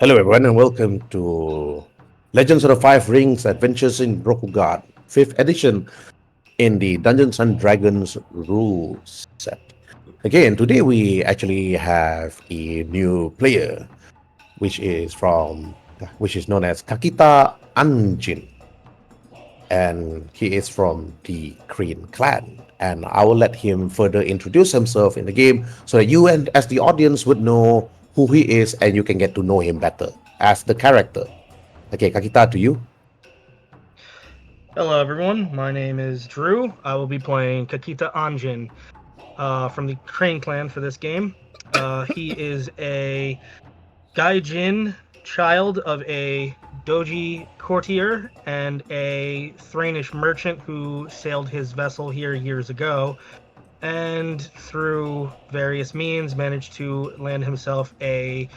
Hello, everyone, and welcome to Legends of the Five Rings Adventures in Rokugan, 5th edition in the Dungeons and Dragons rules set. Again, today we actually have a new player, which is known as Kakita Anjin, and he is from the Korean clan. And I will let him further introduce himself in the game so that you and as the audience would know who he is and you can get to know him better as the character. Okay, Kakita, to you. Hello, everyone. My name is Drew. I will be playing Kakita Anjin from the Crane Clan for this game. He is a Gaijin child of a Doji courtier and a Thranish merchant who sailed his vessel here years ago, and through various means managed to land himself a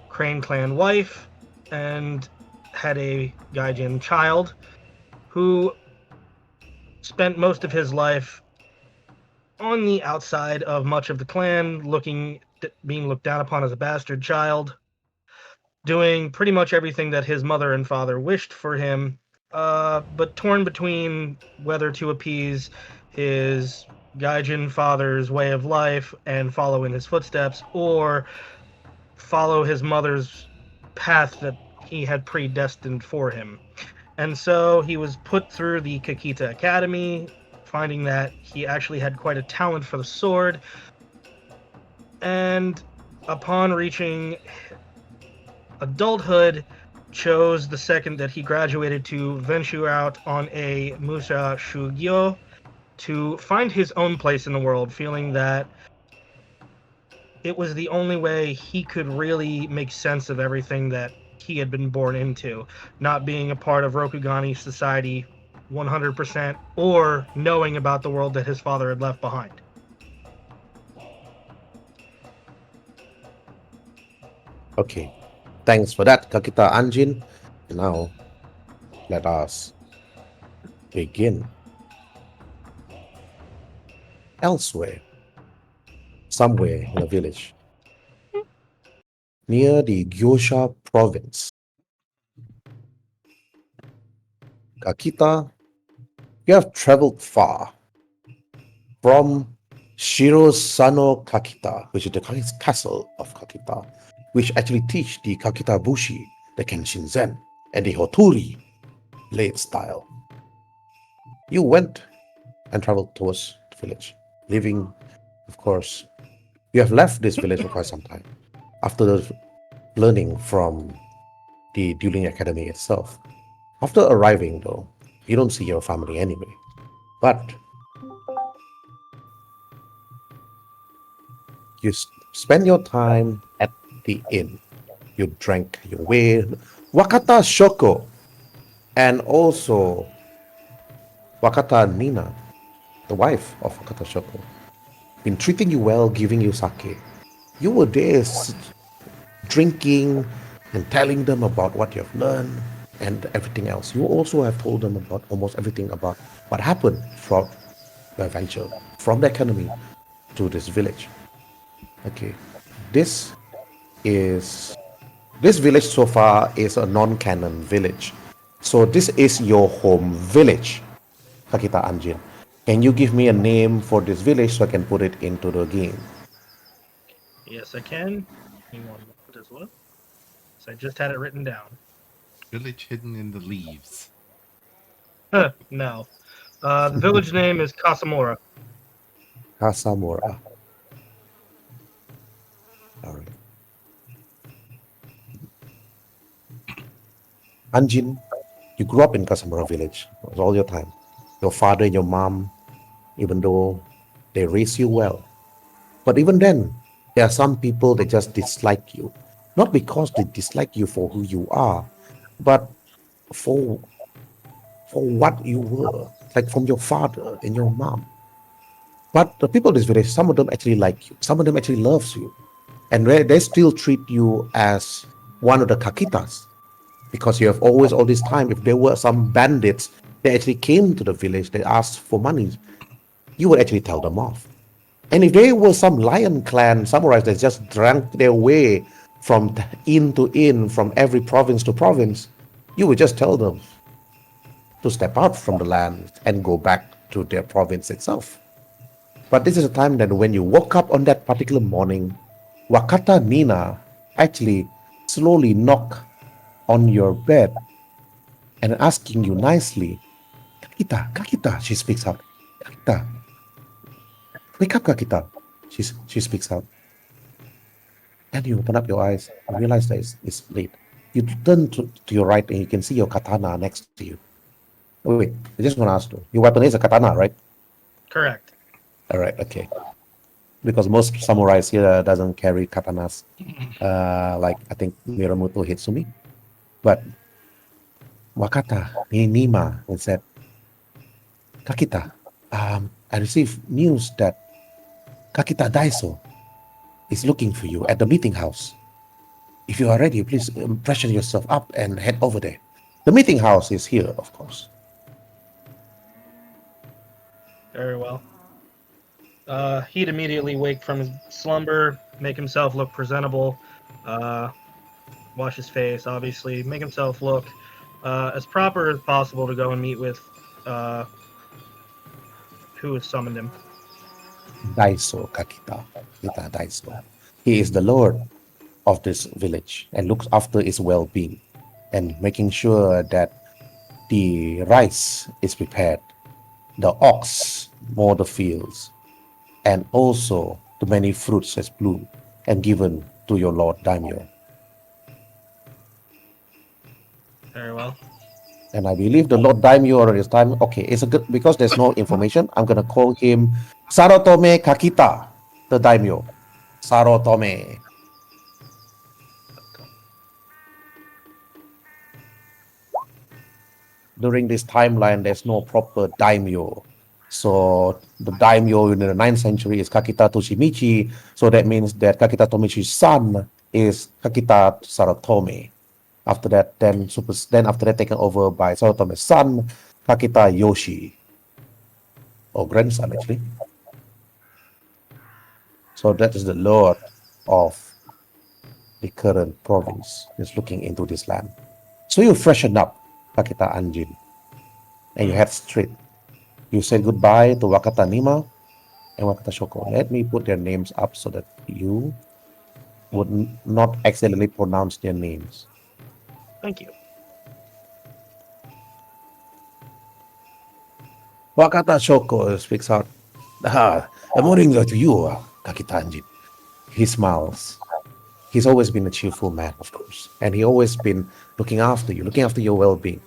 Crane Clan wife and had a Gaijin child who spent most of his life on the outside of much of the clan, being looked down upon as a bastard child, doing pretty much everything that his mother and father wished for him, but torn between whether to appease his Gaijin father's way of life and follow in his footsteps, or follow his mother's path that he had predestined for him. And so he was put through the Kakita Academy, finding that he actually had quite a talent for the sword. And upon reaching adulthood, chose the second that he graduated to venture out on a Musa Shugyo to find his own place in the world, feeling that it was the only way he could really make sense of everything that he had been born into, not being a part of Rokugani society 100% or knowing about the world that his father had left behind. Okay, thanks for that, Kakita Anjin. Now, let us begin. Elsewhere, somewhere in a village near the Gyosha province, Kakita, you have traveled far from Shirosano Kakita, which is the castle of Kakita, which actually teach the Kakita Bushi, the Kenshin Zen, and the Hotori blade style. You went and traveled towards the village, leaving, of course, you have left this village for quite some time after learning from the dueling academy itself. After arriving, though, you don't see your family anyway. But you spend your time at the inn. You drank your way, Wakata Shoko, and also Wakata Nina, the wife of Wakata Shoko, been treating you well, giving you sake. You were there drinking and telling them about what you have learned and everything else. You also have told them about almost everything about what happened throughout the adventure from the academy to this village. Okay, this is this village so far is a non-canon village. So this is your home village, Kakita Anjin. Can you give me a name for this village so I can put it into the game? Yes, I can. Give me one moment as well. So I just had it written down. Village hidden in the leaves. No. The village name is Casamora. Kasamura. All right. Anjin, you grew up in Kasamura village. It was all your time. Your father and your mom, even though they raised you well. But even then, there are some people that just dislike you. Not because they dislike you for who you are, but for for what you were, like from your father and your mom. But the people in this village, some of them actually like you. Some of them actually loves you. And they still treat you as one of the Kakitas. Because you have always, all this time, if there were some bandits, they actually came to the village, they asked for money, you would actually tell them off. And if there were some lion clan samurais that just drank their way from inn to inn, from every province to province, you would just tell them to step out from the land and go back to their province itself. But this is a time that when you woke up on that particular morning, Wakata Nina actually slowly knock on your bed and asking you nicely, Kakita, Kakita, she speaks out. Kakita, wake up, Kakita, she speaks out. And you open up your eyes and realize that it's late. You turn to your right and you can see your katana next to you. Oh, wait, I just want to ask you, your weapon is a katana, right? Correct. All right, okay. Because most samurais here doesn't carry katanas, like I think Miramoto Hitsumi. But Wakata Nima said, Kakita, I received news that Kakita Daiso is looking for you at the meeting house. If you are ready, please freshen yourself up and head over there. The meeting house is here, of course. Very well. He'd immediately wake from his slumber, make himself look presentable, wash his face, obviously, make himself look as proper as possible to go and meet with who has summoned him. Daiso Kakita. Kakita Daiso. He is the lord of this village and looks after its well-being and making sure that the rice is prepared, the ox mow the fields, and also the many fruits as bloom and given to your lord daimyo. Very well. And I believe the lord daimyo at this time, okay, it's a good, because there's no information, I'm gonna call him Sarotome Kakita, the daimyo. Sarotome. During this timeline, there's no proper daimyo. So the daimyo in the 9th century is Kakita Toshimichi. So that means that Kakita Tomichi's son is Kakita Sarotome. After that, then after that taken over by Sarotome's son, Kakita Yoshi. Or grandson, actually. So that is the lord of the current province is looking into this land. So you freshen up, Kakita Anjin, and you head straight. You say goodbye to Wakata Nima and Wakata Shoko. Let me put their names up so that you would not accidentally pronounce their names. Thank you. Wakata Shoko speaks out. Good morning to you, Kakita Anjin. He smiles. He's always been a cheerful man, of course, and he always been looking after you, looking after your well-being.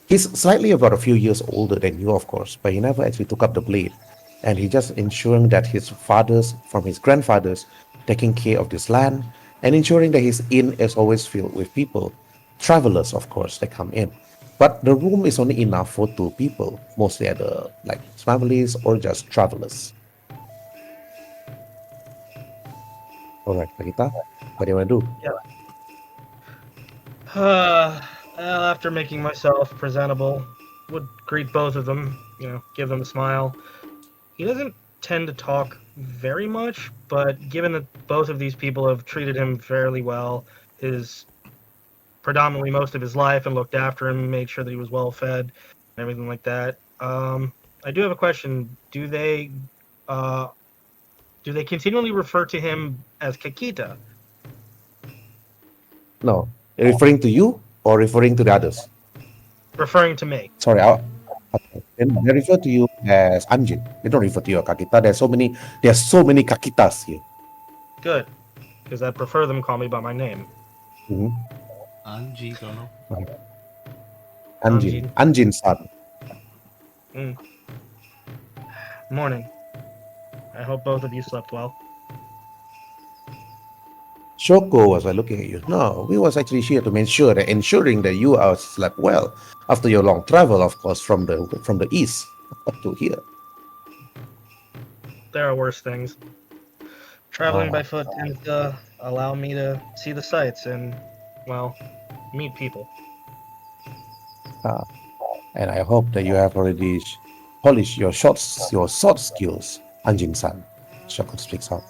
He's slightly about a few years older than you, of course, but he never actually took up the blade. And he just ensuring that his fathers, from his grandfathers, taking care of this land and ensuring that his inn is always filled with people. Travelers, of course, that come in. But the room is only enough for 2 people, mostly either like families or just travelers. All right, Kakita, what do you want to do? After making myself presentable, would greet both of them, give them a smile. He doesn't tend to talk very much, but given that both of these people have treated him fairly well, predominantly most of his life, and looked after him, made sure that he was well fed, and everything like that. I do have a question. Do they continually refer to him as Kakita? No, referring to you or referring to the others? Referring to me. Sorry, okay. Then they refer to you as Anjin. They don't refer to you as Kakita. There's so many Kakitas here. Good, because I prefer them call me by my name. Mhm. Anji dono. Anjin. Anjin-san. Morning. I hope both of you slept well. Shoko was looking at you. No, we was actually here to ensuring that you are slept well after your long travel, of course, from the east to here. There are worse things. Traveling by foot tends to allow me to see the sights and, well, meet people. And I hope that you have already polished your sword skills, Anjin-san. Shoko speaks out.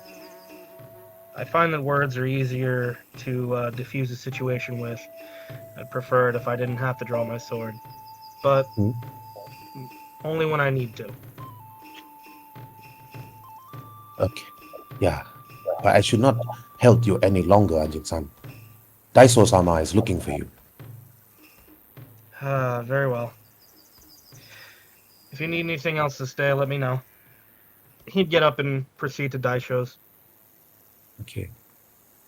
I find that words are easier to diffuse a situation with. I'd prefer it if I didn't have to draw my sword, but Hmm? only when I need to. Okay. Yeah. But I should not hold you any longer, Anjin-san. Daiso-sama is looking for you. Very well. If you need anything else to stay, let me know. He'd get up and proceed to Daisho's. Okay.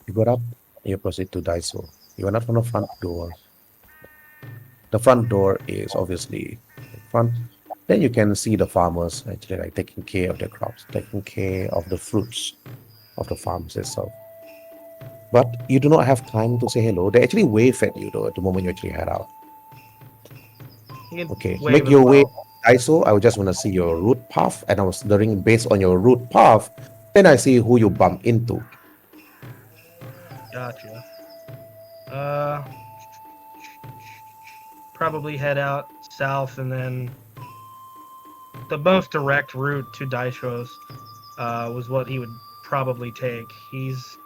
You got up, you proceed to Daiso. You went out from the front door. The front door is obviously in front. Then you can see the farmers actually like taking care of their crops, taking care of the fruits of the farms itself. But you do not have time to say hello. They actually wave at you though at the moment you actually head out. He can Okay, wave make as your way well. ISO. I would just want to see your route path, and I was wondering based on your route path, then I see who you bump into. Gotcha. Probably head out south and then the most direct route to Daisho's was what he would probably take. He's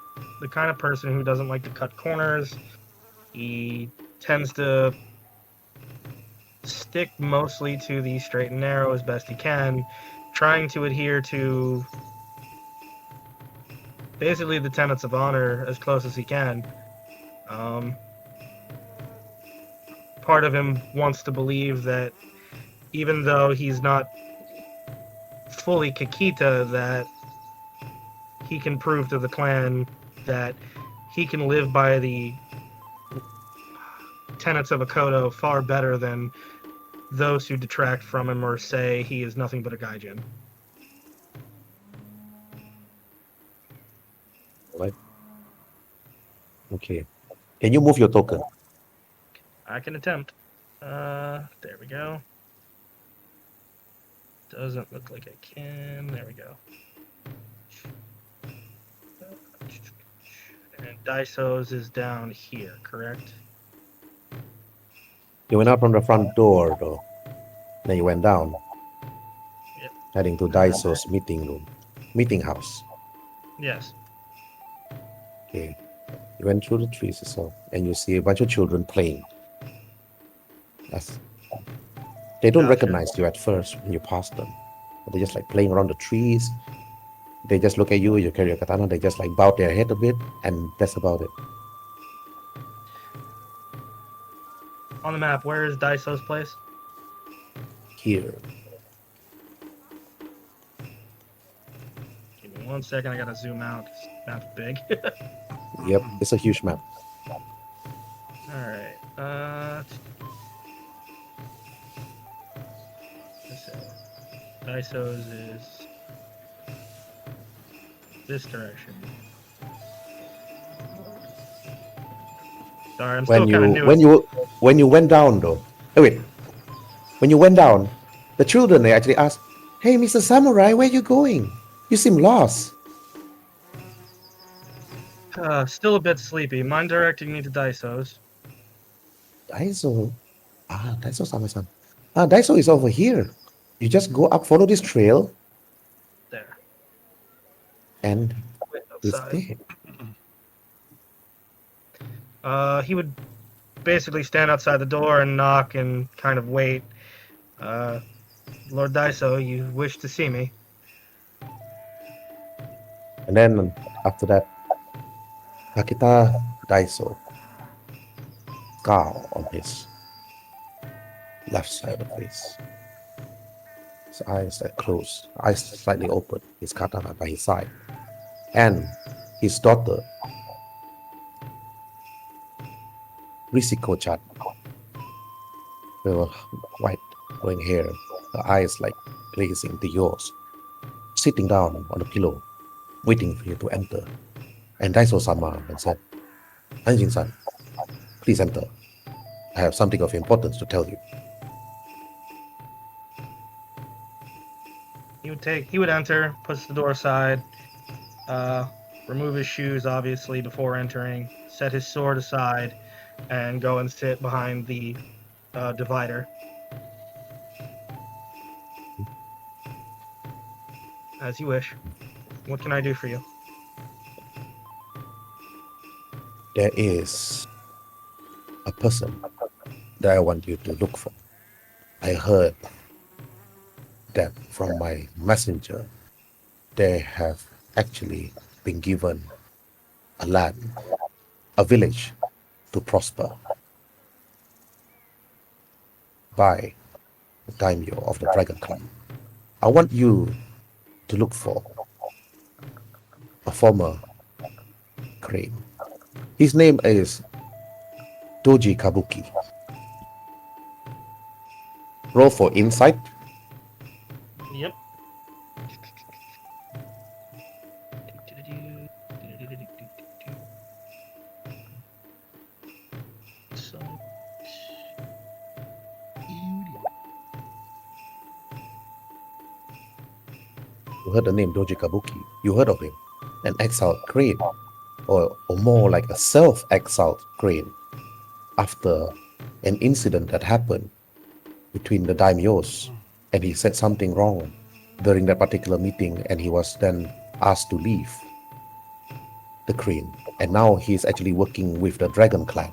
the kind of person who doesn't like to cut corners. He tends to stick mostly to the straight and narrow as best he can, trying to adhere to basically the tenets of honor as close as he can. Um, Part of him wants to believe that even though he's not fully Kakita, that he can prove to the clan that he can live by the tenets of Akodo far better than those who detract from him or say he is nothing but a gaijin. Right? Okay. Can you move your token? I can attempt. There we go. Doesn't look like I can. There we go. And Daiso's is down here, correct? You went out from the front door though. Then you went down, Yep. heading to Daiso's meeting room, meeting house. Yes. Okay. You went through the trees so, and you see a bunch of children playing. That's, they don't Gotcha. recognize you at first when you pass them. But they're just like playing around the trees. They just look at you, you carry a katana, they just like bow their head a bit, and that's about it. On the map, where is Daiso's place? Here. Give me 1 second, I gotta zoom out. This map's big. Yep, it's a huge map. Alright. Let's see. Daiso's is this direction. Sorry, I'm still kind of new. When you went down though. Oh wait. When you went down, the children they actually asked, "Hey, Mr. Samurai, where you going? You seem lost." Still a bit sleepy. Mind directing me to Daiso's? Daiso. Daiso Sama-san. Daiso is over here. You just go up, follow this trail, There. and Wait, it's outside. there. He would basically stand outside the door and knock and kind of wait. Lord Daiso, you wish to see me? And then after that, Akita Daiso, scar on his left side of the face. His eyes are closed, eyes slightly open, his katana by his side. And his daughter, Risiko-chan, with white glowing hair, her eyes like gazing into yours, sitting down on a pillow, waiting for you to enter. And Daiso-sama and said, "Anjin-san, please enter. I have something of importance to tell you." He would enter, puts the door aside, remove his shoes obviously before entering, set his sword aside, and go and sit behind the divider. As you wish. What can I do for you? there is a person that I want you to look for. I heard that from my messenger, they have actually been given a land, a village to prosper by the daimyo of the Dragon Clan. I want you to look for a former crane. His name is Doji Kabuki. Roll for insight. Yep. So, You heard the name Doji Kabuki. You heard of him. An exiled crane, or more like a self-exiled crane, after an incident that happened between the daimyos, and he said something wrong during that particular meeting, and he was then asked to leave the crane. And now he's actually working with the Dragon Clan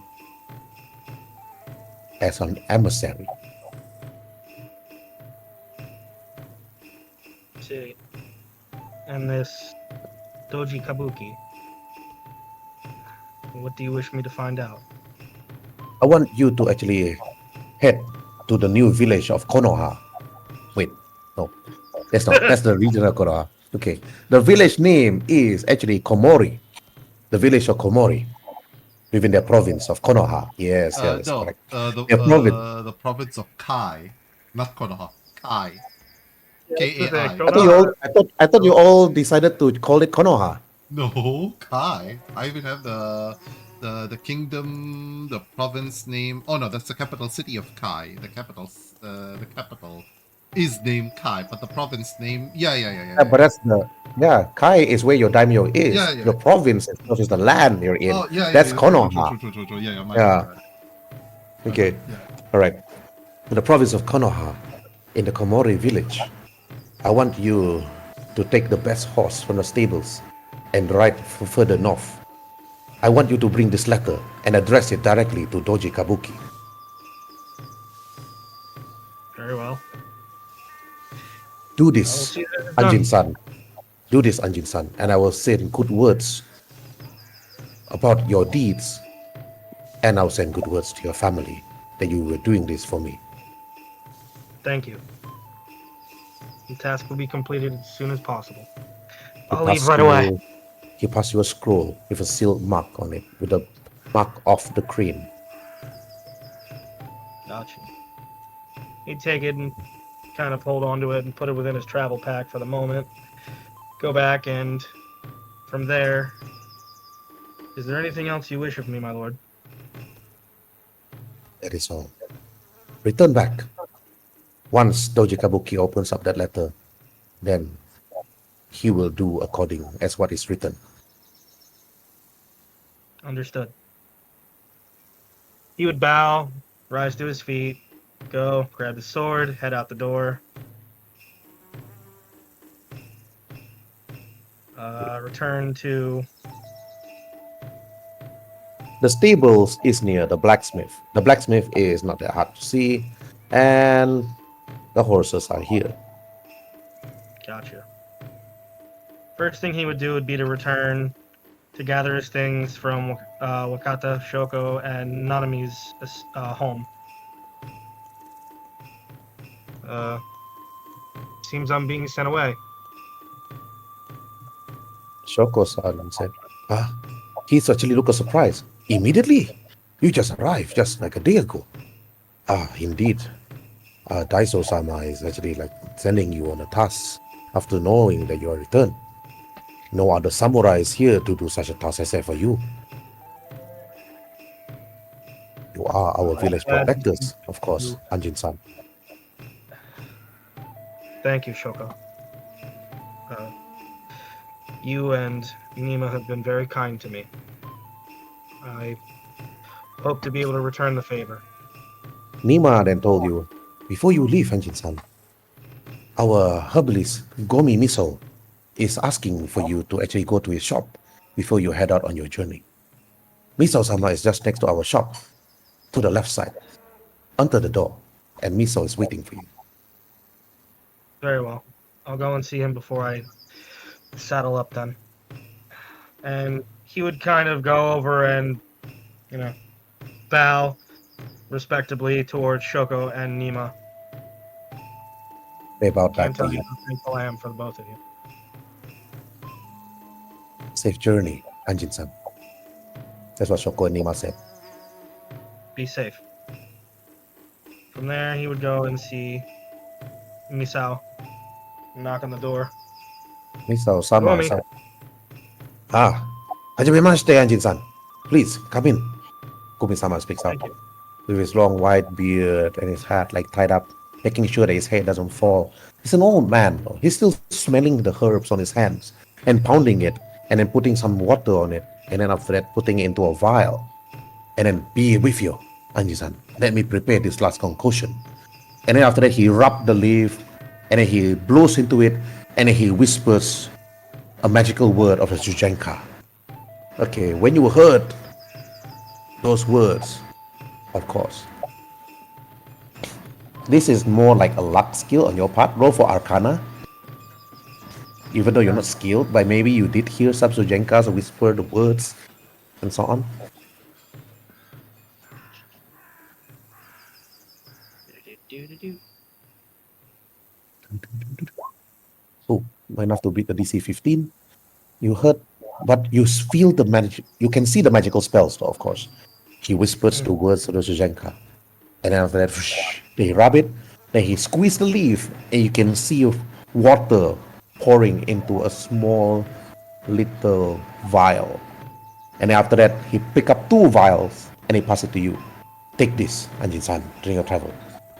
as an emissary. see. And this Doji Kabuki. What do you wish me to find out? I want you to actually head to the new village of Konoha. Wait, no, that's not. That's the regional Konoha. Okay, the village name is actually Komori, the village of Komori, within the province of Konoha. Yes, yes, No, correct. The province. the province of Kai, not Konoha. Kai. Yeah, Kai. I thought you all decided to call it Konoha. No, Kai. I even have the kingdom, the province name. Oh no, that's the capital city of Kai. The capital is named Kai, but the province name, Yeah, but that's Kai is where your daimyo is. Yeah, yeah. Your province itself is the land you're in. Oh yeah, That's yeah, Konoha. True. Yeah, my Yeah. bad. Okay, Yeah. all right. In the province of Konoha, in the Kamouri Village, I want you to take the best horse from the stables and ride further north. I want you to bring this letter and address it directly to Doji Kabuki. Very well. Do I will this, see that it's done. Anjin-san. Do this, Anjin-san, and I will send good words about your deeds, and I'll send good words to your family that you were doing this for me. Thank you. The task will be completed as soon as possible. He I'll leave passed right you- away. He passed you a scroll with a sealed mark on it, with a mark of the crane. Gotcha. He'd take it and kind of hold on to it and put it within his travel pack for the moment. Go back, and from there, is there anything else you wish of me, my lord? That is all. Return back. Once Doji Kabuki opens up that letter, then he will do according as what is written. Understood. He would bow, rise to his feet, go, grab his sword, head out the door. Return to... The stables is near the blacksmith. The blacksmith is not that hard to see, and the horses are here. Gotcha. First thing he would do would be to return to gather his things from Wakata, Shoko, and Nanami's home. Seems I'm being sent away. Shoko-san said, he's actually looked surprised. Immediately? You just arrived just like a day ago. Indeed. Daiso-sama is actually like sending you on a task after knowing that you are returned. No other samurai is here to do such a task except for you. You are our village protectors, of course, Anjin-san. Thank you, Shoko. You and Nima have been very kind to me. I hope to be able to return the favor. Nima then told you, before you leave, Anjin-san, our herbalist, Gomi Miso, is asking for you to actually go to his shop before you head out on your journey. Miso-sama is just next to our shop, to the left side. Enter the door, and Miso is waiting for you. Very well. I'll go and see him before I saddle up then. And he would kind of go over and, bow respectably towards Shoko and Nima. They bowed Can't back to tell you you. how thankful I am for the both of you. Safe journey, Anjin-san. That's what Shoko and Nima said. Be safe. From there, he would go and see Misao. Knock on the door. Miso-sama Komi. said, hajimemashite, Anjin-san. Please, come in. Kumi-sama speaks up. Thank you. With his long white beard and his hat like tied up, making sure that his head doesn't fall. He's an old man, though. He's still smelling the herbs on his hands and pounding it and then putting some water on it and then after that putting it into a vial. And then be with you, Anji-san. Let me prepare this last concoction. And then after that he rubbed the leaf and then he blows into it and then he whispers a magical word of a Jujenka. Okay, when you heard those words, of course, this is more like a luck skill on your part. Roll for Arcana. Even though you're not skilled, but maybe you did hear some Sujenkas whisper the words and so on. Oh, enough to beat the DC 15. You heard, but you feel the magic. You can see the magical spells, though, of course. He whispers the words to the Sujenka. And then after that, they rub it, then he squeezed the leaf, and you can see water pouring into a small little vial. And then after that, he pick up 2 vials, and he pass it to you. Take this, Anjin-san, during your travel.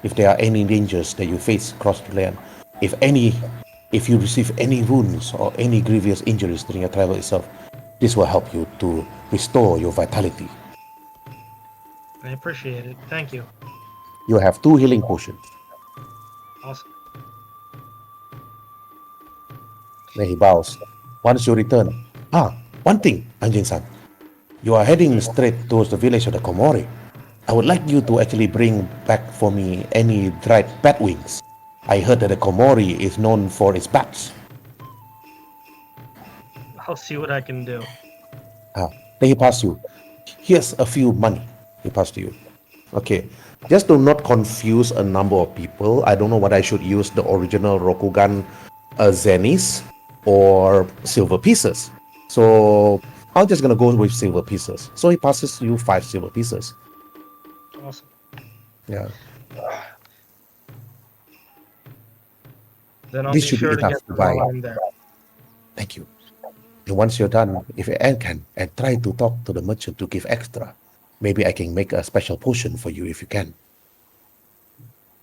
If there are any dangers that you face across the land, if you receive any wounds or any grievous injuries during your travel itself, this will help you to restore your vitality. I appreciate it. Thank you. You have 2 healing potions. Awesome. Then he bows. Once you return, one thing, Anjin-san. You are heading straight towards the village of the Kamouri. I would like you to actually bring back for me any dried bat wings. I heard that the Kamouri is known for its bats. I'll see what I can do. Then he passed you. Here's a few money. He passed to you. Okay. Just to not confuse a number of people, I don't know what I should use, the original Rokugan zennies or silver pieces. So I'm just gonna go with silver pieces. So he passes you 5 silver pieces. Awesome. Yeah. Then I'll This be should be sure to enough get to the buy. while I'm there. Thank you. And once you're done, if you can, and try to talk to the merchant to give extra. Maybe I can make a special potion for you if you can.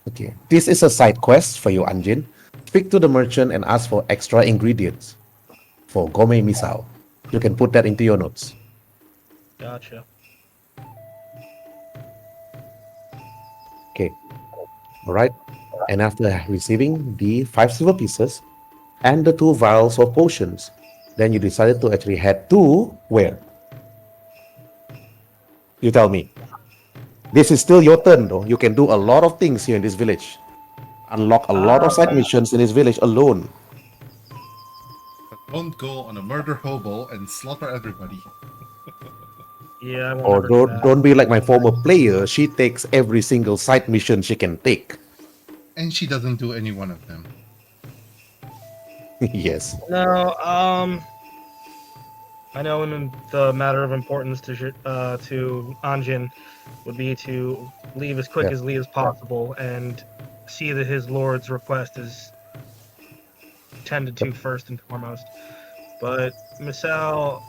Okay. This is a side quest for you, Anjin. Speak to the merchant and ask for extra ingredients for gourmet misao. You can put that into your notes. Gotcha. Okay. All right. And after receiving the 5 silver pieces and the 2 vials of potions, then you decided to actually head to where? You tell me. This is still your turn, though. You can do a lot of things here in this village. Unlock a lot of side missions in this village alone. But don't go on a murder hobo and slaughter everybody. Yeah, I won't Or ever do that. don't be like my former player. She takes every single side mission she can take. And she doesn't do any one of them. Yes. No, I know in the matter of importance to Anjin would be to leave as quickly as possible and see that his lord's request is tended to first and foremost. But Misao,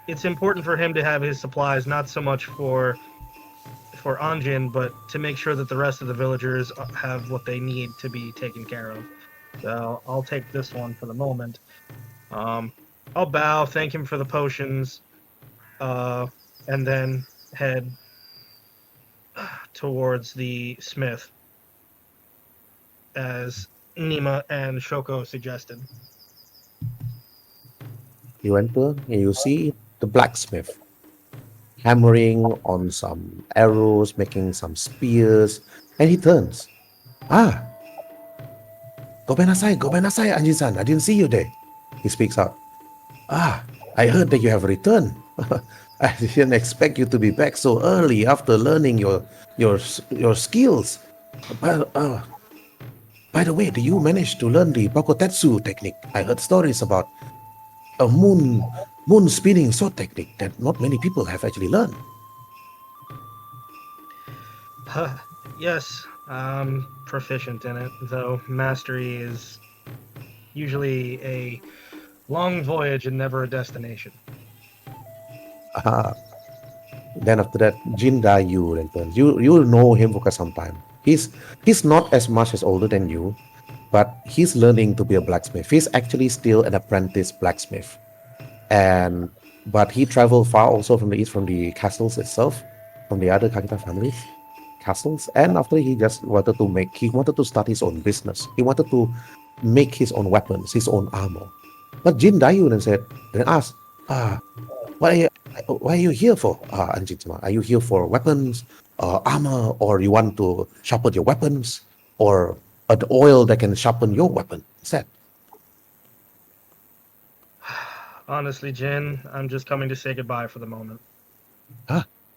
it's important for him to have his supplies, not so much for Anjin, but to make sure that the rest of the villagers have what they need to be taken care of. So I'll take this one for the moment. I'll bow, thank him for the potions, and then head towards the smith, as Nima and Shoko suggested. You enter and you see the blacksmith, hammering on some arrows, making some spears, and he turns. Ah, gomen nasai, Anjin-san. I didn't see you there. He speaks out. Ah, I heard that you have returned. I didn't expect you to be back so early after learning your skills. But, by the way, do you manage to learn the Bakotetsu technique? I heard stories about a moon spinning sword technique that not many people have actually learned. Yes, I'm proficient in it, though mastery is usually a long voyage and never a destination. Ah, then after that, Jin Dayu then turns. You know him for quite some time. He's not as much as older than you, but he's learning to be a blacksmith. He's actually still an apprentice blacksmith, but he traveled far also from the east, from the castles itself, from the other Kakita families castles. And after he just wanted to start his own business. He wanted to make his own weapons, his own armor. But Jin Dayu then asked, why are you here for, Anjin-sama? Are you here for weapons, armor, or you want to sharpen your weapons, or an oil that can sharpen your weapon instead? Honestly, Jin, I'm just coming to say goodbye for the moment.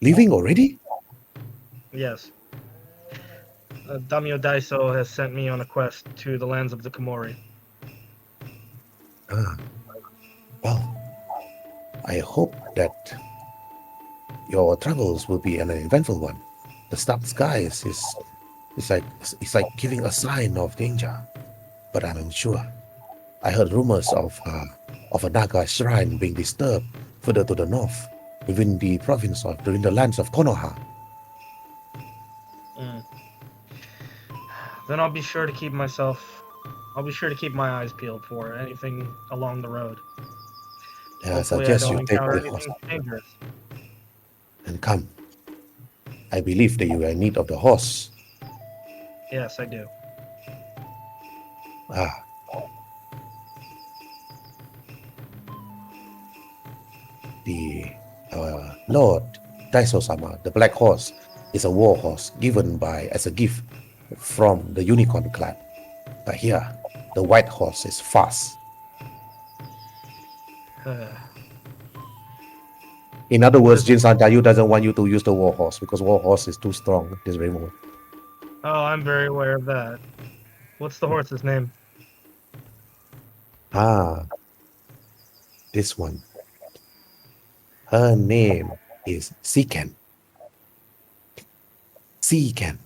Leaving already? Yes. Daimyo Daiso has sent me on a quest to the lands of the Kamouri. Well, I hope that your travels will be an eventful one. The stark skies is like giving a sign of danger, but I'm unsure. I heard rumors of a Naga shrine being disturbed further to the north, within the lands of Konoha. Then I'll be sure to keep my eyes peeled for anything along the road. I Hopefully suggest I you don't take encounter the horse anything dangerous. and come. I believe that you are in need of the horse. Yes, I do. The Lord Daiso-sama, the black horse, is a war horse given as a gift from the unicorn clan. But here, the white horse is fast. In other words, Jin-san Dayu doesn't want you to use the war horse because war horse is too strong at this very moment. Oh, I'm very aware of that. What's the horse's name? This one. Her name is Seeken. Seeken,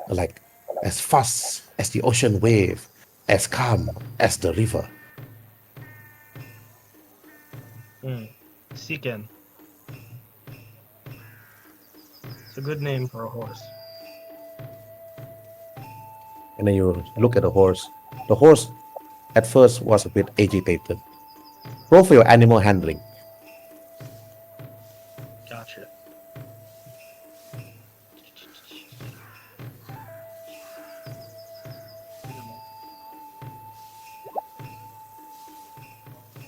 like as fast as the ocean wave, as calm as the river. Seeken. It's a good name for a horse. And then you look at the horse. The horse at first was a bit agitated. Roll for your animal handling. Gotcha.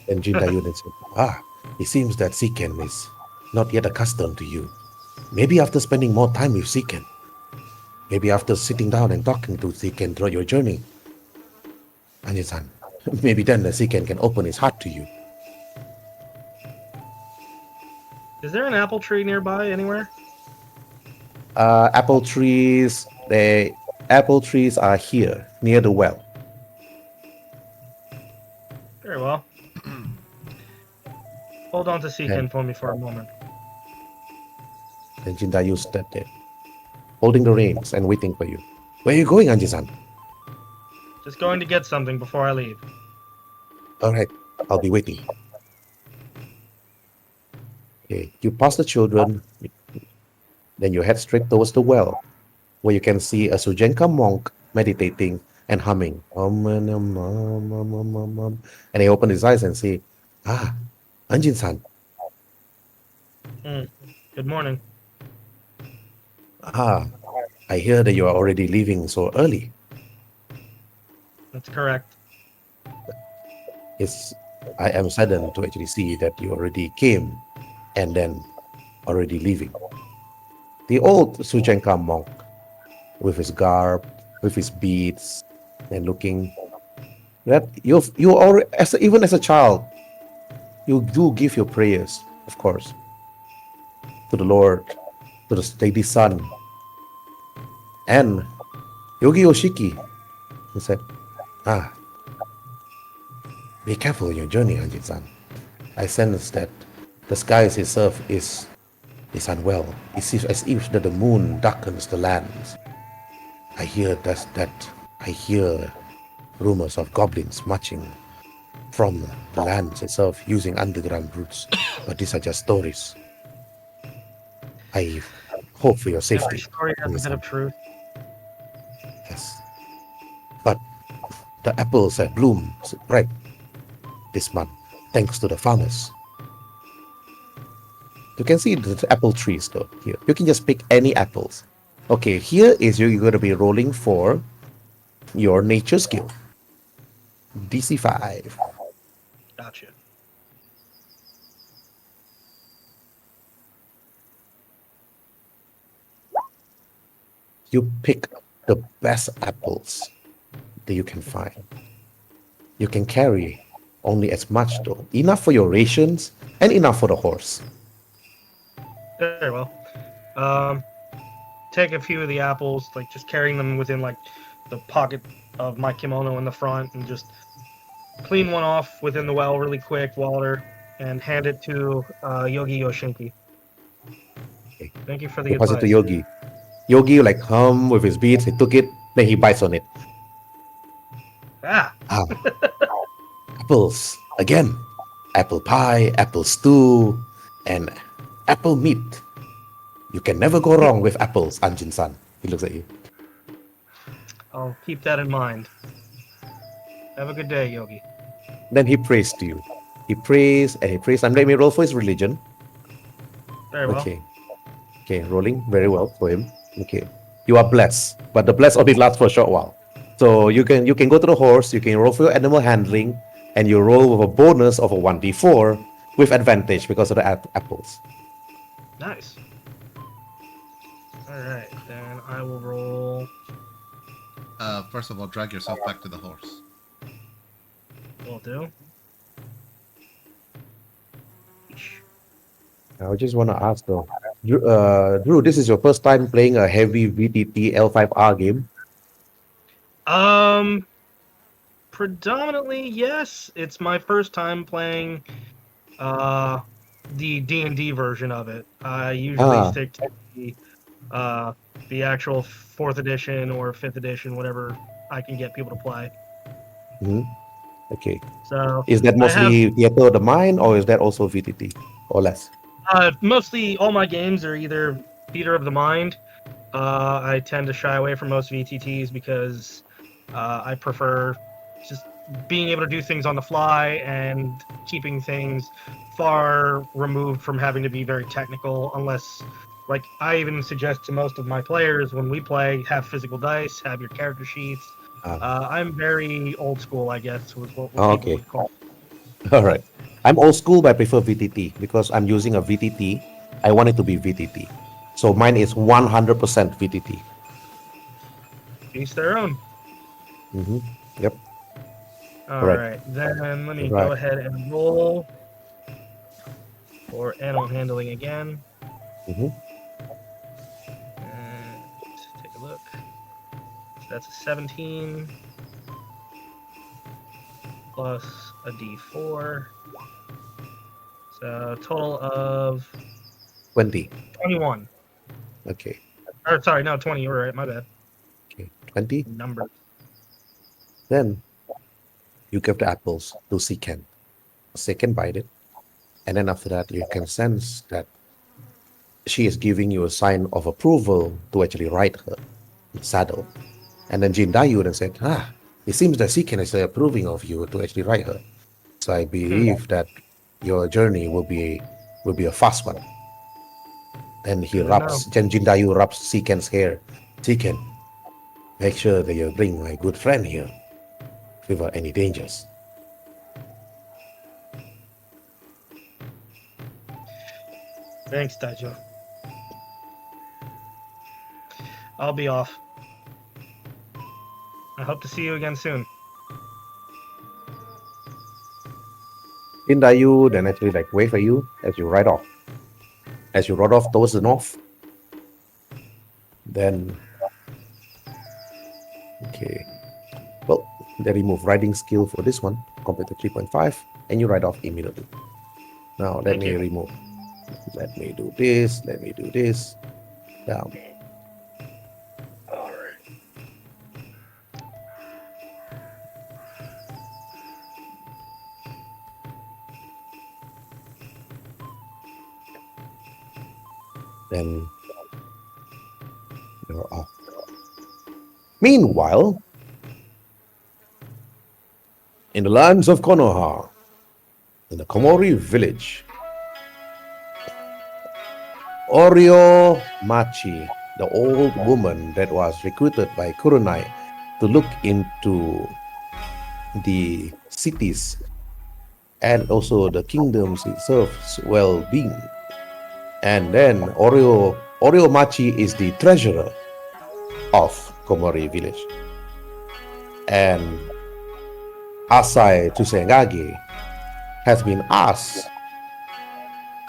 And Jin Dayu then said, it seems that Seeken is not yet accustomed to you. Maybe after spending more time with Seeken, maybe after sitting down and talking to Seeken throughout your journey, Anjin-san, maybe then the Seeken can open his heart to you. Is there an apple tree nearby anywhere? Apple trees are here near the well. Very well. Hold on to Seeken for me for a moment. And Jin Dayu stood there, holding the reins and waiting for you. Where are you going, Anji-san? Just going to get something before I leave. All right, I'll be waiting. Okay, you pass the children, then you head straight towards the well, where you can see a Sujenka monk meditating and humming. And he opens his eyes and say, Anjin-san. Good morning. I hear that you are already leaving so early. That's correct. I am saddened to actually see that you already came and then already leaving. The old Sujenka monk, with his garb, with his beads, and looking that you already even as a child, you do give your prayers, of course, to the Lord, to the Lady Sun, and Yogi Yoshiki, who said, "Ah, be careful in your journey, Anjin-san. I sense that the skies itself is unwell. It seems as if that the moon darkens the lands. I hear I hear rumors of goblins marching from the lands itself using underground routes, but these are just stories. I hope for your Every safety." story has a bit of truth. Yes, but the apples have bloomed right this month, thanks to the farmers. You can see the apple trees though here. You can just pick any apples. Okay, here is you're going to be rolling for your nature skill. DC 5. Gotcha. You pick the best apples that you can find. You can carry only as much though. Enough for your rations and enough for the horse. Very well. Take a few of the apples, like just carrying them within like the pocket of my kimono in the front, and just clean one off within the well really quick, water, and hand it to Yogi Yoshinki. Okay. Thank you for the You pass it to advice. Yogi. Yogi like hum with his beads, he took it, then he bites on it. Ah, Ah, apples. Again. Apple pie, apple stew, and apple meat. You can never go wrong with apples, Anjin-san. He looks at you. I'll keep that in mind. Have a good day, Yogi. Then he prays to you. He prays and he prays. And let me roll for his religion. Very well. Okay. Okay, rolling very well for him. Okay. You are blessed, but the bless only lasts for a short while. So you can go to the horse, you can roll for your animal handling, and you roll with a bonus of a 1d4 with advantage because of the apples. Nice. All right, then I will roll. First of all, drag yourself back to the horse. Will do. I just want to ask though, Drew, this is your first time playing a heavy VTT L5R game? Predominantly, yes. It's my first time playing the D&D version of it. I usually stick to the actual 4th edition or 5th edition, whatever I can get people to play. Mhm. Okay. So Is that I have mostly Theater of the Mind, or is that also VTT, or less? mostly all my games are either theater of the mind. I tend to shy away from most VTTs because I prefer just being able to do things on the fly and keeping things far removed from having to be very technical, unless, like, I even suggest to most of my players when we play, have physical dice, have your character sheets. I'm very old school, I guess, was what people Okay. would call. All right. I'm old school, but I prefer VTT because I'm using a VTT. I want it to be VTT. So mine is 100% VTT. Each their own. Mm-hmm. Yep. All Right. right, then let me Right. go ahead and roll for animal handling again. Mm-hmm. And take a look. So that's a 17 plus a d4. So total of 20. 21. Okay. Or sorry, no, 20. You're right. My bad. Okay. 20. Numbers. Then you give the apples to Seeken. Seeken bite it. And then after that, you can sense that she is giving you a sign of approval to actually ride her saddle. And then Jindayu then said, it seems that Seeken is approving of you to actually ride her. So I believe that your journey will be a fast one. Then he Good to rubs, Jindayu rubs Seeken's hair. Seeken, make sure that you bring my good friend here without any dangers. Thanks, Daijo. I'll be off. I hope to see you again soon. Indayu then actually like wait for you as you ride off. As you ride off towards the north. Then okay. Well, they remove riding skill for this one compared to 3.5, and you ride off immediately. Now let Thank me you. remove. Let me do this. Let me do this. Down. Then you're off. Meanwhile, in the lands of Konoha, in the Kamouri Village, Oryo Machi, the old woman that was recruited by Kurenai to look into the cities and also the kingdoms itself's well-being. And then Oryo Machi is the treasurer of Kamouri Village. And Asai Tsusengage has been asked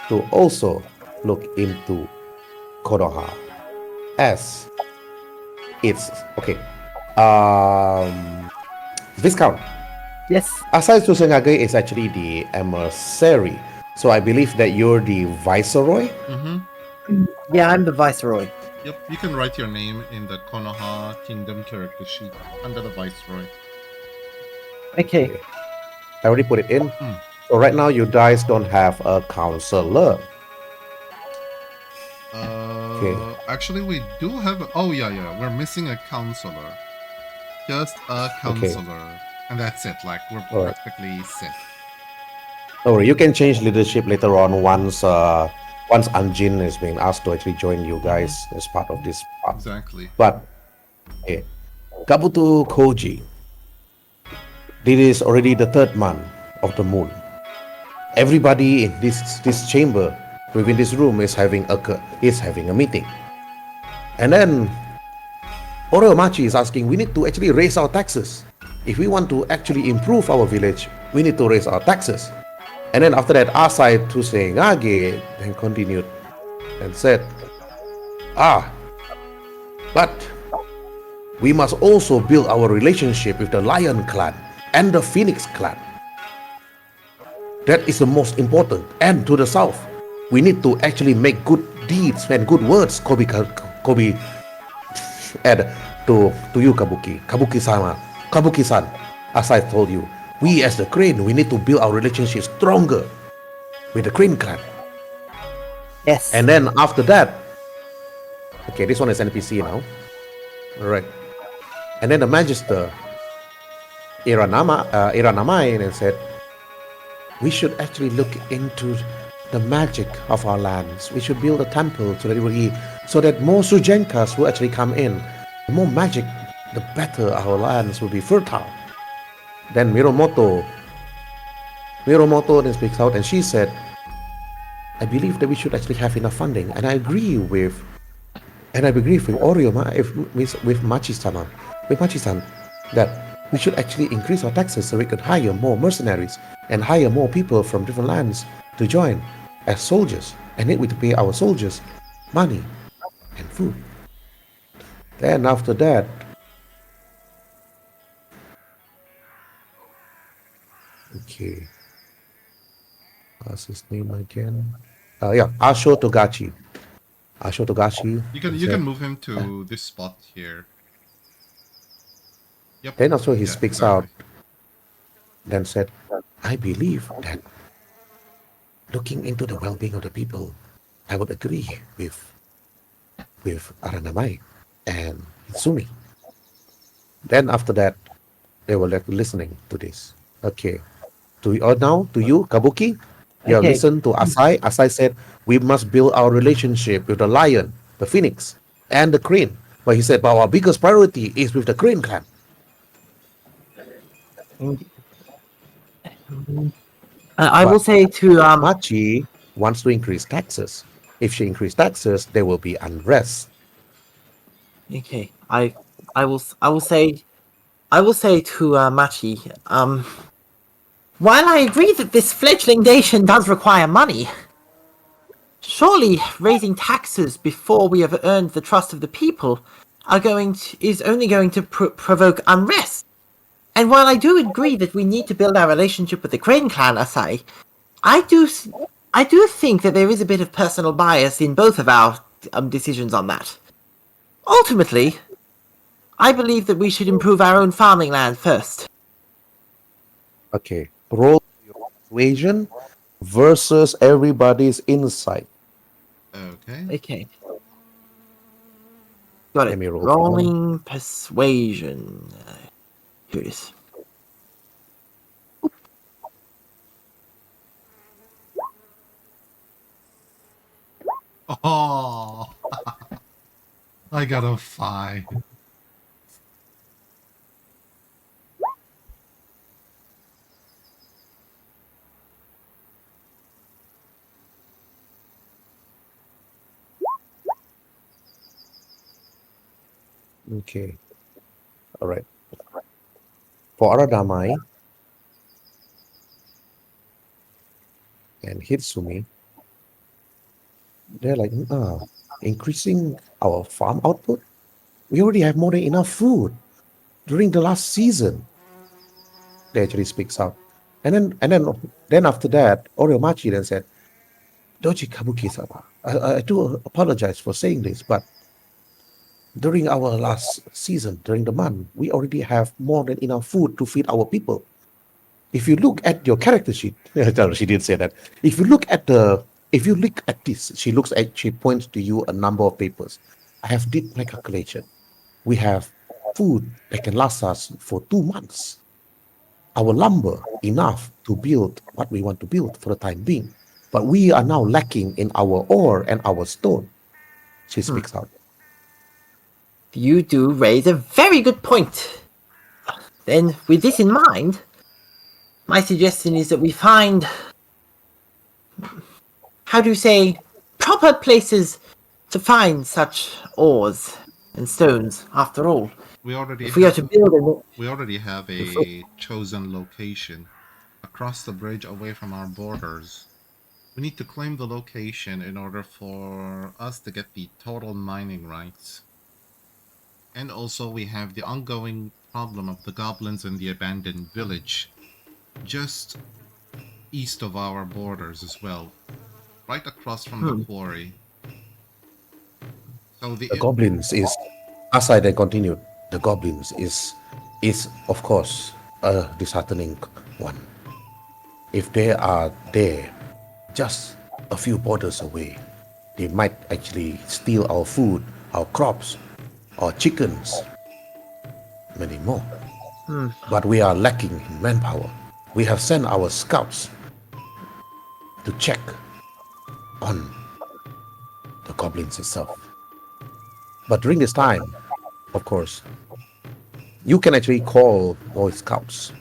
to also look into Konoha as it's okay. Viscount. Yes. Asai Tsusengage is actually the emissary. So I believe that you're the viceroy. Mm-hmm. Yeah, I'm the viceroy. Yep, you can write your name in the Konoha Kingdom character sheet under the Viceroy. Okay. I already put it in. Hmm. So right now you guys don't have a counselor. Actually, we do have. Oh yeah, we're missing a counselor. Just a counselor, and that's it. Like we're Alright. practically set. Or you can change leadership later on once Anjin is being asked to actually join you guys as part of this part. Exactly. But okay, Kabuto Koji. This is already the third month of the moon. Everybody in this chamber within this room is having a meeting. And then Oromachi is asking, we need to actually raise our taxes. If we want to actually improve our village, we need to raise our taxes. And then after that, Asai Tsusengage then continued and said, but we must also build our relationship with the Lion clan and the Phoenix clan. That is the most important. And to the south, we need to actually make good deeds and good words, Kobe and to you, Kabuki-san, as I told you, we as the Crane, we need to build our relationship stronger with the Crane clan. Yes. And then after that, okay, this one is NPC now. Alright. And then the Magister, Iranamai, and said, we should actually look into the magic of our lands. We should build a temple so that more Sujenkas will actually come in. The more magic, the better our lands will be fertile. Then Miromoto then speaks out and she said, I believe that we should actually have enough funding, and I agree with Oryo, with Machi-san, that we should actually increase our taxes so we could hire more mercenaries and hire more people from different lands to join as soldiers, and need we to pay our soldiers money and food. Then after that, okay, what's his name again? Asho Togachi. You can move him to this spot here. Yep. Then also he speaks exactly. out, then said, I believe that looking into the well-being of the people, I would agree with Aranamai and Hitsumi. Then after that, they were listening to this. Okay. Now to you, Kabuki, you have Okay. listened to Asai. Asai said, we must build our relationship with the lion, the phoenix, and the crane. But he said, but our biggest priority is with the crane clan. I will say to Machi wants to increase taxes. If she increases taxes, there will be unrest. Okay. I will say to Machi, while I agree that this fledgling nation does require money, surely raising taxes before we have earned the trust of the people is only going to provoke unrest. And while I do agree that we need to build our relationship with the Crane clan, Asai, I do think that there is a bit of personal bias in both of our decisions on that. Ultimately, I believe that we should improve our own farming land first. Okay. Roll your persuasion versus everybody's insight. Okay. Okay. Got it. Let me roll. Rolling persuasion. Here it is. Oh, I got a 5. Okay. All right. For Aradamai and Hitsumi, they're like, increasing our farm output? We already have more than enough food during the last season. They actually speaks out. And then after that, Oriomachi then said, Doji Kabuki-sama, I do apologize for saying this, but during our last season, during the month, we already have more than enough food to feed our people. If you look at your character sheet, no, she didn't say that. If you look at this, she points to you a number of papers. I have did my calculation. We have food that can last us for 2 months. Our lumber enough to build what we want to build for the time being. But we are now lacking in our ore and our stone. She speaks out. You do raise a very good point. Then, with this in mind, my suggestion is that we find, how do you say, proper places to find such ores and stones, after all. We already If we are to build we already have a chosen location across the bridge away from our borders. We need to claim the location in order for us to get the total mining rights. And also we have the ongoing problem of the goblins in the abandoned village, just east of our borders as well, right across from the quarry. So The goblins is, as I then continued, the goblins is of course a disheartening one. If they are there, just a few borders away, they might actually steal our food, our crops, our chickens, many more. But we are lacking in manpower. We have sent our scouts to check on the goblins itself. But during this time, of course, you can actually call Boy Scouts,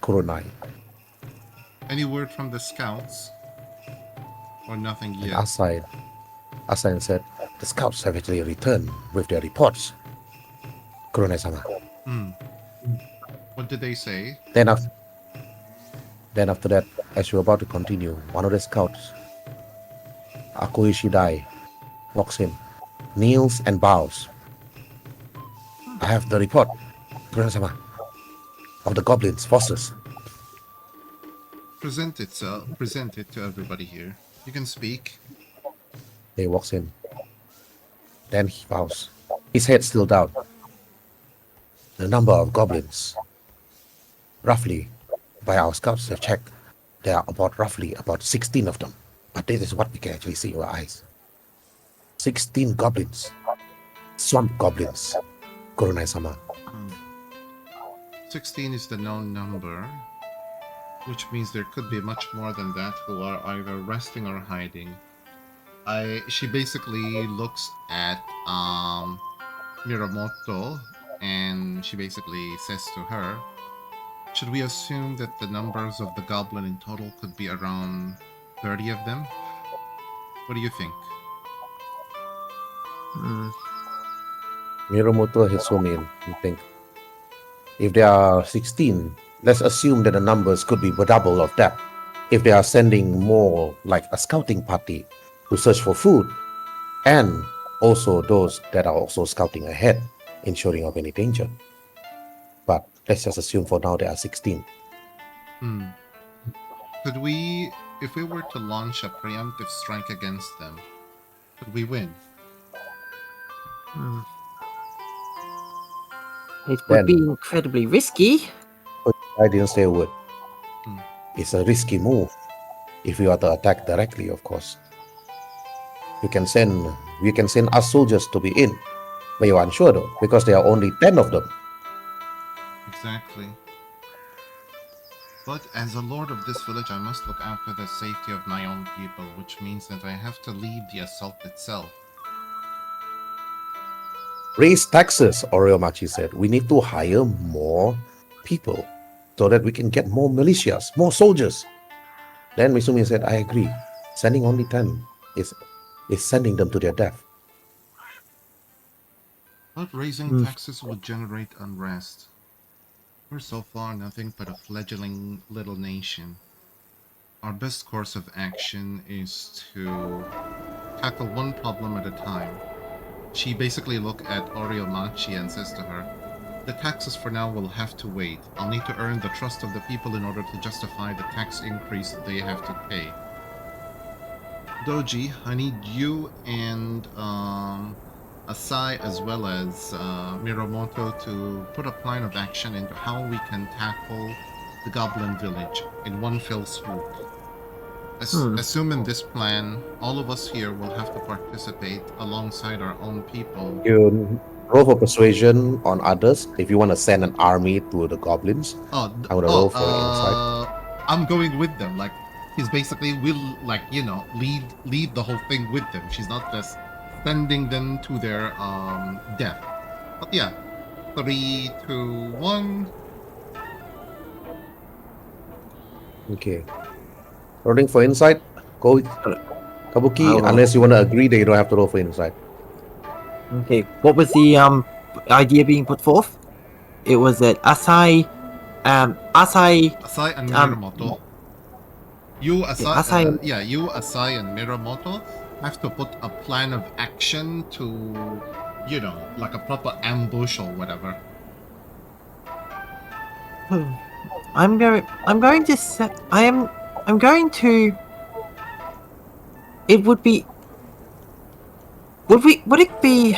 Kurenai. any word from the scouts? Or nothing And yet? Asai said, the scouts have actually returned with their reports. Kurenai-sama. What did they say? Then after that, as you're about to continue, one of the scouts, Akoishi Dai, walks in, kneels and bows. I have the report, Kurenai-sama, of the goblins' forces. Present it to everybody here. You can speak. He walks in. Then he bows, his head still down. The number of goblins, roughly, by our scouts have checked, there are roughly about 16 of them. But this is what we can actually see with our eyes. 16 goblins. Swamp goblins. Kurenai-sama. 16 is the known number, which means there could be much more than that who are either resting or hiding. She basically looks at Miramoto and she basically says to her, should we assume that the numbers of the goblin in total could be around 30 of them? What do you think? Hmm. Miromoto Hisomin, you think? If there are 16, let's assume that the numbers could be double of that. If they are sending more like a scouting party to search for food, and also those that are also scouting ahead, ensuring of any danger. But let's just assume for now there are 16. Could we, if we were to launch a preemptive strike against them, could we win? It would Then- be incredibly risky. I didn't say a word. Hmm. It's a risky move. If you are to attack directly, of course. We can send us soldiers to be in, but you're unsure though, because there are only 10 of them. Exactly. But as a lord of this village, I must look after the safety of my own people, which means that I have to lead the assault itself. Raise taxes, Oriomachi said. We need to hire more people so that we can get more militias, more soldiers. Then Misumi said, I agree. Sending only 10 is sending them to their death. But raising taxes would generate unrest. We're so far nothing but a fledgling little nation. Our best course of action is to tackle one problem at a time. She basically looked at Oriomachi and says to her, the taxes for now will have to wait. I'll need to earn the trust of the people in order to justify the tax increase that they have to pay. Doji, I need you and Asai as well as Miromoto to put a plan of action into how we can tackle the Goblin Village in one fell swoop. Assuming this plan, all of us here will have to participate alongside our own people. You roll for persuasion on others if you want to send an army to the goblins. I want to roll for insight. I'm going with them. Like, he's basically will lead the whole thing with them. She's not just sending them to their death. But yeah, 3, 2, 1. Okay. Rolling for insight. Go Kabuki, I will. unless you want to agree that you don't have to roll for insight. Okay, what was the idea being put forth? It was that Asai Asai and Miromoto. You Asai, you Asai and Miromoto have to put a plan of action to, like a proper ambush or whatever. I'm going to set. I'm going to. It would be. Would it be?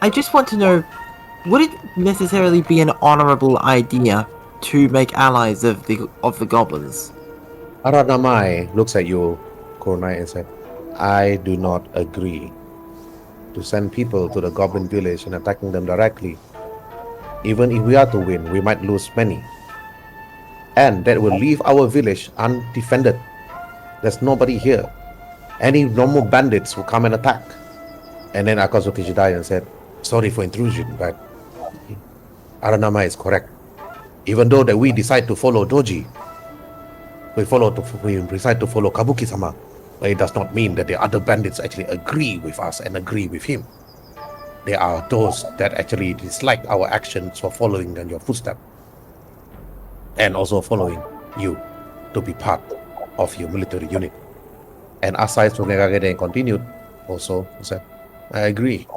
I just want to know. Would it necessarily be an honorable idea to make allies of the goblins? Aranamai looks at you, Kurenai, and said, I do not agree to send people to the Goblin Village and attacking them directly. Even if we are to win, we might lose many. And that will leave our village undefended. There's nobody here. Any normal bandits will come and attack. And then Akazuki Jidai said, sorry for intrusion, but Aranama is correct. Even though that we decide to follow Doji, we decide to follow Kabuki-sama, but it does not mean that the other bandits actually agree with us and agree with him. There are those that actually dislike our actions for following in your footsteps, and also following you to be part of your military unit. And Asai Tsugegage continued also said, I agree.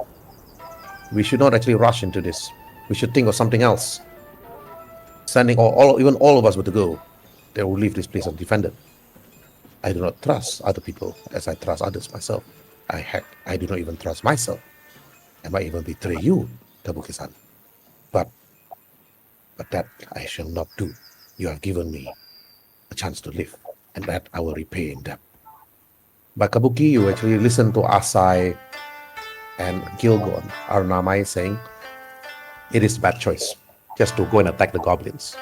We should not actually rush into this. We should think of something else. Sending even all of us were to go, they will leave this place undefended. I do not trust other people as I trust others myself. I do not even trust myself. I might even betray you, Kabuki-san. But that I shall not do. You have given me a chance to live, and that I will repay in debt. But Kabuki, you actually listen to Asai and Gilgon, Arunamai, saying, it is a bad choice just to go and attack the goblins.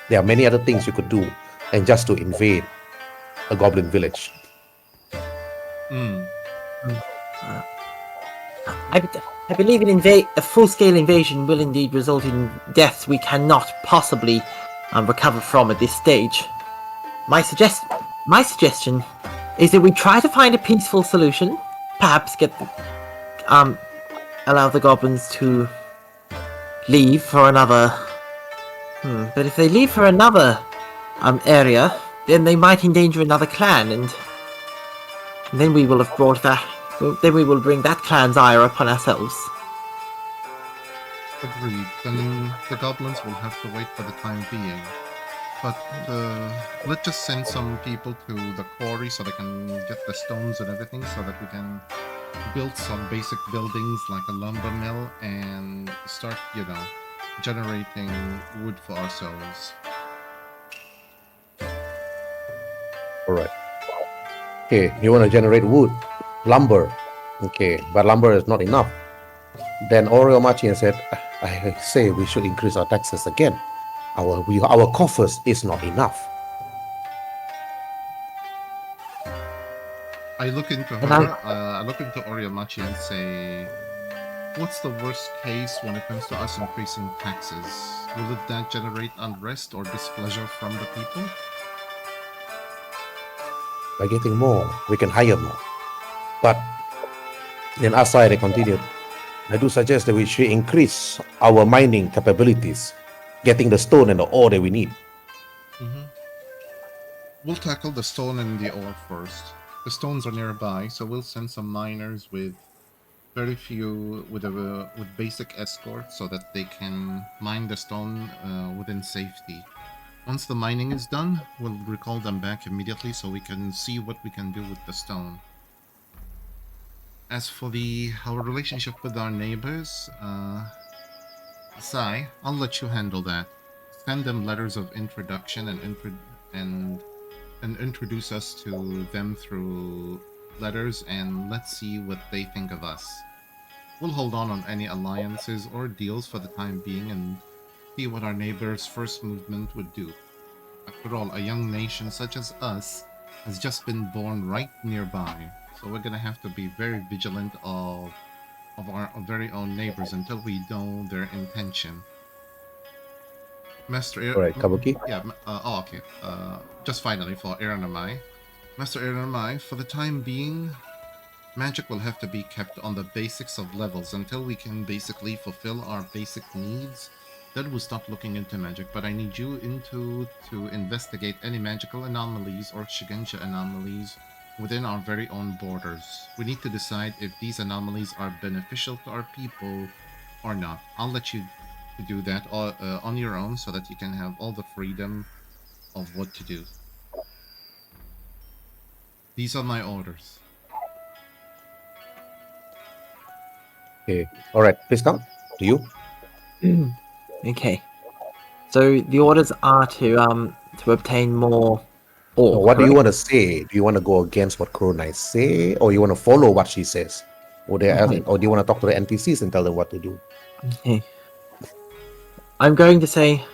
There are many other things you could do than just to invade a goblin village. I believe a full-scale invasion will indeed result in deaths we cannot possibly recover from at this stage. My suggestion is that we try to find a peaceful solution. Perhaps allow the goblins to leave for another. But if they leave for another area, then they might endanger another clan, and then we will have brought that. Then we will bring that clan's ire upon ourselves. Agreed. Then the goblins will have to wait for the time being. But let's just send some people to the quarry so they can get the stones and everything so that we can build some basic buildings like a lumber mill and start, generating wood for ourselves. Alright. Okay, you want to generate wood, lumber. Okay, but lumber is not enough. Then Oriomachi said, I say we should increase our taxes again. Our coffers is not enough. I look into her, I look into Oriomachi and say, what's the worst case when it comes to us increasing taxes? Will that generate unrest or displeasure from the people? By getting more, we can hire more. But then outside they continued, I do suggest that we should increase our mining capabilities, getting the stone and the ore that we need. We'll tackle the stone and the ore first. The stones are nearby, so we'll send some miners with very few, with basic escort so that they can mine the stone within safety. Once the mining is done, we'll recall them back immediately so we can see what we can do with the stone. As for our relationship with our neighbors, Sai, I'll let you handle that. Send them letters of introduction and introduce us to them through letters, and let's see what they think of us. We'll hold on any alliances or deals for the time being and see what our neighbors' first movement would do. After all, a young nation such as us has just been born right nearby, so we're gonna have to be very vigilant of our very own neighbors until we know their intention. Master Alright, Kabuki? Yeah, okay. Just finally for Iranamai. Master Iranamai, for the time being, magic will have to be kept on the basics of levels until we can basically fulfill our basic needs. Then we'll stop looking into magic, but I need you to investigate any magical anomalies or Shigensha anomalies within our very own borders. We need to decide if these anomalies are beneficial to our people or not. I'll let you do that on your own so that you can have all the freedom of what to do. These are my orders. Okay. Alright, please come. To you. Okay. So the orders are to obtain more ore. So what do you correct? want to say? Do you want to go against what Kurenai say, or you want to follow what she says? Or do you want to talk to the NPCs and tell them what to do? Okay. I'm going to say.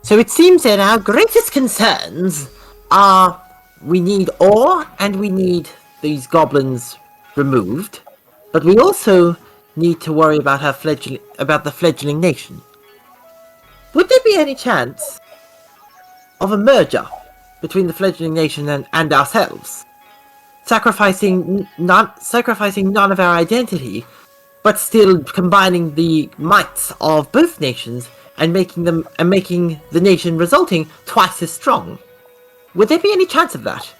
So it seems that our greatest concerns are we need ore and we need these goblins removed, but we also need to worry about the fledgling nation. Would there be any chance of a merger between the fledgling nation and ourselves, sacrificing none of our identity, but still combining the mights of both nations and making the nation resulting twice as strong? Would there be any chance of that?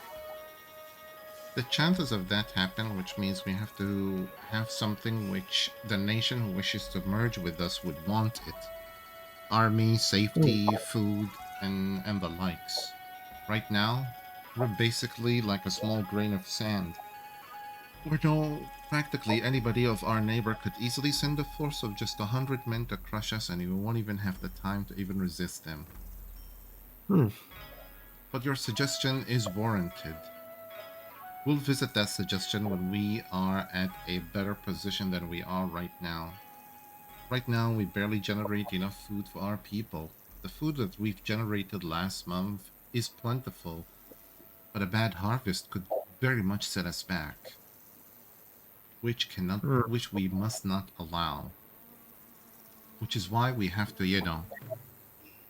The chances of that happen, which means we have to have something which the nation who wishes to merge with us would want it. Army, safety, food, and the likes. Right now, we're basically like a small grain of sand. Practically anybody of our neighbor could easily send a force of just 100 men to crush us, and we won't even have the time to even resist them. But your suggestion is warranted. We'll visit that suggestion when we are at a better position than we are right now. Right now, we barely generate enough food for our people. The food that we've generated last month is plentiful, but a bad harvest could very much set us back, which we must not allow. Which is why we have to,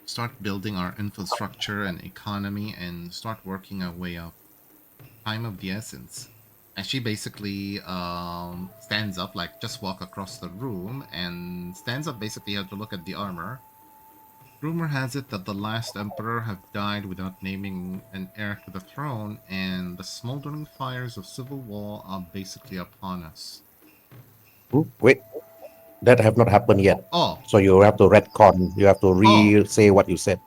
start building our infrastructure and economy and start working our way up. time of the essence. And she basically stands up, like just walk across the room and stands up. Basically, you have to look at the armor. Rumor has it that the last emperor have died without naming an heir to the throne, and the smoldering fires of civil war are basically upon us. Wait, that have not happened yet. Oh, So you have to retcon. You have to re-say what you said.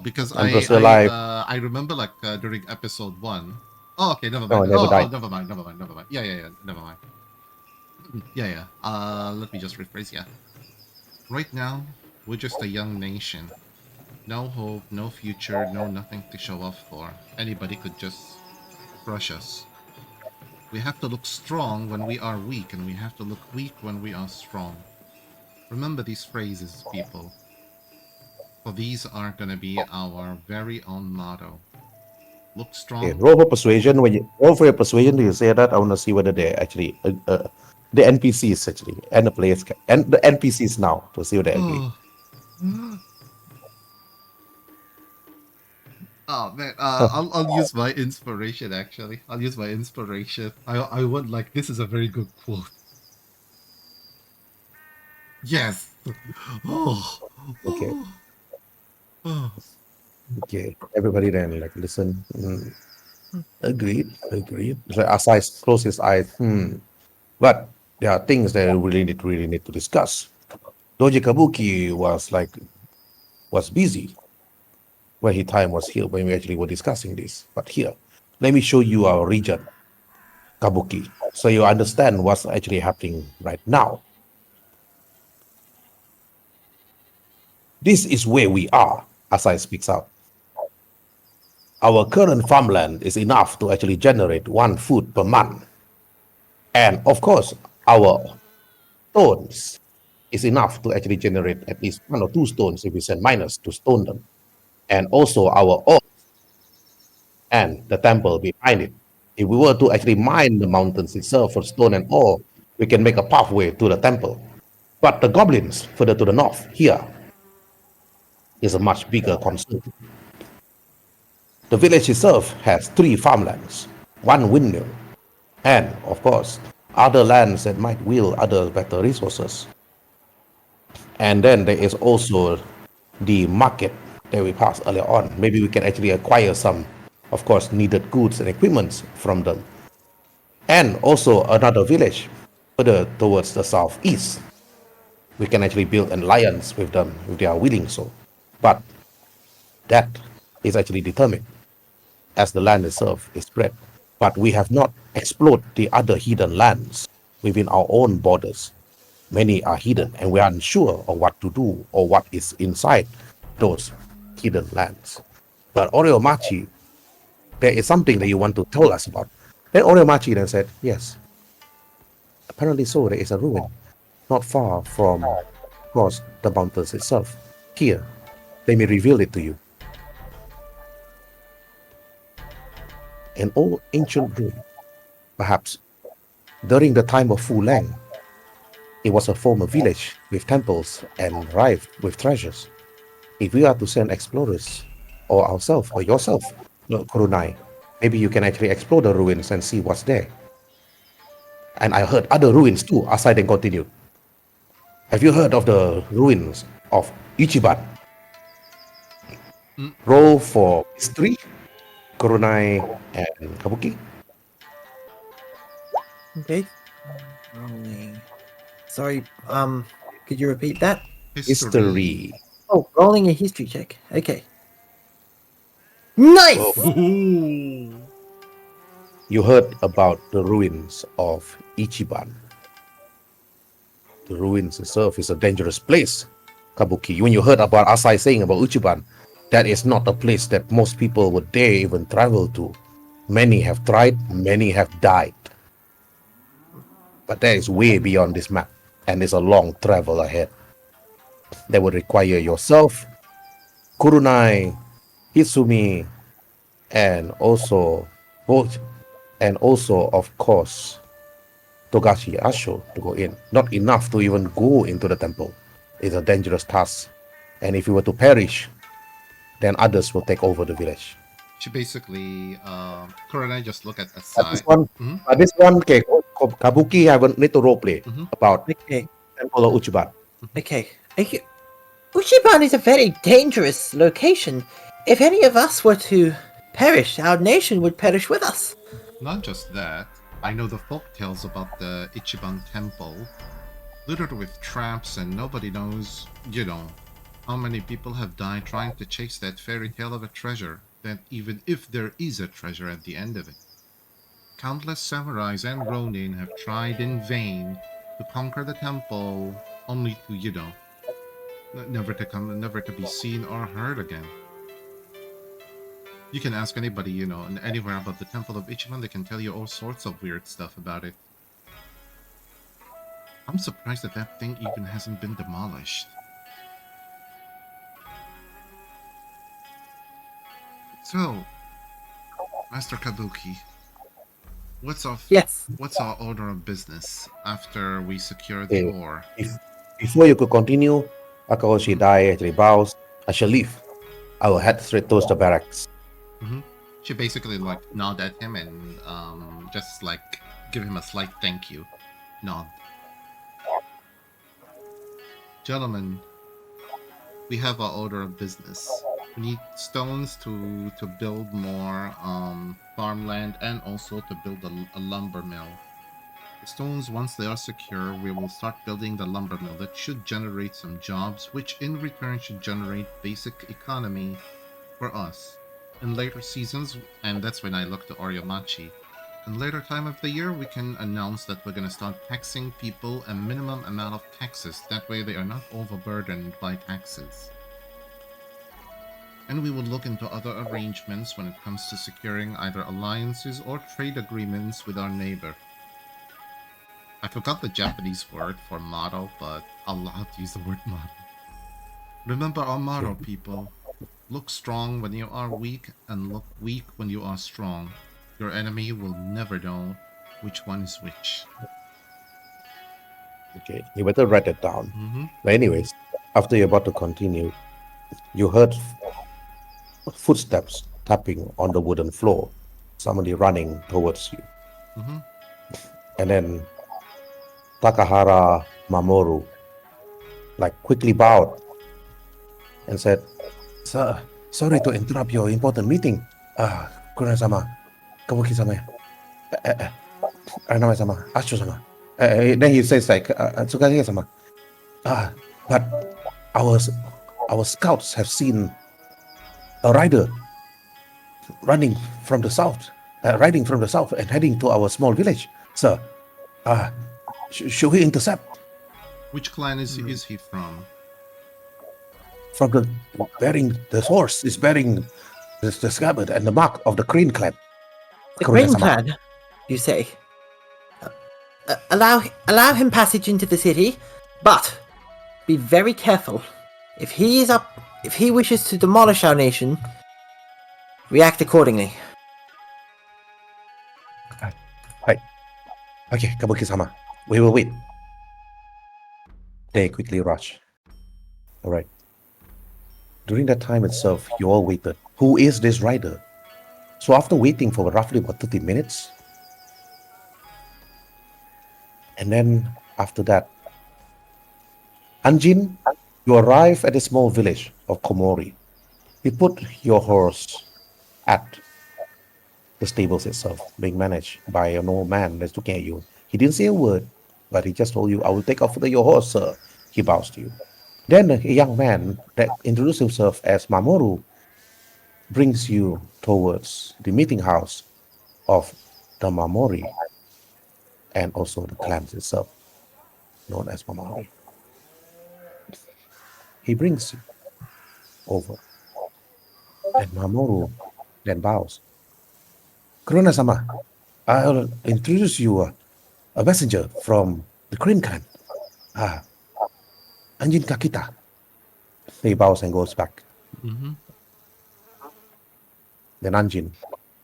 because Emperor's alive. I remember like during episode 1. Oh, okay, never No, mind. never died. Never mind. Yeah, never mind. Yeah. Let me just rephrase. Yeah. Right now, we're just a young nation. No hope, no future, no nothing to show off for. Anybody could just crush us. We have to look strong when we are weak, and we have to look weak when we are strong. Remember these phrases, people. For these are gonna be our very own motto. Look strong. Okay, roll for persuasion. When you roll for your persuasion, you say that. I want to see whether they actually the NPCs actually and the players and the NPCs now to see what they agree. Oh man, I'll use my inspiration actually. I'll use my inspiration. I want like this is a very good quote. Yes. Oh. Okay. Oh. Okay, everybody then like listen. Agreed. So Asai closed his eyes. But there are things that we really need to discuss. Doji Kabuki was busy when his time was here when we actually were discussing this. But here, let me show you our region, Kabuki, so you understand what's actually happening right now. This is where we are, Asai speaks out. Our current farmland is enough to actually generate 1 food per month. And of course, our stones is enough to actually generate at least 1 or 2 stones if we send miners to stone them. And also our ore and the temple behind it. If we were to actually mine the mountains itself for stone and ore, we can make a pathway to the temple. But the goblins further to the north here is a much bigger concern. The village itself has 3 farmlands, 1 windmill, and of course, other lands that might wield other better resources. And then there is also the market that we passed earlier on. Maybe we can actually acquire some, of course, needed goods and equipments from them. And also another village further towards the southeast. We can actually build an alliance with them if they are willing so. But that is actually determined as the land itself is spread. But we have not explored the other hidden lands within our own borders. Many are hidden and we are unsure of what to do or what is inside those hidden lands. But Oriomachi, there is something that you want to tell us about. Then Oriomachi then said, yes, apparently so, there is a ruin not far from, of course, the mountains itself. Here, let me reveal it to you. An old ancient ruin, perhaps during the time of Fu Lang. It was a former village with temples and rife with treasures. If we are to send explorers, or ourselves, or yourself, Kurenai, maybe you can actually explore the ruins and see what's there. And I heard other ruins too, Asai then continued. Have you heard of the ruins of Ichiban? Roll for history, Kurenai and Kabuki. Okay. Rolling. Sorry, could you repeat that? History. Oh, rolling a history check. Okay. Nice! Whoa. You heard about the ruins of Ichiban. The ruins itself is a dangerous place, Kabuki. When you heard about Asai saying about Ichiban, that is not a place that most people would dare even travel to. Many have tried, many have died. But that is way beyond this map, and there's a long travel ahead. That would require yourself, Kurenai, Hitsumi, and also, of course, Togashi Asho to go in. Not enough to even go into the temple. It's a dangerous task. And if you were to perish, then others will take over the village. She basically, Kurenai just look at the But this side. one, Mhm. okay, Kabuki, I will need to roleplay Mhm. about Okay. Temple of Uchiban. Okay. Uchiban is a very dangerous location. If any of us were to perish, our nation would perish with us. Not just that, I know the folk tales about the Ichiban Temple, littered with traps, and nobody knows, how many people have died trying to chase that fairy tale of a treasure, that even if there is a treasure at the end of it. Countless samurais and ronin have tried in vain to conquer the temple, only to, never to be seen or heard again. You can ask anybody, anywhere about the Temple of Ichiban, they can tell you all sorts of weird stuff about it. I'm surprised that thing even hasn't been demolished. So, Master Kabuki, Yes. what's our order of business after we secure the Okay. ore? Before you could continue, Akaoshi Dai actually bows. I shall leave. I will head straight towards the barracks. She basically nod at him and just give him a slight thank you nod. Gentlemen, we have our order of business. We need stones to build more farmland and also to build a lumber mill. The stones, once they are secure, we will start building the lumber mill that should generate some jobs, which in return should generate basic economy for us. In later seasons, and that's when I look to Oryomachi, in later time of the year, we can announce that we're going to start taxing people a minimum amount of taxes. That way they are not overburdened by taxes. And we will look into other arrangements when it comes to securing either alliances or trade agreements with our neighbor. I forgot the Japanese word for motto, but I'll have to use the word motto. Remember our motto, people. Look strong when you are weak, and look weak when you are strong. Your enemy will never know which one is which. Okay, you better write it down. Mm-hmm. But anyways, after you're about to continue, you heard footsteps tapping on the wooden floor. Somebody running towards you. Mm-hmm. And then Takahara Mamoru quickly bowed and said, Sir, sorry to interrupt your important meeting. Kurenai-sama, Kabuki-sama, Ranama-sama, Asho-sama. Then he says Tsukage-sama. But our scouts have seen a rider riding from the south and heading to our small village. Sir, should we intercept? Which clan is he from? From the horse is bearing the scabbard and the mark of the Crane clan. The Green Kurenai-sama. Clan, you say? Allow him passage into the city, but be very careful. If he wishes to demolish our nation, react accordingly. Okay, Kabuki-sama, we will wait. They quickly rush. Alright. During that time itself, you all waited. Who is this rider? So after waiting for roughly about 30 minutes, and then after that, Anjin, you arrive at a small village of Kamouri. You put your horse at the stables itself, being managed by an old man that's looking at you. He didn't say a word, but he just told you, I will take after your horse, sir. He bows to you. Then a young man that introduced himself as Mamoru brings you towards the meeting house of the Mamori and also the clan itself, known as Mamori. He brings you over. And Mamoru then bows. Kurenai-sama, I'll introduce you a messenger from the Crane clan. Anjin Kakita. He bows and goes back. Mm-hmm. Then Anjin,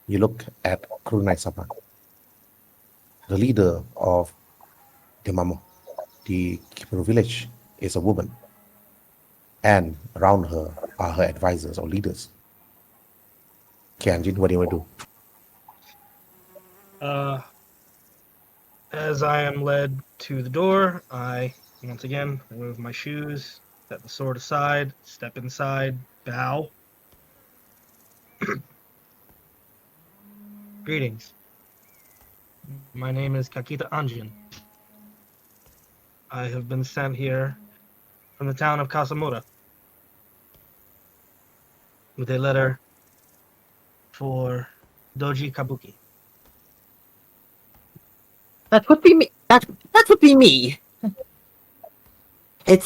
you look at Kurenai-sama, the leader of the Kamouri Village is a woman. And around her are her advisors or leaders. Okay, Anjin, what do you want to do? As I am led to the door, I once again remove my shoes, set the sword aside, step inside, bow. Greetings. My name is Kakita Anjin. I have been sent here from the town of Kasamura with a letter for Doji Kabuki. That would be me. That would be me. It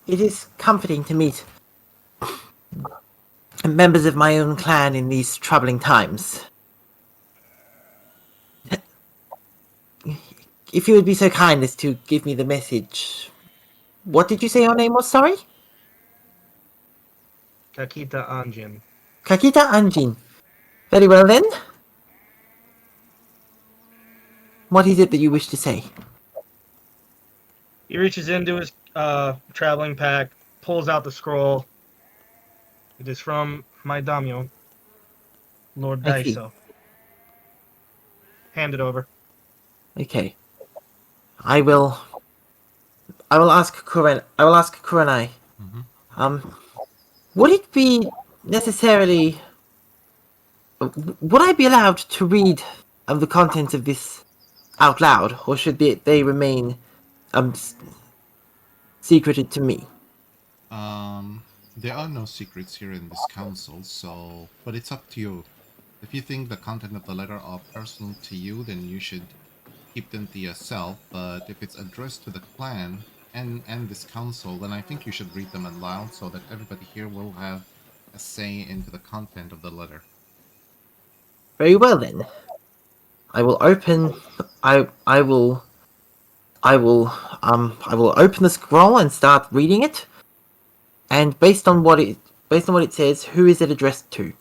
is comforting to meet members of my own clan in these troubling times. If you would be so kind as to give me the message. What did you say your name was, sorry? Kakita Anjin. Kakita Anjin. Very well then. What is it that you wish to say? He reaches into his traveling pack, pulls out the scroll. It is from my daimyo, Lord I see. Daiso. Hand it over. Okay. I will ask Kurenai. Mhm. Would it be necessarily... Would I be allowed to read the contents of this out loud, or should they remain secreted to me? There are no secrets here in this council, so but it's up to you. If you think the content of the letter are personal to you, then you should keep them to yourself. But if it's addressed to the clan and this council, then I think you should read them aloud so that everybody here will have a say into the content of the letter. Very well then. I will open. I will open the scroll and start reading it. And based on what it says, who is it addressed to?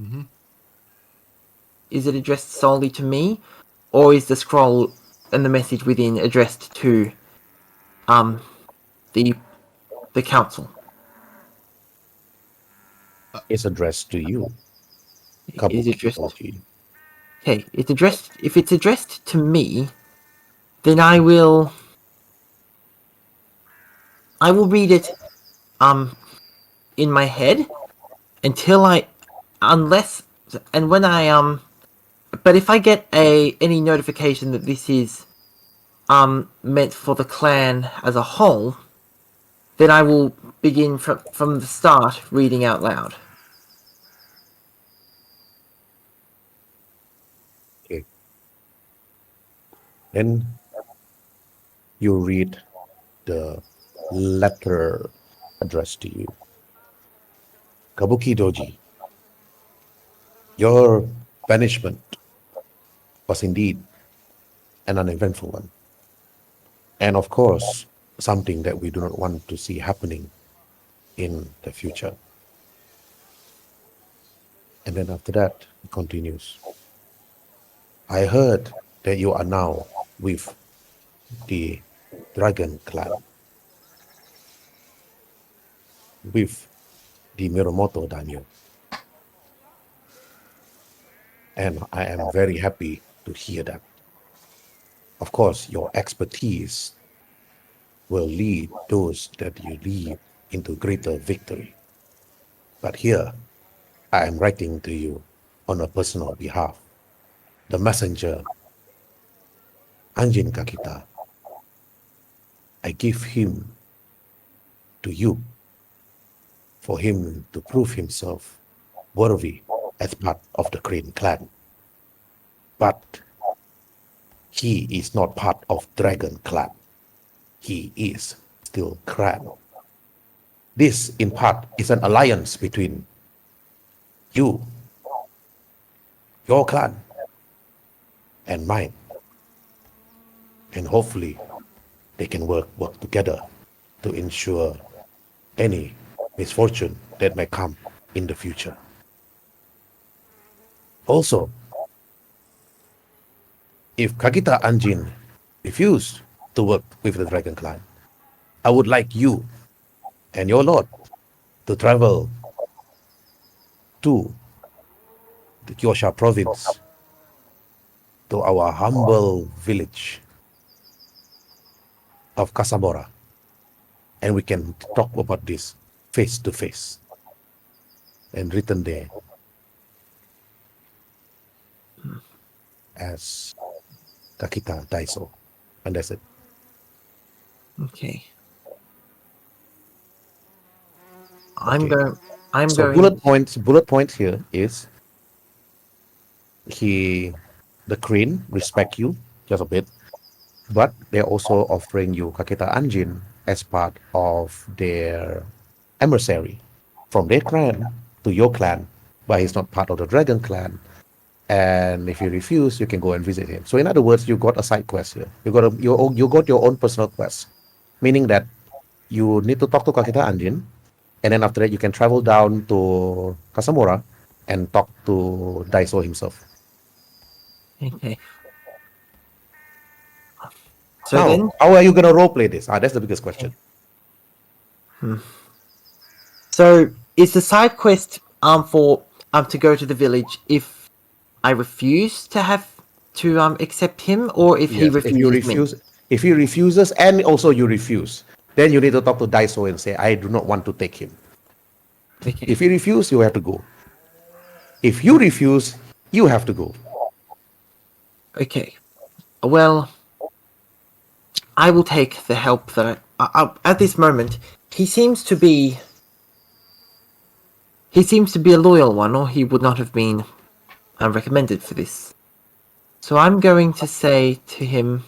Mm-hmm. Is it addressed solely to me, or is the scroll and the message within addressed to the council? It's addressed to you. Is it addressed? Doji. Okay, it's addressed. If it's addressed to me, then I will read it in my head unless and when I but if I get any notification that this is meant for the clan as a whole, then I will begin from the start reading out loud. Okay. Then you read the letter addressed to you. Kabuki Doji, your banishment was indeed an uneventful one. And of course, something that we do not want to see happening in the future. And then after that, it continues. I heard that you are now with the Dragon Clan, with the Miromoto daimyo. And I am very happy to hear that. Of course, your expertise will lead those that you lead into greater victory. But here, I am writing to you on a personal behalf. The messenger, Anjin Kakita, I give him to you for him to prove himself worthy as part of the Crane clan. But he is not part of Dragon clan. He is still clan. This, in part, is an alliance between you, your clan, and mine. And hopefully, they can work together to ensure any misfortune that may come in the future. Also, if Kakita Anjin refused to work with the Dragon Clan, I would like you and your lord to travel to the Kyosha province to our humble village of Kasamora, and we can talk about this face to face and written there as Kakita Daiso. And that's it. Okay. I'm Okay. going. I'm So going. bullet point here is the Crane respect you just a bit, but they're also offering you Kakita Anjin as part of their emissary from their clan to your clan, but he's not part of the Dragon clan. And if you refuse, you can go and visit him. So in other words, you got a side quest here. You got your own personal quest, meaning that you need to talk to Kakita Anjin, and then after that you can travel down to Kasamura and talk to Daiso himself. Okay. So Now, then, how are you gonna roleplay this? That's the biggest question. so is the side quest for to go to the village if I refuse to accept him, or if he Yes, if you refuses me? refuse, if he refuses, and also you refuse, then you need to talk to Daiso and say, I do not want to take him. Okay. If he refuse, you have to go. If you refuse, you have to go. Okay. Well, I will take the help that at this moment. He seems to be a loyal one, or he would not have been recommended for this. So I'm going to say to him,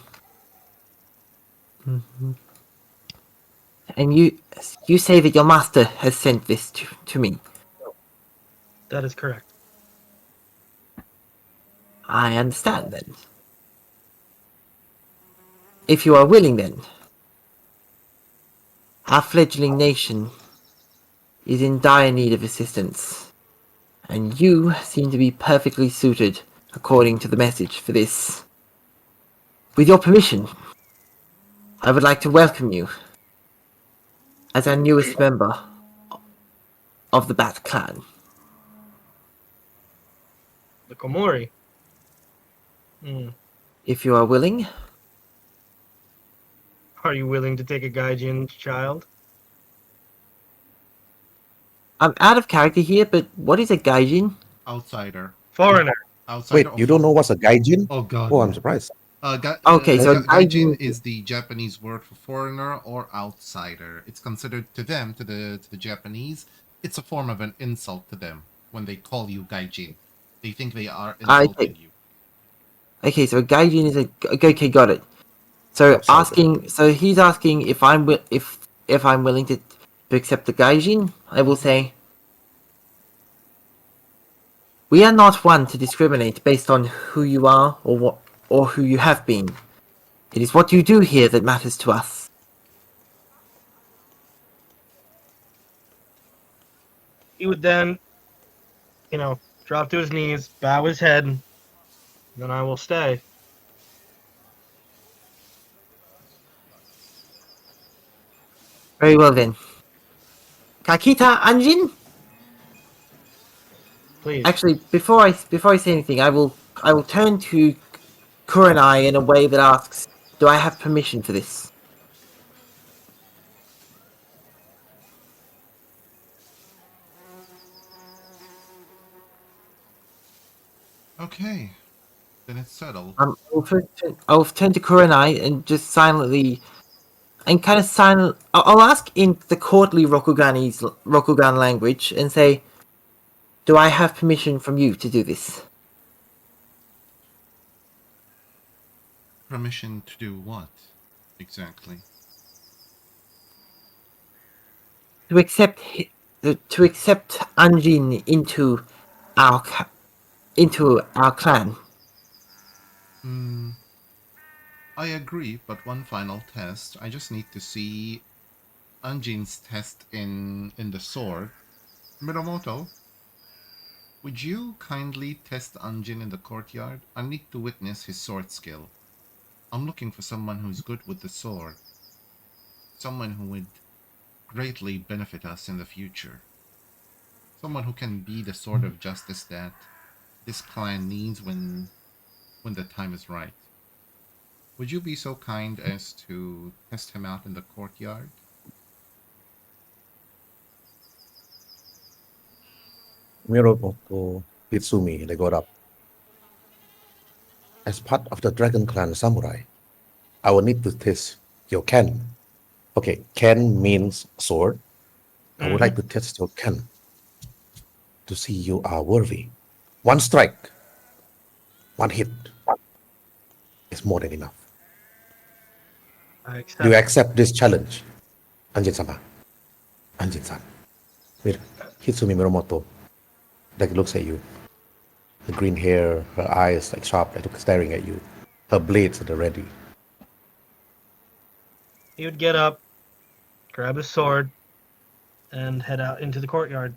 and you say that your master has sent this to me. That is correct. I understand then. If you are willing then, our fledgling nation is in dire need of assistance, and you seem to be perfectly suited, according to the message, for this. With your permission, I would like to welcome you as our newest member of the Bat Clan. The Kamouri. Hmm. If you are willing, Are you willing to take a Gaijin child? I'm out of character here, but what is a Gaijin? Outsider. Foreigner. Outsider. Wait, you don't know what's a gaijin? Oh God. Oh, I'm surprised. Okay, so Gaijin Gaijin is the Japanese word for foreigner or outsider. It's considered to them, to the Japanese, it's a form of an insult to them when they call you Gaijin. They think they are insulting you. Okay, so a Gaijin is okay, got it. So Outsider. he's asking if I'm willing to accept the Gaijin. I will say, we are not one to discriminate based on who you are or who you have been. It is what you do here that matters to us. He would then, drop to his knees, bow his head, and then I will stay. Very well then. Kakita Anjin? Please. Actually, before I say anything, I will turn to Kurenai in a way that asks, "Do I have permission for this?" Okay, then it's settled. I'll turn to Kurenai and just silently, and kind of silent. I'll ask in the courtly Rokugan language and say, "Do I have permission from you to do this?" Permission to do what exactly? To accept Anjin into our clan. I agree, but one final test. I just need to see Anjin's test in the sword. Miramoto, would you kindly test Anjin in the courtyard? I need to witness his sword skill. I'm looking for someone who's good with the sword. Someone who would greatly benefit us in the future. Someone who can be the sword of justice that this clan needs when the time is right. Would you be so kind as to test him out in the courtyard? Miromoto Hitsumi, they got up. As part of the Dragon Clan Samurai, I will need to test your ken. Okay, ken means sword. I would like to test your ken to see you are worthy. One strike, one hit is more than enough. I Do accept. you accept this challenge, Anjin-sama? Anjin-san. Hitsumi Miromoto, like looks at you. The green hair, her eyes like sharp, like staring at you. Her blades at the ready. He would get up, grab his sword, and head out into the courtyard.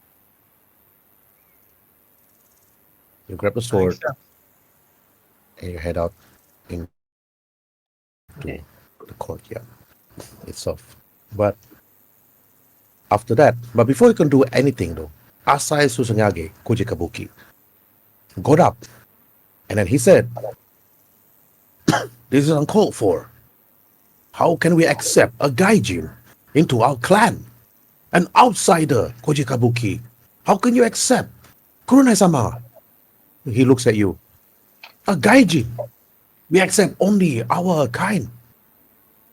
You grab the I sword accept. and you head out into Okay. the courtyard itself. But after that, but before you can do anything though, Asai Susanyage Koji Kabuki got up and then he said, "This is uncalled for. How can we accept a Gaijin into our clan? An outsider, Koji Kabuki. How can you accept Kurenai-sama?" He looks at you. "A Gaijin. We accept only our kind.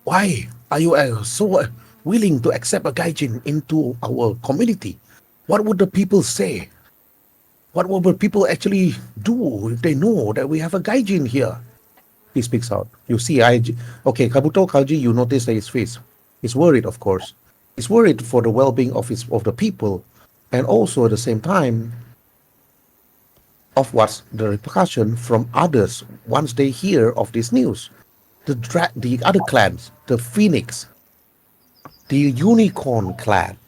Why are you so willing to accept a Gaijin into our community? What would the people say? What would people actually do if they know that we have a Gaijin here?" He speaks out. You see, okay, Kabuto Kaji, you notice that his face. He's worried, of course. He's worried for the well-being of the people, and also at the same time of what's the repercussion from others once they hear of this news. The other clans, the Phoenix, the Unicorn clan,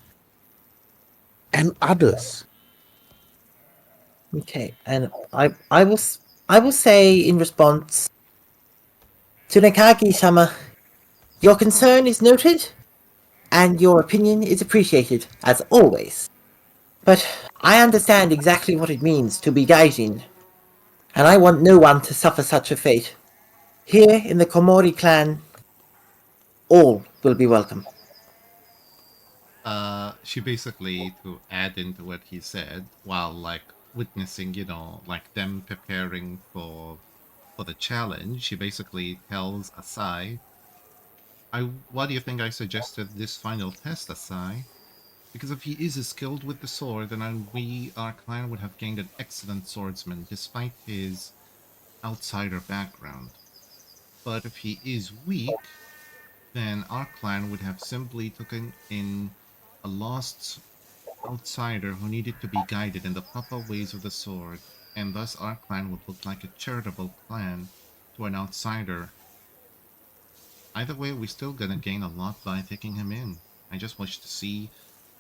and others. Okay, and I will say in response, Tsunekagi-sama, your concern is noted, and your opinion is appreciated, as always. But I understand exactly what it means to be Gaijin, and I want no one to suffer such a fate. Here in the Kamouri clan, all will be welcome. She basically, to add into what he said, while like witnessing, like them preparing for the challenge, she basically tells Asai, why do you think I suggested this final test, Asai? Because if he is skilled with the sword, then our clan would have gained an excellent swordsman, despite his outsider background. But if he is weak, then our clan would have simply taken in a lost outsider who needed to be guided in the proper ways of the sword, and thus our clan would look like a charitable clan to an outsider. Either way, we're still gonna gain a lot by taking him in. I just wish to see,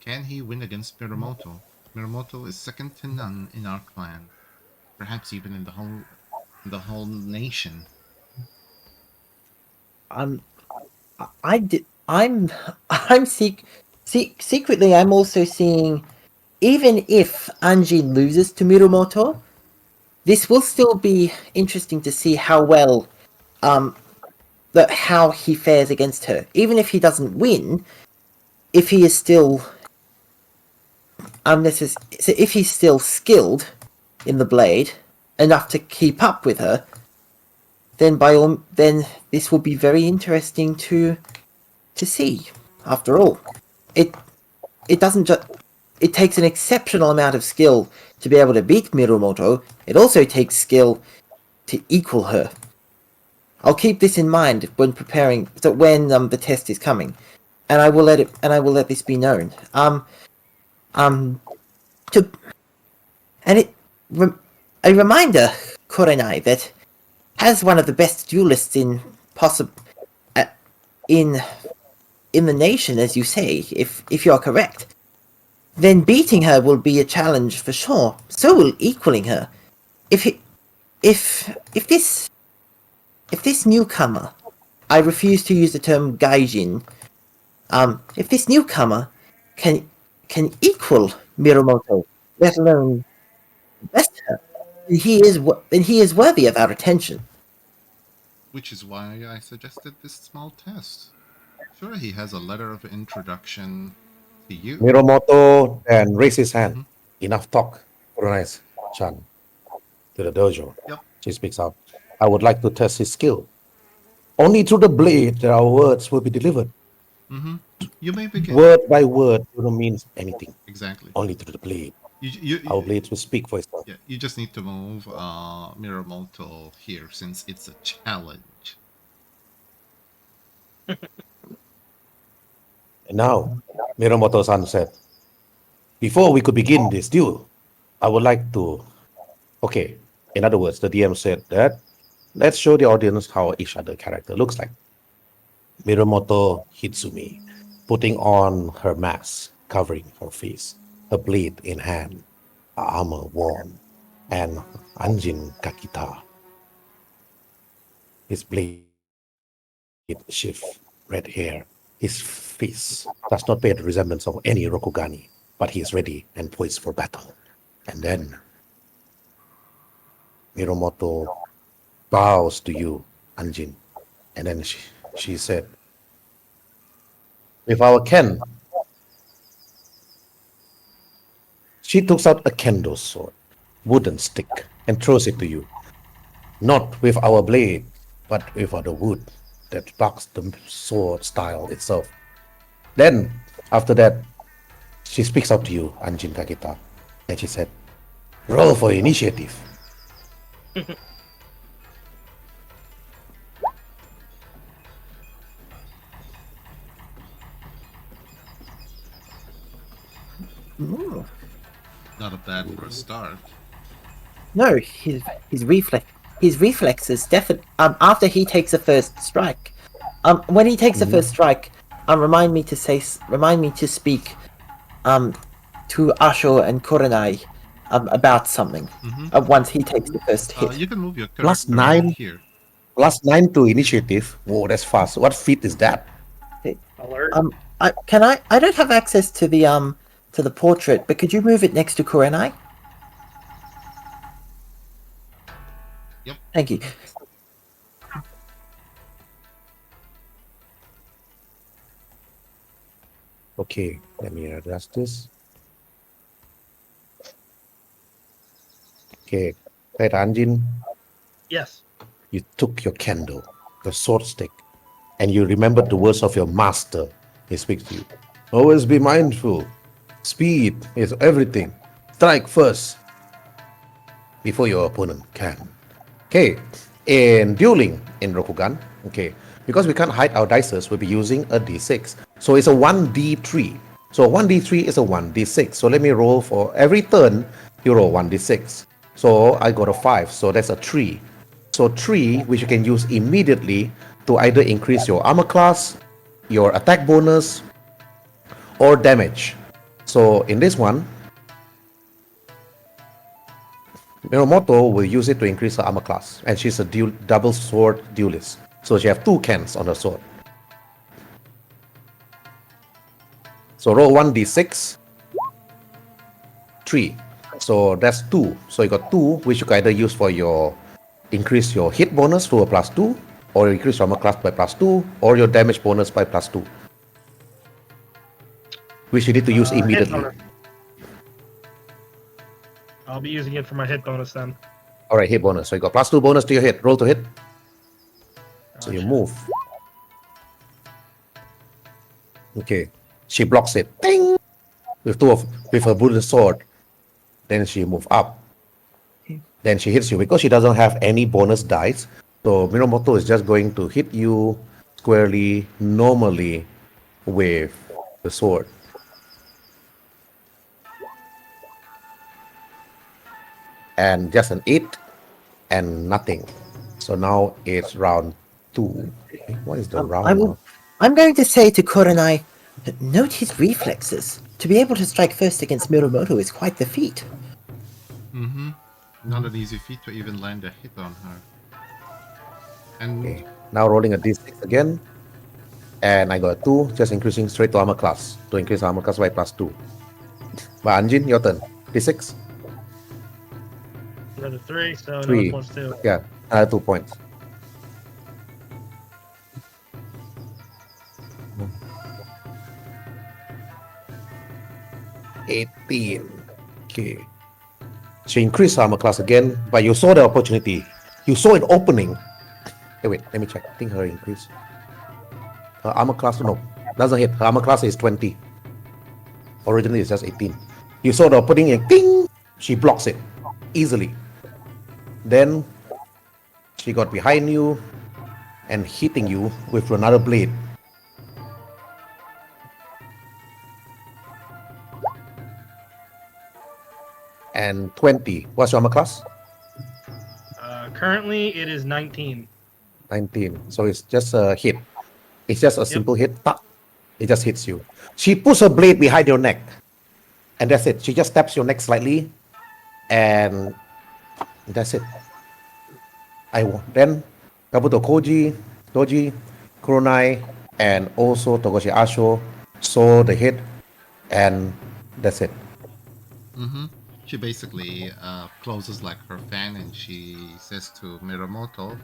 can he win against Miromoto? Miromoto is second to none in our clan, perhaps even in the whole nation. I'm secretly I'm also seeing, even if Anjin loses to Mirumoto, this will still be interesting to see how well how he fares against her. Even if he doesn't win, if he is still if he's still skilled in the blade enough to keep up with her, then then this will be very interesting to see. After all, it doesn't just it takes an exceptional amount of skill to be able to beat Mirumoto. It also takes skill to equal her. I'll keep this in mind when preparing, so when the test is coming, and I will let this be known. A reminder, Kurenai, that as one of the best duelists in the nation, as you say, if you're correct, then beating her will be a challenge for sure. So will equaling her. If this newcomer, I refuse to use the term Gaijin. If this newcomer can equal Mirumoto, let alone best her, then he is worthy of our attention. Which is why I suggested this small test. Sure, he has a letter of introduction to you. Miromoto then raised his hand. Mhm. Enough talk, Kurenai-chan. To the dojo. Yep. She speaks out. I would like to test his skill. Only through the blade that our words will be delivered. Mm-hmm. You may begin. Word by word don't mean anything. Exactly. Only through the blade. You, Our blades will speak for itself. yeah, you just need to move Miromoto here since it's a challenge. And now, Miromoto-san said, before we could begin this duel, I would like to... Okay, in other words, the DM said that let's show the audience how each other character looks like. Miromoto Hitsumi, putting on her mask, covering her face, her blade in hand, her armor worn, and Anjin Kakita. His blade shift, red hair. His face does not bear the resemblance of any Rokugani, but he is ready and poised for battle. And then Miromoto bows to you, Anjin. And then she said, with our Ken, she takes out a kendo sword, wooden stick, and throws it to you. Not with our blade, but with the wood that blocks the sword style itself. Then, after that, she speaks out to you, Anjin Kakita, and she said, roll for initiative. Ooh. Not a bad for a start. No, his reflexes definitely. After he takes the first strike, when he takes the first strike, remind me to speak, to Asho and Kurenai, about something. Once he takes the first hit. You can move your character Plus 9. here. Plus 9 to initiative. Whoa, that's fast. What feat is that? Alert. I don't have access to the portrait, but could you move it next to Kurenai? Yep. Thank you. Okay, let me adjust this. Okay, right, Anjin, Yes. you took your kendo, your sword stick, and you remembered the words of your master. He speaks to you. Always be mindful. Speed is everything. Strike first before your opponent can. Okay, in dueling in Rokugan, okay, because we can't hide our dices, we'll be using a d6. So it's a 1d3. So 1d3 is a 1d6. So let me roll for every turn, you roll 1d6. So I got a 5, so that's a 3. So 3, which you can use immediately to either increase your armor class, your attack bonus, or damage. So in this one, Miromoto will use it to increase her armor class, and she's a double sword duelist. So she has 2 cans on her sword. So roll 1d6, 3. So that's 2. So you got 2, which you can either use for your increase your hit bonus to a +2, or increase your armor class by +2, or your damage bonus by +2. Which you need to use Hit immediately. bonus. I'll be using it for my hit bonus then. Alright, hit bonus. So you got +2 bonus to your hit. Roll to hit. So you move. Okay. She blocks it. Ding! With her wooden sword. Then she move up. Then she hits you because she doesn't have any bonus dice. So Miromoto is just going to hit you squarely, normally, with the sword. And just an 8 and nothing. So now it's round 2. Okay, what is the round now? I'm going to say to Kurenai, note his reflexes. To be able to strike first against Miromoto is quite the feat. Mm-hmm. Not an easy feat to even land a hit on her. And Okay, now rolling a d6 again. And I got a 2, just increasing straight to armor class. To increase armor class by +2. But Anjin, your turn. D6. Another 3, so 3. another +2. Yeah, another 2 points. Hmm. 18. Okay. She increased armor class again, but you saw the opportunity. You saw an opening. Hey, wait, let me check. I think her increase. Her armor class, no, doesn't hit. Her armor class is 20. Originally, it's just 18. You saw the opening and ding! She blocks it easily. Then she got behind you and hitting you with another blade. And 20. What's your armor class? Currently, it is 19. 19. So it's just a hit. It's just a simple hit. Tuck. It just hits you. She puts her blade behind your neck. And that's it. She just taps your neck slightly. And that's it. Then Kabuto Doji, Kurenai, and also Togoshi Asho saw the hit. And that's it. Mm-hmm. She basically closes like her fan and she says to Miramoto,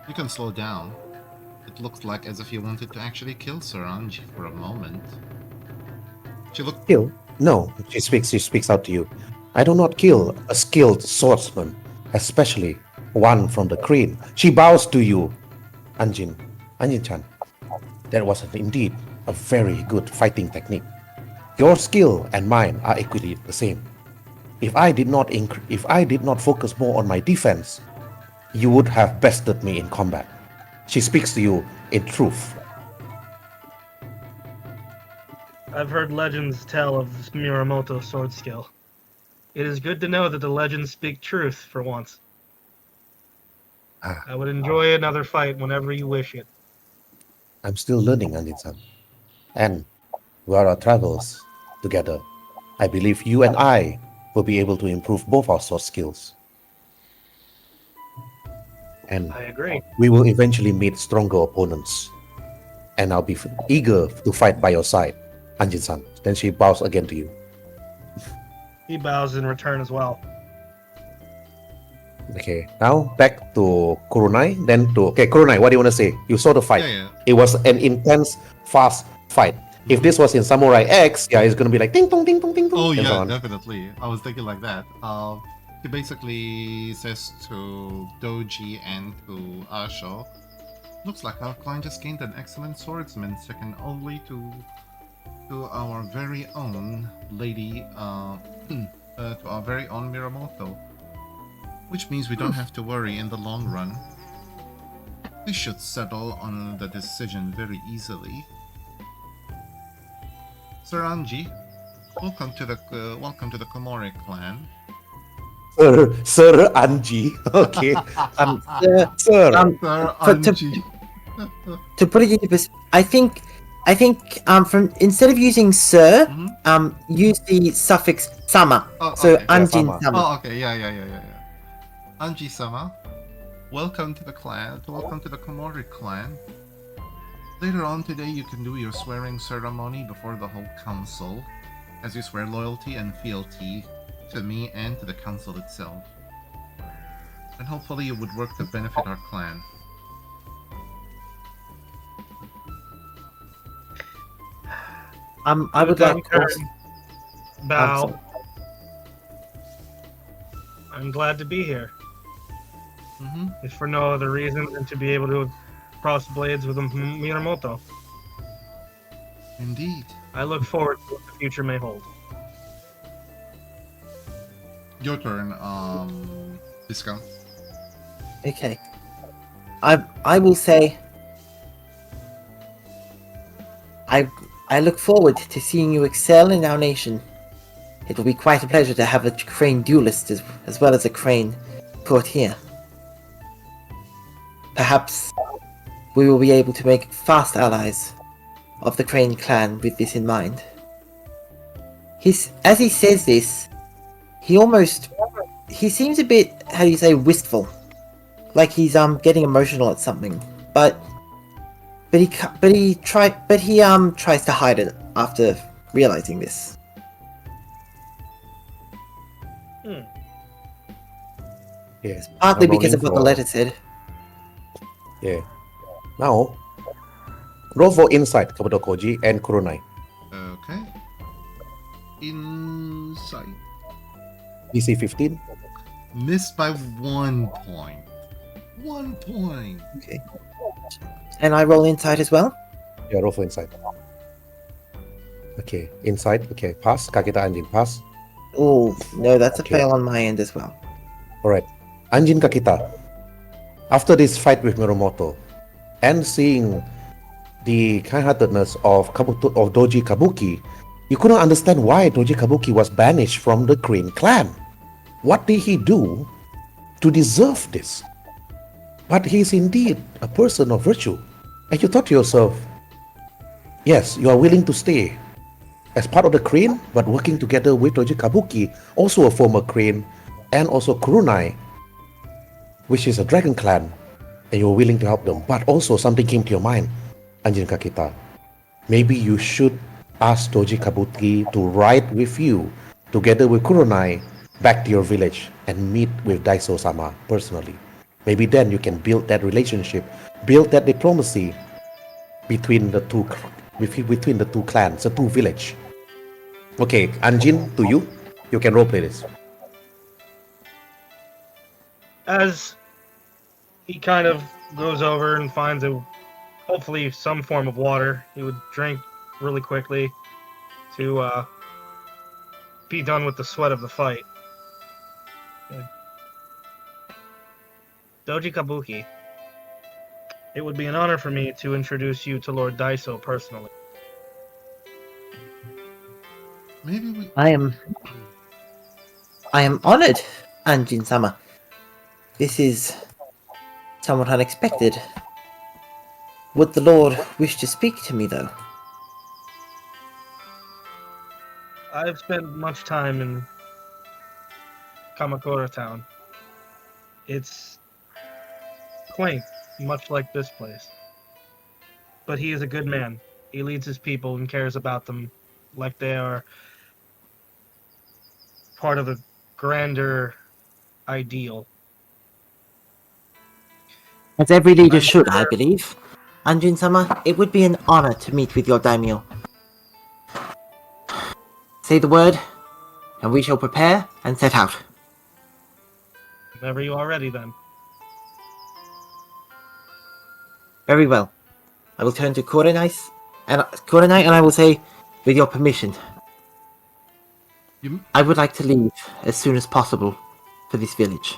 you can slow down. It looks like as if you wanted to actually kill Saranji for a moment. She looked... Kill? No, she speaks out to you. I do not kill a skilled swordsman, especially one from the crane. She bows to you, Anjin-chan. That was indeed a very good fighting technique. Your skill and mine are equally the same. If I did not focus more on my defense, you would have bested me in combat. She speaks to you in truth. I've heard legends tell of Miramoto's sword skill. It is good to know that the legends speak truth for once. I would enjoy another fight whenever you wish it. I'm still learning, Anjin-san. And we are our travels together. I believe you and I will be able to improve both our sword skills. And I agree. we will eventually meet stronger opponents. And I'll be eager to fight by your side, Anjin-san. Then she bows again to you. He bows in return as well. Okay, now back to Kurenai. Okay, Kurenai, what do you want to say? You saw the fight. Yeah. It was an intense, fast fight. If this was in Samurai X, yeah, it's gonna be like ding dong, ding dong, ding dong. Oh and so yeah, on. definitely. I was thinking like that. He basically says to Doji and to Asho, looks like our client just gained an excellent swordsman, second only to our very own lady, to our very own Miramoto. Which means we don't have to worry in the long run. This should settle on the decision very easily. Sir Anji, welcome to the Kamouri clan. Sir Anji. Okay. Sir. Sir For- to- Anji. To put it into perspective, I think from instead of using sir, use the suffix sama. Oh, So okay. Anjin sama. sama. Oh, okay, yeah. Anji-sama, welcome to the clan. Welcome to the Kamouri clan. Later on today, you can do your swearing ceremony before the whole council, as you swear loyalty and fealty to me and to the council itself. And hopefully it would work to benefit our clan. I would like to also, Bow. I'm glad to be here. Mm-hmm. If for no other reason than to be able to cross blades with Minamoto. Indeed. I look forward to what the future may hold. Your turn, Discount. okay. I will say I look forward to seeing you excel in our nation. It will be quite a pleasure to have a crane duelist as well as a crane courtier. Perhaps we will be able to make fast allies of the Crane clan with this in mind. As he says this, he seems a bit, how do you say, wistful, like he's getting emotional at something. But he tries to hide it after realizing this. Yeah. Partly No because need of what the for- letter said. Yeah. Now, roll for insight, Kabuto Koji and Kurenai. Okay. Insight. DC 15. Missed by 1 point. 1 point. Okay. And I roll insight as well. Yeah, roll for insight. Okay, insight. Okay, pass. Kakita Anjin, pass. Oh, no, that's a Okay. fail on my end as well. Alright. Anjin Kakita. After this fight with Mirumoto, and seeing the kind-heartedness of Doji Kabuki, you couldn't understand why Doji Kabuki was banished from the Crane clan. What did he do to deserve this? But he is indeed a person of virtue. And you thought to yourself, yes, you are willing to stay as part of the Crane, but working together with Doji Kabuki, also a former Crane, and also Kurenai, which is a dragon clan, and you were willing to help them. But also something came to your mind, Anjin Kakita. Maybe you should ask Doji Kabuki to ride with you, together with Kurenai, back to your village and meet with Daiso-sama personally. Maybe then you can build that relationship, build that diplomacy between the two clans, the two village. Okay, Anjin, to you. You can roleplay this. As he kind of goes over and finds hopefully some form of water, he would drink really quickly to be done with the sweat of the fight. Doji Kabuki, it would be an honor for me to introduce you to Lord Daiso personally. Maybe we. I am honored, Anjin-sama. This is somewhat unexpected. Would the Lord wish to speak to me, though? I've spent much time in Kamakura town. It's quaint, much like this place. But he is a good man. He leads his people and cares about them like they are part of a grander ideal. As every leader I'm should, I sure- believe. Anjin-sama, it would be an honor to meet with your daimyo. Say the word, and we shall prepare and set out. Whenever you are ready, then. Very well. I will turn to Kurenai, and I will say, with your permission, You, I would like to leave as soon as possible for this village.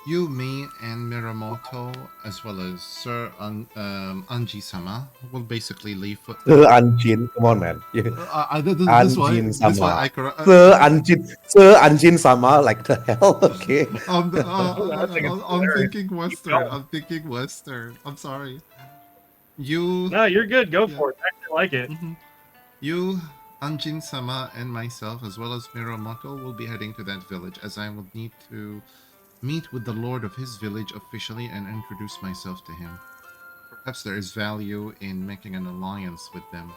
you, me, and Mirumoto, as well as Sir Anji-sama, will basically leave for. Anjin, come on, man. This why Anjin-sama. I correct. Sir Anjin Sama, like the hell, okay. I'm thinking Western. I'm thinking Western. I'm sorry. You. No, you're good. Go Yeah. for it. I actually like it. You, Anjin-sama, and myself, as well as Mirumoto, will be heading to that village, as I will need to meet with the lord of his village officially and introduce myself to him. Perhaps there is value in making an alliance with them,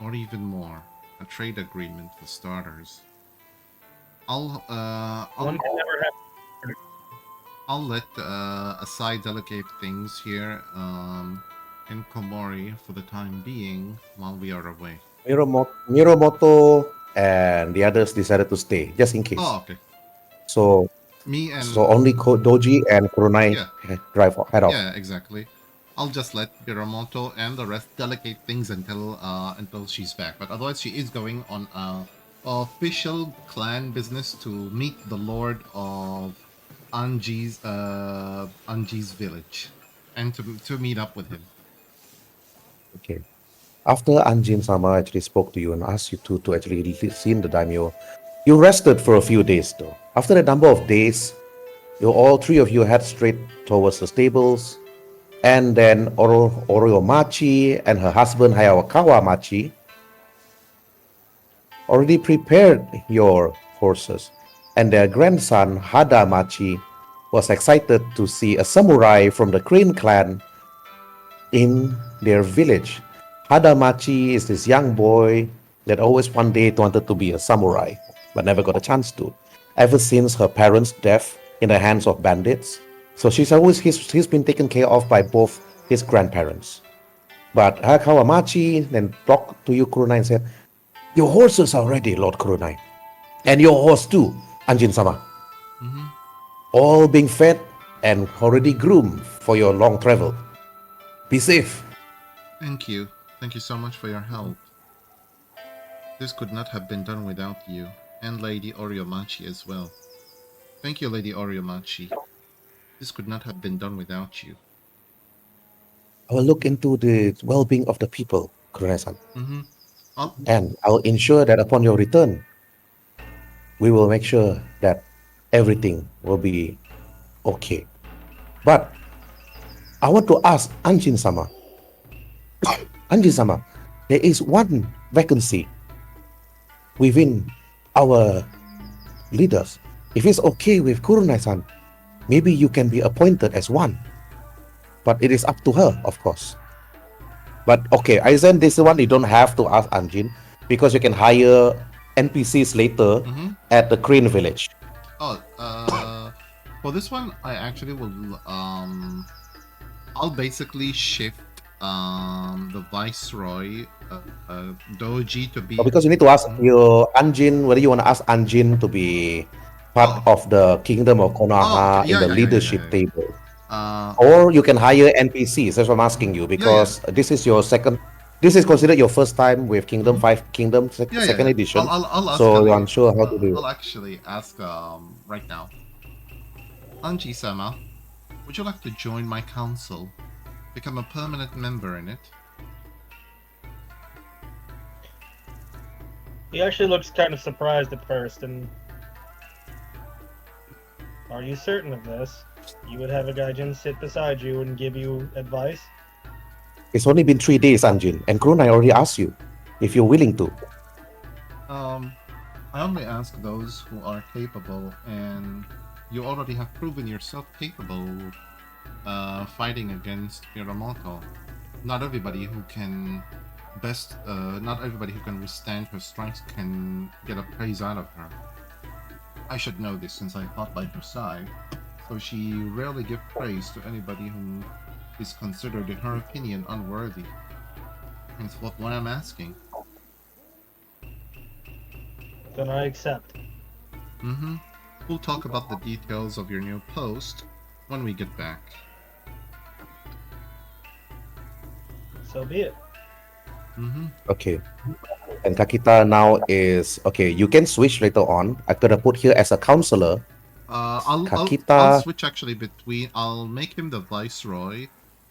or even more, a trade agreement for starters. One can never have. I'll let aside delicate things here in Komori for the time being while we are away. Mirumoto and the others decided to stay, just in case. Oh, okay. So Me and only Doji and Kurenai head off. yeah, exactly. I'll just let Mirumoto and the rest delegate things until she's back. But otherwise, she is going on official clan business to meet the lord of Anji's village, and to meet up with him. Okay. After Anjin-sama actually spoke to you and asked you to actually see the daimyo, you rested for a few days though. After a number of days, all three of you head straight towards the stables, and then Oroyomachi and her husband Hayakawa Machi already prepared your horses, and their grandson Hada Machi was excited to see a samurai from the Crane clan in their village. Hada Machi is this young boy that always one day wanted to be a samurai, but never got a chance to. ever since her parents' death in the hands of bandits. So he's been taken care of by both his grandparents. But her Kawamachi then talked to you, Kurenai, and said, "Your horses are ready, Lord Kurenai. And your horse too, Anjin-sama. Mm-hmm. All being fed and already groomed for your long travel. Be safe." Thank you. Thank you so much for your help. This could not have been done without you, and Lady Oriomachi as well. Thank you, Lady Oriomachi. This could not have been done without you. I will look into the well-being of the people, Kurenai-san. Mm-hmm. And I will ensure that upon your return, we will make sure that everything will be okay. But I want to ask Anjin-sama. Anjin-sama, there is one vacancy within our leaders. If it's okay with Kurenai-san, maybe you can be appointed as one. But it is up to her, of course. But okay, Aizen, this one you don't have to ask Anjin because you can hire NPCs later at the Crane Village. Oh, for this one, I actually will, I'll basically shift, the Viceroy, Doji to be... Oh, because you need to ask your Anjin, whether you want to ask Anjin to be part of the Kingdom of Konoha in the leadership table. Or you can hire NPCs. That's what I'm asking you, because this is your second. This is considered your first time with Kingdom 5 Kingdom second edition. I'll ask so Ali. you're unsure how to do I'll it. actually ask right now. Anji-sama, would you like to join my council? Become a permanent member in it? He actually looks kind of surprised at first, and... Are you certain of this? You would have a Gaijin sit beside you and give you advice? It's only been 3 days, Anjin, and Kurenai already asked you if you're willing to. I only ask those who are capable, and you already have proven yourself capable fighting against Miramoto. Not everybody who can not everybody who can withstand her strength can get a praise out of her. I should know this since I fought by her side, so she rarely gives praise to anybody who is considered, in her opinion, unworthy. Hence what I'm asking. Then I accept. We'll talk about the details of your new post when we get back. So be it. Okay. And Kakita now is... Okay, you can switch later on. I'm gonna put here as a counselor. I'll switch actually between... I'll make him the Viceroy,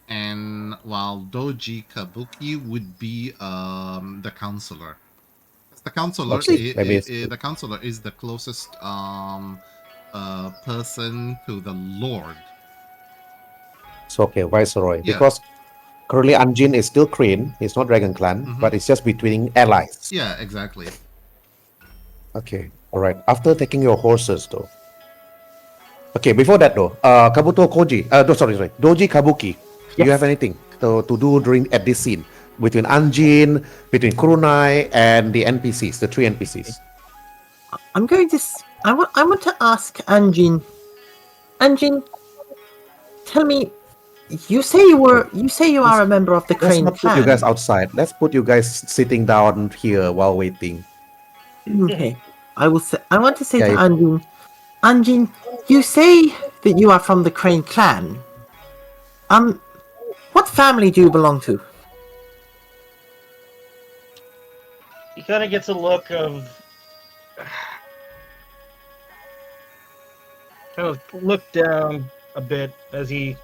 and while Doji Kabuki would be the counselor. The counselor, the counselor is the closest person to the Lord. So okay, Viceroy. Yeah. Because currently Anjin is still Crane. He's not Dragon Clan, but it's just between allies. Yeah, exactly. Okay, alright. After taking your horses though. Okay, before that though, Doji Kabuki. Do you have anything to do at this scene? Between Anjin, between Kurenai, and the NPCs, the 3 NPCs. I'm going to. I want to ask Anjin. Anjin, tell me. You say you are a member of the Let's Crane not clan. put you guys outside. Let's put you guys sitting down here while waiting. Okay. I want to say Yeah, to you- Anjin. Anjin, you say that you are from the Crane clan. What family do you belong to? He kind of gets a look of... kind of look down a bit as he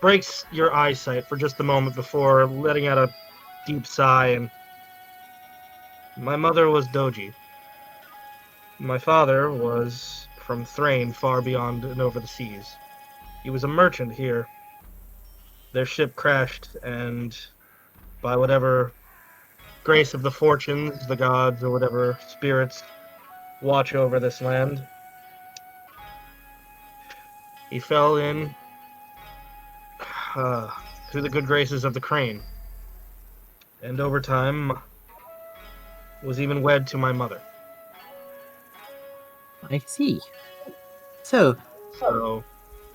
breaks your eyesight for just a moment before letting out a deep sigh. And my mother was Doji. My father was from Thrain, far beyond and over the seas. He was a merchant here. Their ship crashed, and by whatever grace of the fortunes, the gods, or whatever spirits watch over this land, he fell in through the good graces of the Crane, and over time was even wed to my mother. I see. So, So,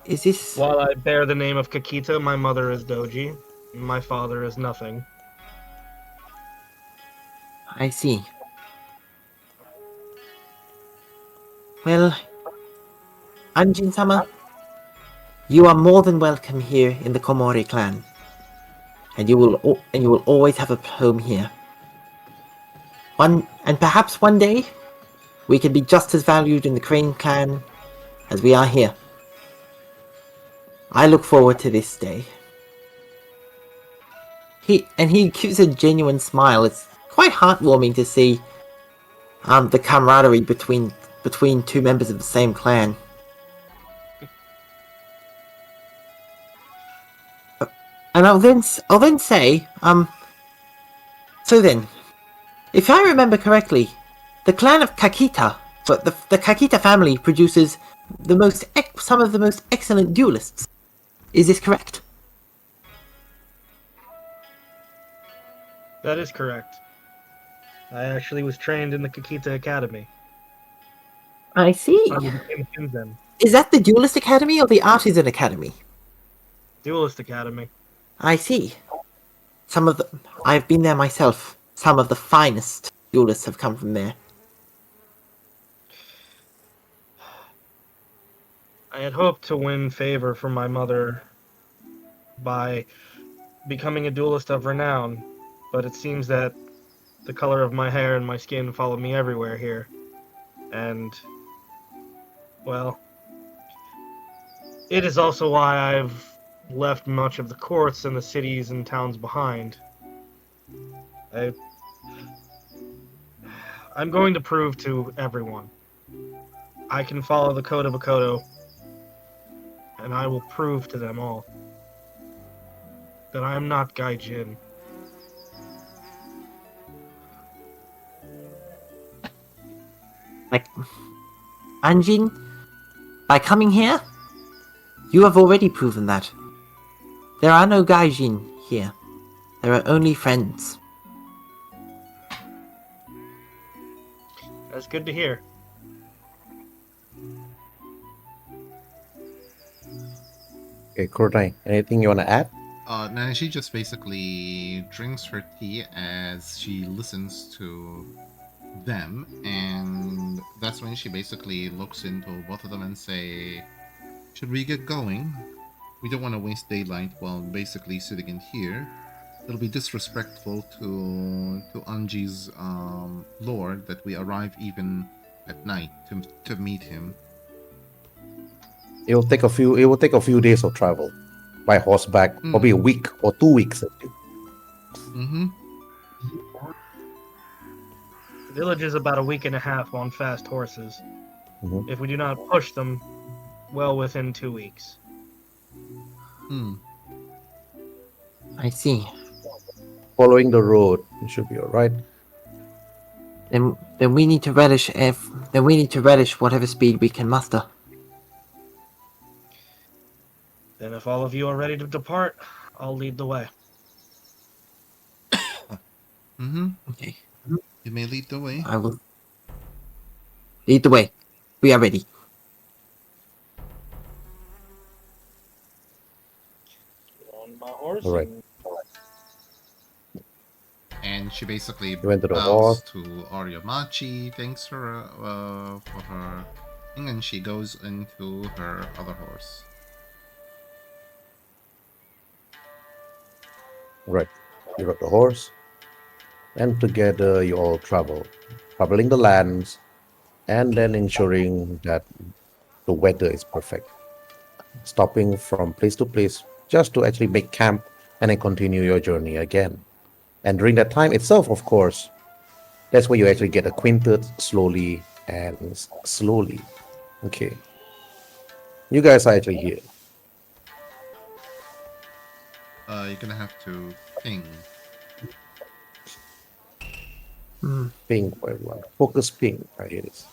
is this... while I bear the name of Kakita, my mother is Doji. My father is nothing. I see. Well, Anjin-sama, you are more than welcome here in the Kamouri clan, and you will always have a home here. Perhaps one day we can be just as valued in the Crane clan as we are here. I look forward to this day. He gives a genuine smile. It's quite heartwarming to see the camaraderie between two members of the same clan. And I'll then say, so then, if I remember correctly, the clan of Kakita, but the Kakita family produces some of the most excellent duelists. Is this correct? That is correct. I actually was trained in the Kakita Academy. I see. I became a Kinzen. Is that the Duelist Academy or the Artisan Academy? Duelist Academy. I see. I've been there myself. Some of the finest duelists have come from there. I had hoped to win favor from my mother by becoming a duelist of renown, but it seems that the color of my hair and my skin follow me everywhere here. And, well, it is also why I've left much of the courts and the cities and towns behind. I'm going to prove to everyone I can follow the code of Akodo, and I will prove to them all that I am not Gaijin. Like, Anjin, by coming here, you have already proven that. There are no Gaijin here. There are only friends. That's good to hear. Okay, Kurenai, anything you want to add? No, she just basically drinks her tea as she listens to them, and that's when she basically looks into both of them and say, should we get going? We don't want to waste daylight while basically sitting in here. It'll be disrespectful to Anji's lord that we arrive even at night to meet him. It will take a few days of travel by horseback, probably a week or 2 weeks. Mm-hmm. The village is about a week and a half on fast horses. Mhm. If we do not push them, well within 2 weeks. I see. Following the road, it should be all right. Then we need to relish whatever speed we can muster. Then if all of you are ready to depart, I'll lead the way. Mm-hmm. Okay. You may lead the way. I will lead the way. We are ready. Get on my horse. All right. And she basically went to the bows horse. to Aryamachi, thanks her for her thing, and she goes into her other horse. Right. You got the horse, and together you all traveling the lands, and then ensuring that the weather is perfect. Stopping from place to place just to actually make camp and then continue your journey again. And during that time itself, of course, that's where you actually get acquainted slowly and slowly. Okay. You guys are actually here. You're gonna have to ping. Ping for everyone. Focus ping. Right, here it is.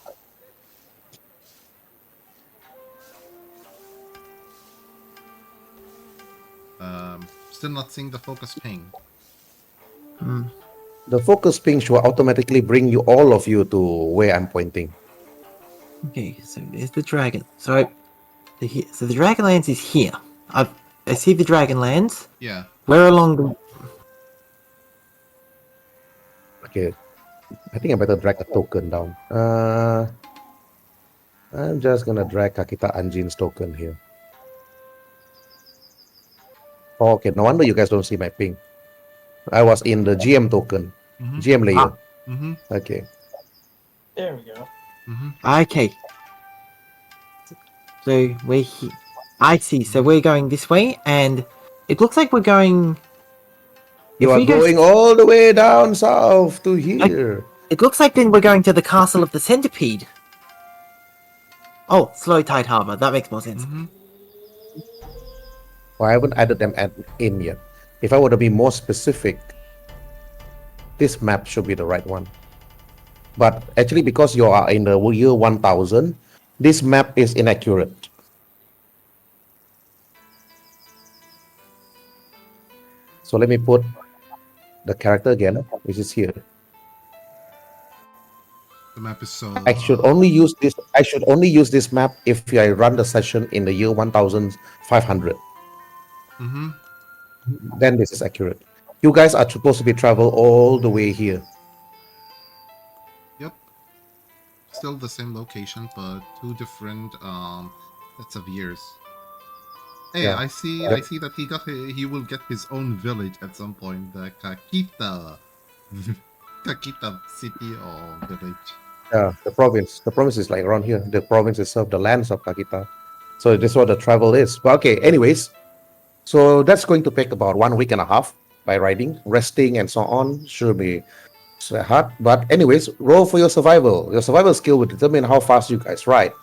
Still not seeing the focus ping. The focus ping should automatically bring you all of you to where I'm pointing. Okay, so there's the dragon. So the Dragonlands is here. I see the Dragonlands. Yeah. Where along the... Okay, I think I better drag a token down. I'm just gonna drag Kakita Anjin's token here. Oh, okay, no wonder you guys don't see my ping. I was in the GM token, Mm-hmm. GM layer. Mm-hmm. Okay. There we go. Mm-hmm. Okay. So we're here. I see. So we're going this way, and it looks like we're going... You If are we go... going all the way down south to here. It looks like then we're going to the Castle of the Centipede. Oh, Slow Tide Harbor. That makes more sense. Mm-hmm. Oh, I haven't added them in yet. If I were to be more specific, this map should be the right one. But actually, because you are in the year 1000, this map is inaccurate. So let me put the character again, which is here. The map is so. I should only use this. I should only use this map if I run the session in the year 1500. Mm-hmm. Then this is accurate. You guys are supposed to be travel all the way here. Yep. Still the same location, but two different sets of years. Hey, Yeah. I see. Yep. I see that he will get his own village at some point. The Kakita, Kakita city or village. Yeah, the province. The province is like around here. The province itself, the lands of Kakita. So this is what the travel is. But okay, anyways. So that's going to take about 1 week and a half by riding, resting, and so on. Should be hard. But anyways, roll for your survival. Your survival skill will determine how fast you guys ride.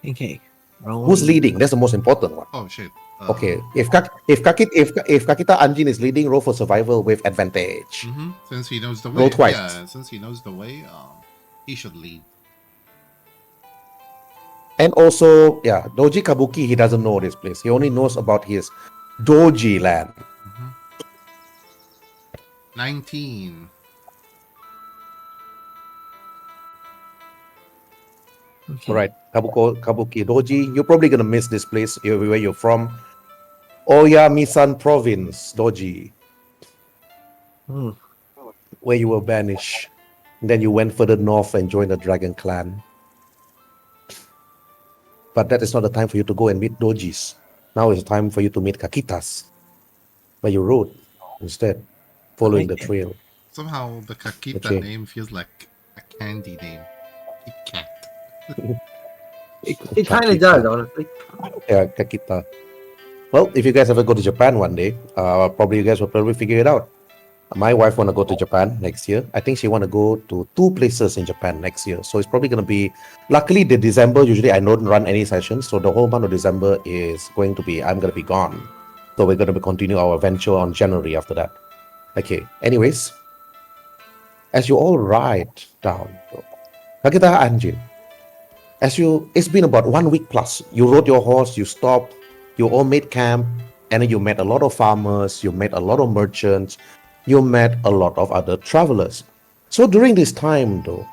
Okay. Roll. Who's leading? That's the most important one. Oh shit. Okay, if Kakita Anjin is leading, roll for survival with advantage. Mm-hmm. Since he knows the way. Roll twice. Yeah. Since he knows the way, he should lead. And also, yeah, Doji Kabuki, he doesn't know this place. He only knows about his Doji land. 19. Okay. All right, Kabuki Doji, you're probably gonna miss this place where you're from. Oyamisan Province, Doji, Hmm. where you were banished. Then you went further north and joined the Dragon Clan. But that is not the time for you to go and meet Dojis. Now it's time for you to meet Kakitas, where you rode instead, following the trail. Somehow the Kakita Okay. name feels like a candy name. Kit Kat. It kind of does, honestly. Yeah, Kakita. Well, if you guys ever go to Japan one day, probably you guys will probably figure it out. My wife want to go to Japan next year. I think she want to go to 2 places in Japan next year. So it's probably going to be, luckily the December, usually I don't run any sessions. So the whole month of December is going to be, I'm going to be gone. So we're going to continue our venture on January after that. Okay, anyways, as you all ride down, Kakita Anjin, it's been about 1 week plus. You rode your horse, you stopped, you all made camp, and then you met a lot of farmers, you met a lot of merchants, you met a lot of other travelers. So during this time, though,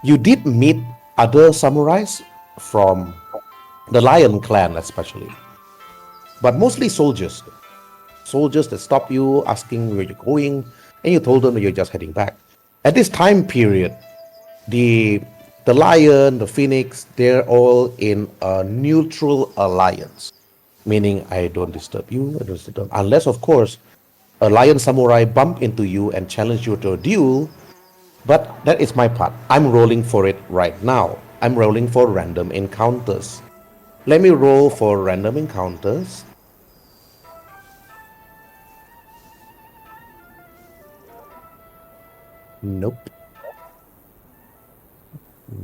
you did meet other samurais from the Lion Clan, especially, but mostly soldiers. Soldiers that stop you, asking where you're going, and you told them that you're just heading back. At this time period, the lion, the phoenix, they're all in a neutral alliance, meaning I don't disturb you, I don't disturb, unless of course a lion samurai bump into you and challenge you to a duel. But that is my part. I'm rolling for it right now. I'm rolling for random encounters. Let me roll for random encounters. Nope.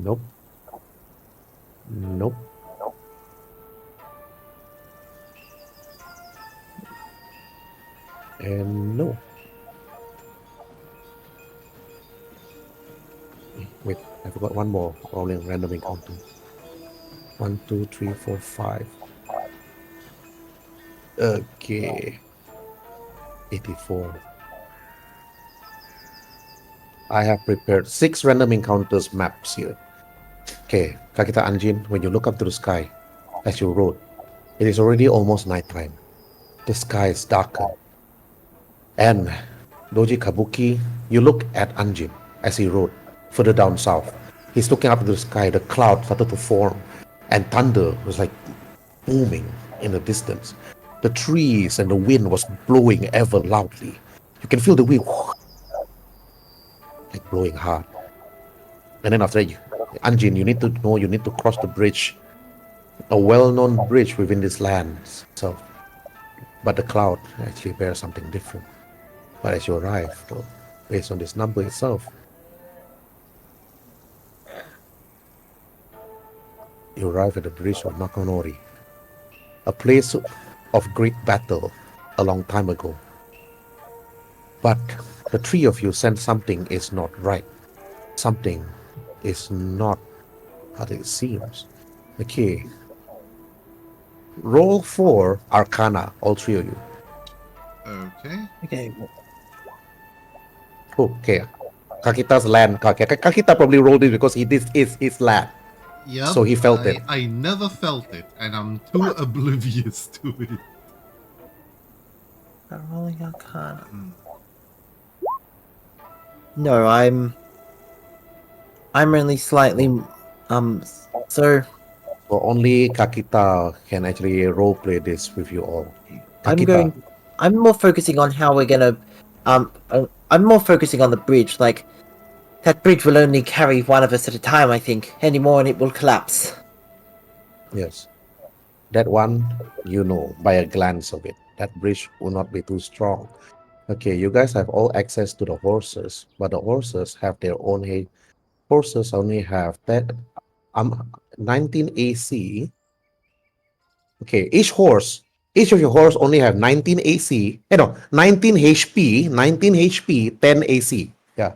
Nope. Nope. And no. Wait, I forgot one more rolling random encounter. 1, 2, 3, 4, 5. Okay. 84. I have prepared 6 random encounters maps here. Okay, Kakita Anjin, when you look up to the sky, as you rode, it is already almost nighttime. The sky is darker. And Doji Kabuki, you look at Anjin as he rode further down south. He's looking up into the sky, the cloud started to form, and thunder was like booming in the distance. The trees and the wind was blowing ever loudly. You can feel the wind like blowing hard. And then after that, Anjin, you need to know you need to cross the bridge, a well-known bridge within this land itself. But the cloud actually bears something different. But as you arrive, though, based on this number itself, you arrive at the bridge of Makonori, a place of great battle a long time ago. But the 3 of you sense something is not right. Something is not how it seems. Okay. Roll for Arcana, all 3 of you. Okay. Okay. Okay. Kakita's land. Kakita probably rolled it because this is his land. Yep. So he felt it. I never felt it, and I'm too oblivious to it. Rolling Arcana. No, I'm only slightly so So only Kakita can actually roleplay this with you all. Kakita, I'm more focusing on how we're gonna I'm more focusing on the bridge, like that bridge will only carry one of us at a time, I think. Any more and it will collapse. yes. That one, you know, by a glance of it. That bridge will not be too strong. Okay, you guys have all access to the horses, but the horses have their own horses only have that 19 AC. Okay, each of your horse only have 19 AC. 19 HP, 19 HP, 10 AC. Yeah.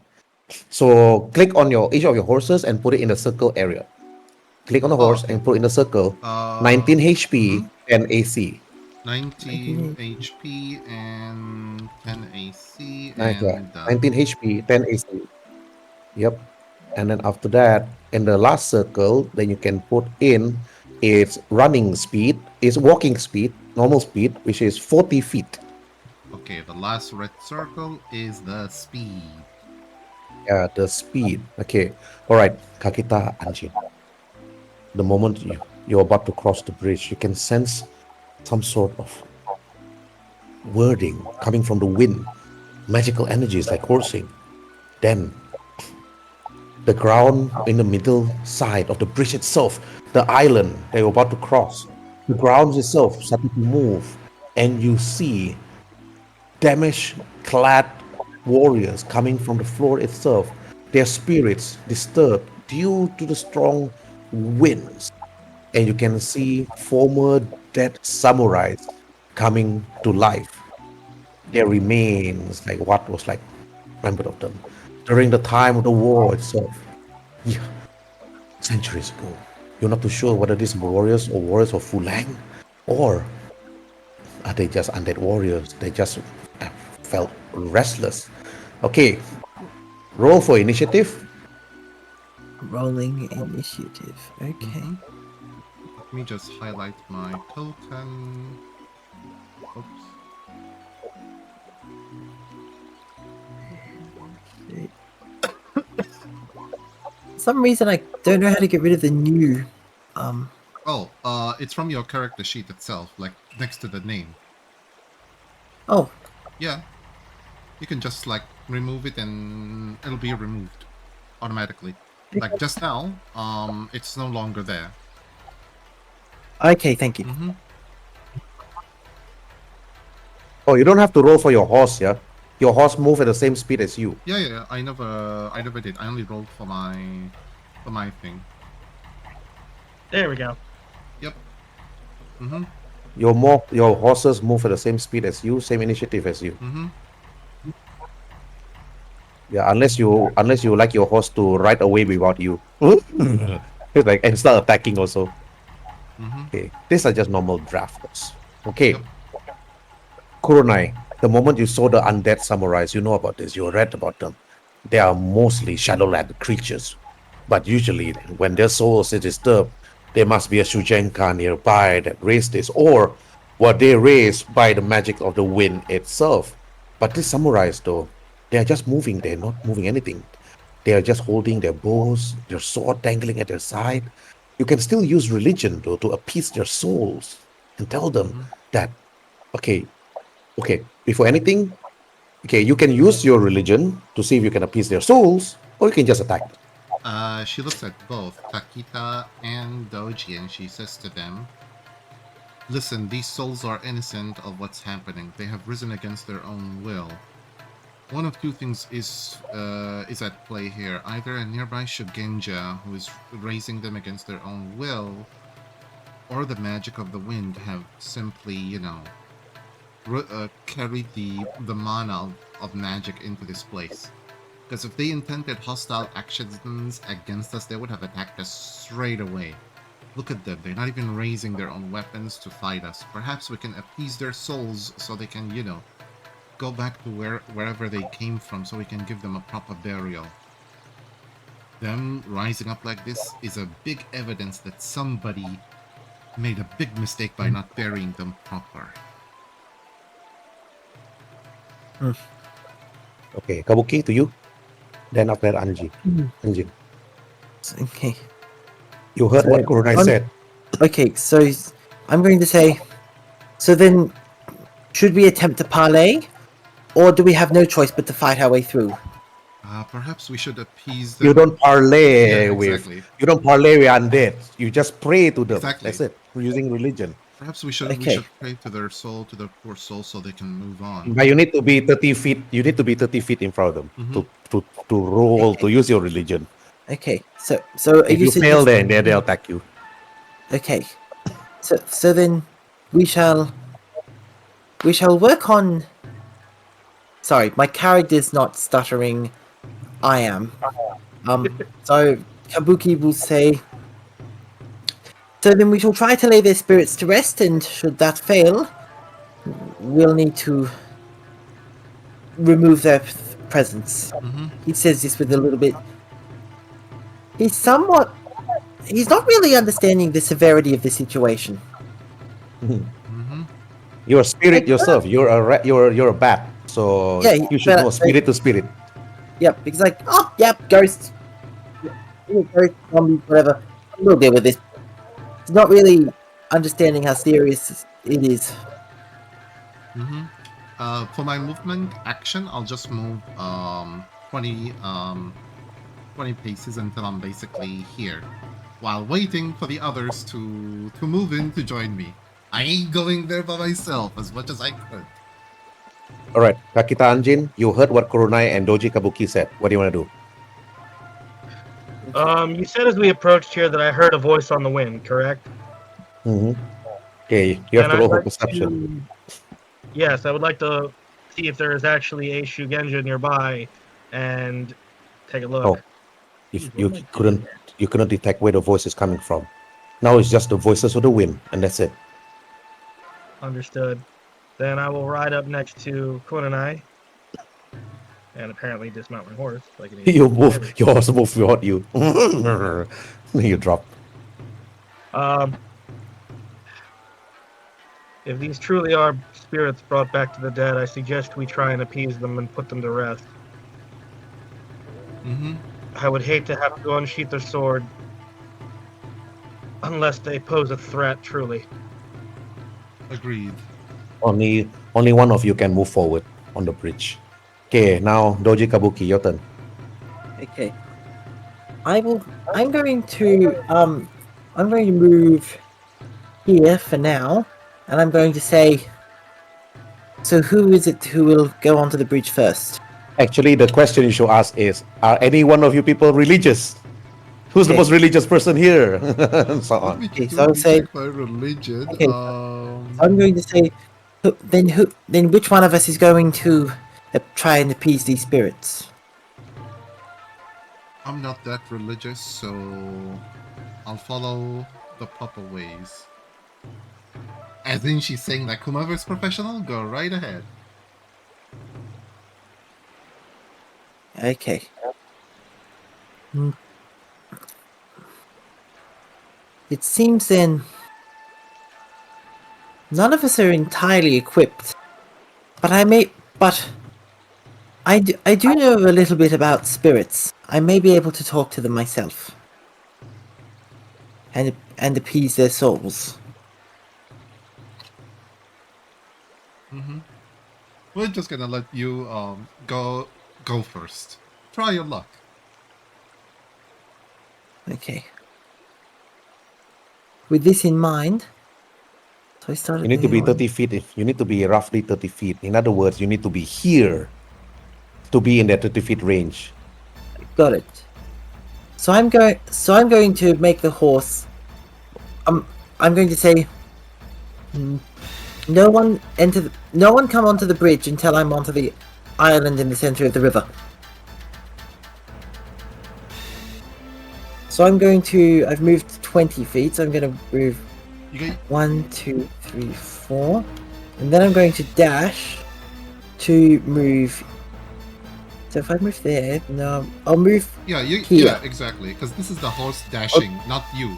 So click on each of your horses and put it in the circle area. Click on the horse okay. and put in the circle 19 HP, 10 AC. 19 HP and 10 AC Nice, yeah. and 19 HP, 10 AC. Yep. And then after that, in the last circle, then you can put in its running speed, its walking speed, normal speed, which is 40 feet. Okay, the last red circle is the speed. Yeah, the speed. Okay. All right, Kakita Anjin. The moment you're about to cross the bridge, you can sense some sort of wording coming from the wind. Magical energies like coursing. Then the ground in the middle side of the bridge itself, the island that you're about to cross, the ground itself started to move, and you see damage-clad warriors coming from the floor itself. Their spirits disturbed due to the strong winds, and you can see former dead samurais coming to life. Their remains, like what was like remembered of them during the time of the war itself. Yeah, centuries ago. You're not too sure whether these warriors or warriors of Fulang, or are they just undead warriors? They just felt restless. Okay, roll for initiative. Rolling initiative. Okay. Let me just highlight my token. Oops. For some reason I don't know how to get rid of the new Oh, it's from your character sheet itself, like next to the name. Oh, Yeah. You can just like remove it and it'll be removed automatically. Like just now, it's no longer there. okay, thank you. Mm-hmm. Oh, you don't have to roll for your horse, yeah? Your horse move at the same speed as you. Yeah. I never did. I only rolled for my thing. There we go. Yep. Mm-hmm. Your horses move at the same speed as you, same initiative as you. Mm-hmm. Yeah, unless you like your horse to ride away without you. It's like and start attacking also. Mm-hmm. Okay, these are just normal drafters. Okay, Yep. Kurenai, the moment you saw the undead samurais, you know about this. You read about them. they are mostly shadowland creatures. But usually, when their souls is disturbed, there must be a Shujenka nearby that raised this, or were they raised by the magic of the wind itself? But these samurais, though, they are just moving, they're not moving anything. They are just holding their bows, their sword dangling at their side. You can still use religion, though, to appease their souls and tell them Mhm. that, okay, before anything, okay, you can use your religion to see if you can appease their souls, or you can just attack. She looks at both Kakita and Doji and she says to them, "Listen, these souls are innocent of what's happening. They have risen against their own will. One of two things is at play here. Either a nearby Shugenja who is raising them against their own will, or the magic of the wind have simply, carried the mana of magic into this place. Because if they intended hostile actions against us, they would have attacked us straight away. Look at them, they're not even raising their own weapons to fight us. Perhaps we can appease their souls so they can, go back to wherever they came from so we can give them a proper burial. Them rising up like this is a big evidence that somebody made a big mistake by not burying them proper." Okay, Kabuki, to you. Then after Anjin. Anjin. Okay. You heard what Kurenai said. Okay, so I'm going to say, so then, should we attempt to parley, or do we have no choice but to fight our way through? Perhaps we should appease them. You don't parlay Yeah, with exactly. undead. You just pray to them. Exactly. That's it. We're using religion. Perhaps we should Okay. pray to their soul, to their poor soul, so they can move on. But you need to be 30 feet. You need to be 30 feet in front of them Mhm. to roll, to use your religion. Okay, so are If you fail, then they'll attack you. Okay, so then we shall work on. Sorry, my character's not stuttering. I am. So Kabuki will say. So then we shall try to lay their spirits to rest, and should that fail, we'll need to remove their presence. Mhm. He says this with a little bit. He's not really understanding the severity of the situation. Mhm. You're a spirit yourself. You're a bat. So Yeah, you should but- know spirit to spirit. Yep, he's like, oh, yep, ghosts. Ghosts, zombies, whatever. We'll deal with this. He's not really understanding how serious it is. Mhm. For my movement action, I'll just move 20 paces until I'm basically here, while waiting for the others to move in to join me. I ain't going there by myself as much as I could. All right, Kakita Anjin, you heard what Kurenai and Doji Kabuki said. What do you want to do? You said as we approached here that I heard a voice on the wind, correct? Okay, you have And to I'd roll for like perception. Yes, I would like to see if there is actually a Shugenja nearby and take a look. Oh, if you couldn't detect where the voice is coming from. Now it's just the voices of the wind, and that's it. Understood. Then I will ride up next to Kurenai and apparently dismount my horse. Like an You idiot. move, your horse move toward you. You drop. If these truly are spirits brought back to the dead, I suggest we try and appease them and put them to rest. Mm-hmm. I would hate to have to unsheath their sword unless they pose a threat, truly. Agreed. Only one of you can move forward on the bridge. Okay, now Doji Kabuki, your turn. Okay. I'm going to move here for now, and I'm going to say, so who is it who will go onto the bridge first? Actually, the question you should ask is, are any one of you people religious? Who's the Okay. most religious person here? And so on. Okay, so I'll say- by religion. Okay. I'm going to say, then which one of us is going to try and appease these spirits? I'm not that religious, so I'll follow the proper ways. As in, she's saying that whomever's professional, go right ahead. Okay. It seems then none of us are entirely equipped. But I do know a little bit about spirits. I may be able to talk to them myself. And appease their souls. We're just gonna let you go first. Try your luck. Okay. With this in mind, so I started. You need to be 30 feet. You need to be roughly 30 feet. In other words, you need to be here to be in that 30 feet range. Got it. So I'm going to make the horse. I'm going to say, no one come onto the bridge until I'm onto the island in the center of the river. So I've moved 20 feet, so I'm going to move 1, 2, 3, 4. And then I'm going to dash to move. So if I move there, no, I'll move here. Yeah, exactly. Because this is the horse dashing, not you.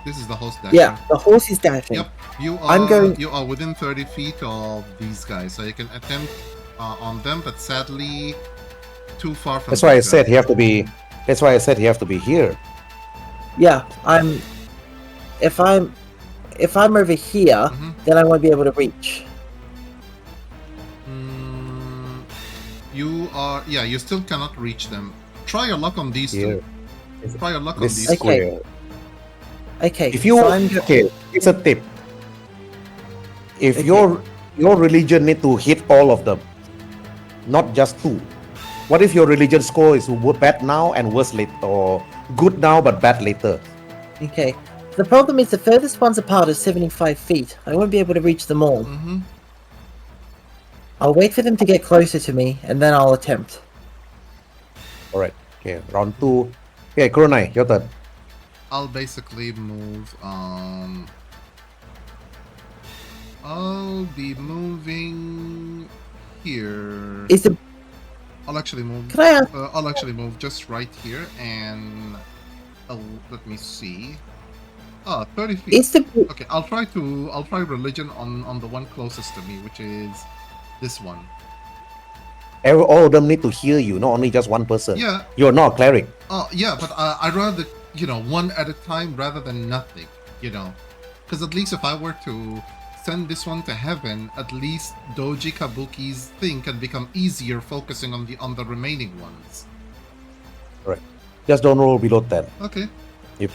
This is the horse dashing. Yeah, the horse is dashing. Yep. You are within 30 feet of these guys, so you can attempt on them, but sadly too far from. That's why I said he have to be. That's why I said he have to be here. Yeah, if I'm over here, then I won't be able to reach. You still cannot reach them. Try your luck on these two. Try your luck on This these square. Okay. If you it's a tip. If your religion need to hit all of them, not just two. What if your religion score is bad now and worse later, or good now but bad later? Okay. The problem is the furthest ones apart is 75 feet. I won't be able to reach them all. I'll wait for them to get closer to me, and then I'll attempt. Alright. Okay, round 2. Okay, Kurenai, your turn. I'll basically move. I'll be moving here. I'll actually move. Can I ask? I'll actually move just right here, and let me see. 30 feet. Okay, I'll try religion on the one closest to me, which is this one. All of them need to hear you, not only just one person. Yeah. You're not a cleric. Yeah, but I'd rather, one at a time rather than nothing, Because at least if I were to send this one to heaven, at least Doji Kabuki's thing can become easier focusing on the remaining ones. Right. Just don't roll below 10. Okay. If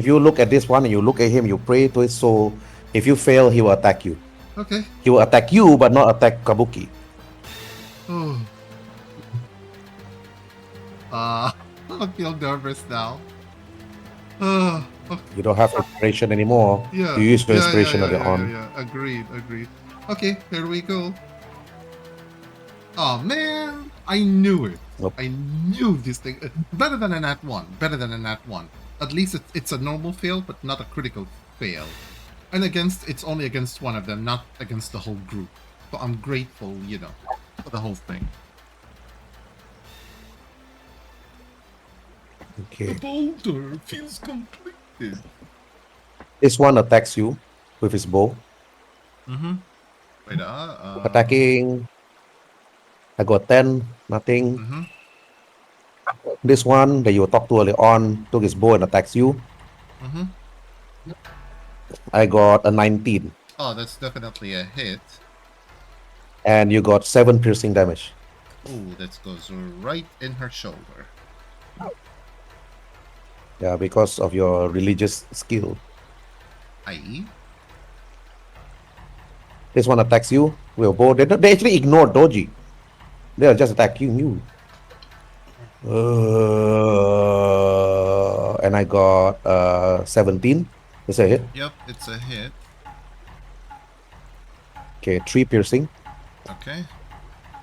you look at this one and you look at him, you pray to his soul. If you fail, he will attack you. Okay. He will attack you, but not attack Kabuki. Oh. I feel nervous now. Okay. You don't have inspiration anymore. Yeah. You use your inspiration on your own. Yeah. Agreed. Okay, here we go. Oh man, I knew it. Nope. I knew this thing. Better than a nat 1. At least it's a normal fail, but not a critical fail. And it's only against one of them, not against the whole group. So I'm grateful, for the whole thing. Okay. The boulder feels completed. This one attacks you with his bow. Wait, Attacking. I got 10, nothing. This one that you talked to earlier on took his bow and attacks you. I got a 19. Oh, that's definitely a hit. And you got 7 piercing damage. Ooh, that goes right in her shoulder. Yeah, because of your religious skill. I.e. This one attacks you with a bow. They actually ignore Doji. They'll just attack you. And I got 17. Is that a hit? Yep, it's a hit. Okay, 3 piercing. Okay.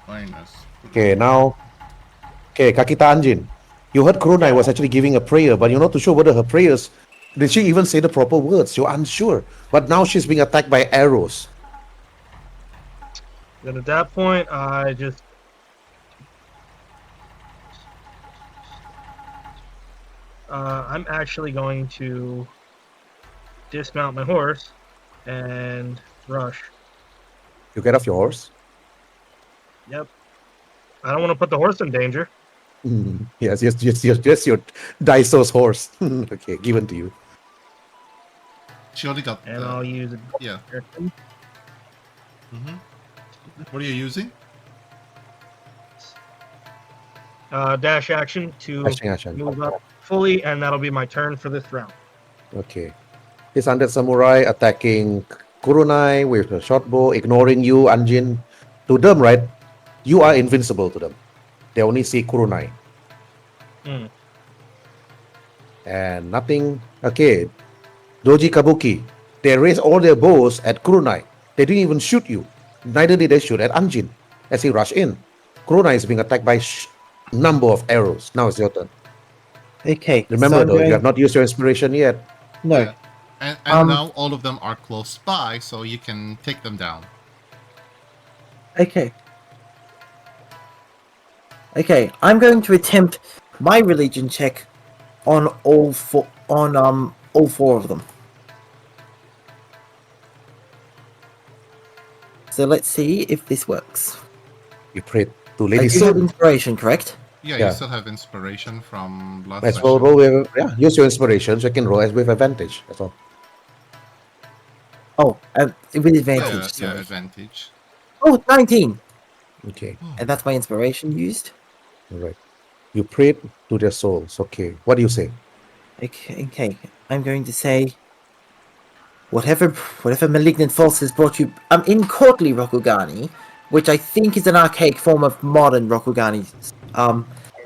Minus. Okay, now. Okay, Kakita Anjin. You heard Kurenai was actually giving a prayer, but you're not too sure whether her prayers. Did she even say the proper words? You're unsure. But now she's being attacked by arrows. Then at that point, I just I'm actually going to dismount my horse and rush. You get off your horse. Yep. I don't want to put the horse in danger. Yes, yes, your Daiso's horse. Okay, given to you. She only got. And I'll use it. Yeah. What are you using? Dash action to Action. move up fully, and that'll be my turn for this round. Okay. This undead samurai attacking Kurenai with a short bow, ignoring you, Anjin. To them, right? You are invincible to them. They only see Kurenai. Hmm. And nothing. Okay. Doji Kabuki. They raised all their bows at Kurenai. They didn't even shoot you. Neither did they shoot at Anjin as he rushed in. Kurenai is being attacked by number of arrows. Now it's your turn. Okay. Remember, so I'm though, you going- have not used your inspiration yet. No. Yeah. And now all of them are close by, so you can take them down. Okay. Okay, I'm going to attempt my religion check on all four of them. So let's see if this works. You prayed to I Lady do have Sun. inspiration, correct? Yeah, Yeah. you still have inspiration from last As session. well, roll with, use your inspiration so you can roll as with advantage. That's all. Oh, with Yeah, advantage. yeah, sorry. advantage. Oh, 19! Okay, And that's my inspiration used. all right. You prayed to their souls. Okay, what do you say? Okay. I'm going to say whatever malignant force has brought you in courtly Rokugani, which I think is an archaic form of modern Rokugani.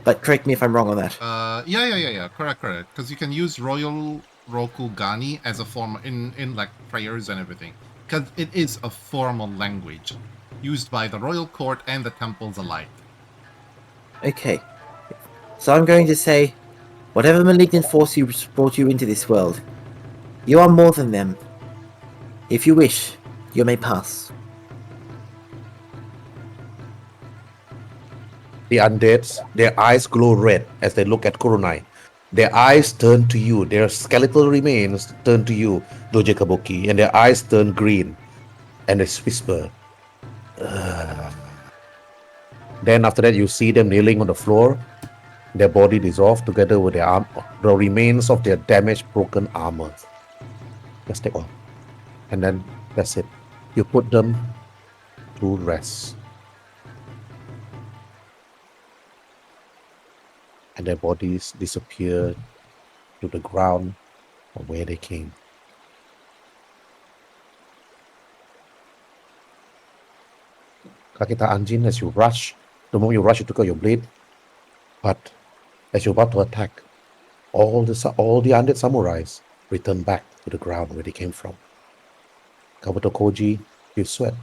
But correct me if I'm wrong on that. Yeah. Correct. Because you can use Royal Rokugani as a form in like prayers and everything. Because it is a formal language used by the royal court and the temples alike. Okay. So I'm going to say, whatever malignant force brought you into this world, you are more than them. If you wish, you may pass. The undeads, their eyes glow red as they look at Kurenai. Their eyes turn to you. Their skeletal remains turn to you, Doji Kabuki, and their eyes turn green. And they whisper. "Ugh." Then after that, you see them kneeling on the floor. Their body dissolved together with the remains of their damaged, broken armor. Just take off. And then that's it. You put them to rest. And their bodies disappear to the ground from where they came. Kakita Anjin, as you rush, the moment you rush, you took out your blade. But as you're about to attack, all the undead samurais return back to the ground where they came from. Kabuto Koji, you sweat.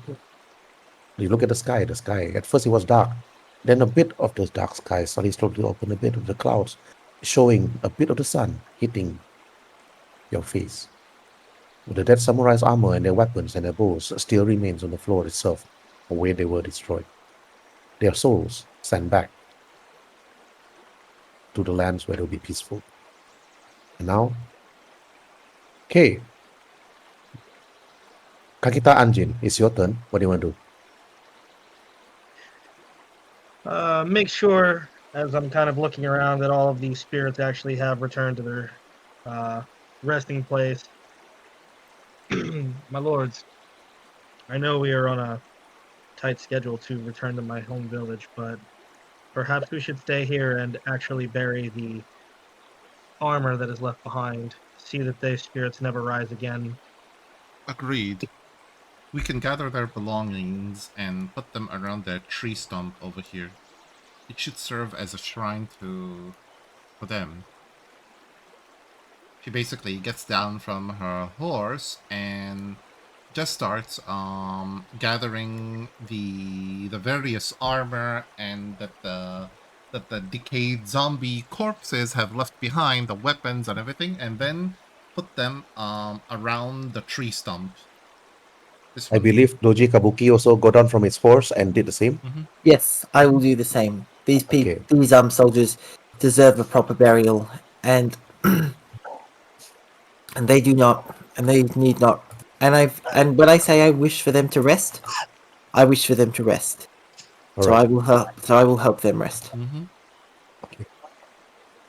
You look at the sky. At first it was dark. Then a bit of the dark sky slowly opened a bit of the clouds, showing a bit of the sun hitting your face. But the dead samurai's armor and their weapons and their bows still remains on the floor itself, where they were destroyed. Their souls sent back to the lands where they'll be peaceful. And now, okay. Kakita Anjin, it's your turn. What do you want to do? Make sure, as I'm kind of looking around, that all of these spirits actually have returned to their resting place. My lords, I know we are on a tight schedule to return to my home village, but perhaps we should stay here and actually bury the armor that is left behind. See that those spirits never rise again. Agreed. We can gather their belongings and put them around that tree stump over here. It should serve as a shrine for them. She basically gets down from her horse and just starts gathering the various armor and that the decayed zombie corpses have left behind, the weapons and everything, and then put them around the tree stump. I believe Doji Kabuki also got down from its horse and did the same. Yes, I will do the same. These Okay. these soldiers deserve a proper burial, and and they do not, and they need not. And when I say I wish for them to rest, I wish for them to rest. All So right. I will help. So I will help them rest. Mm-hmm.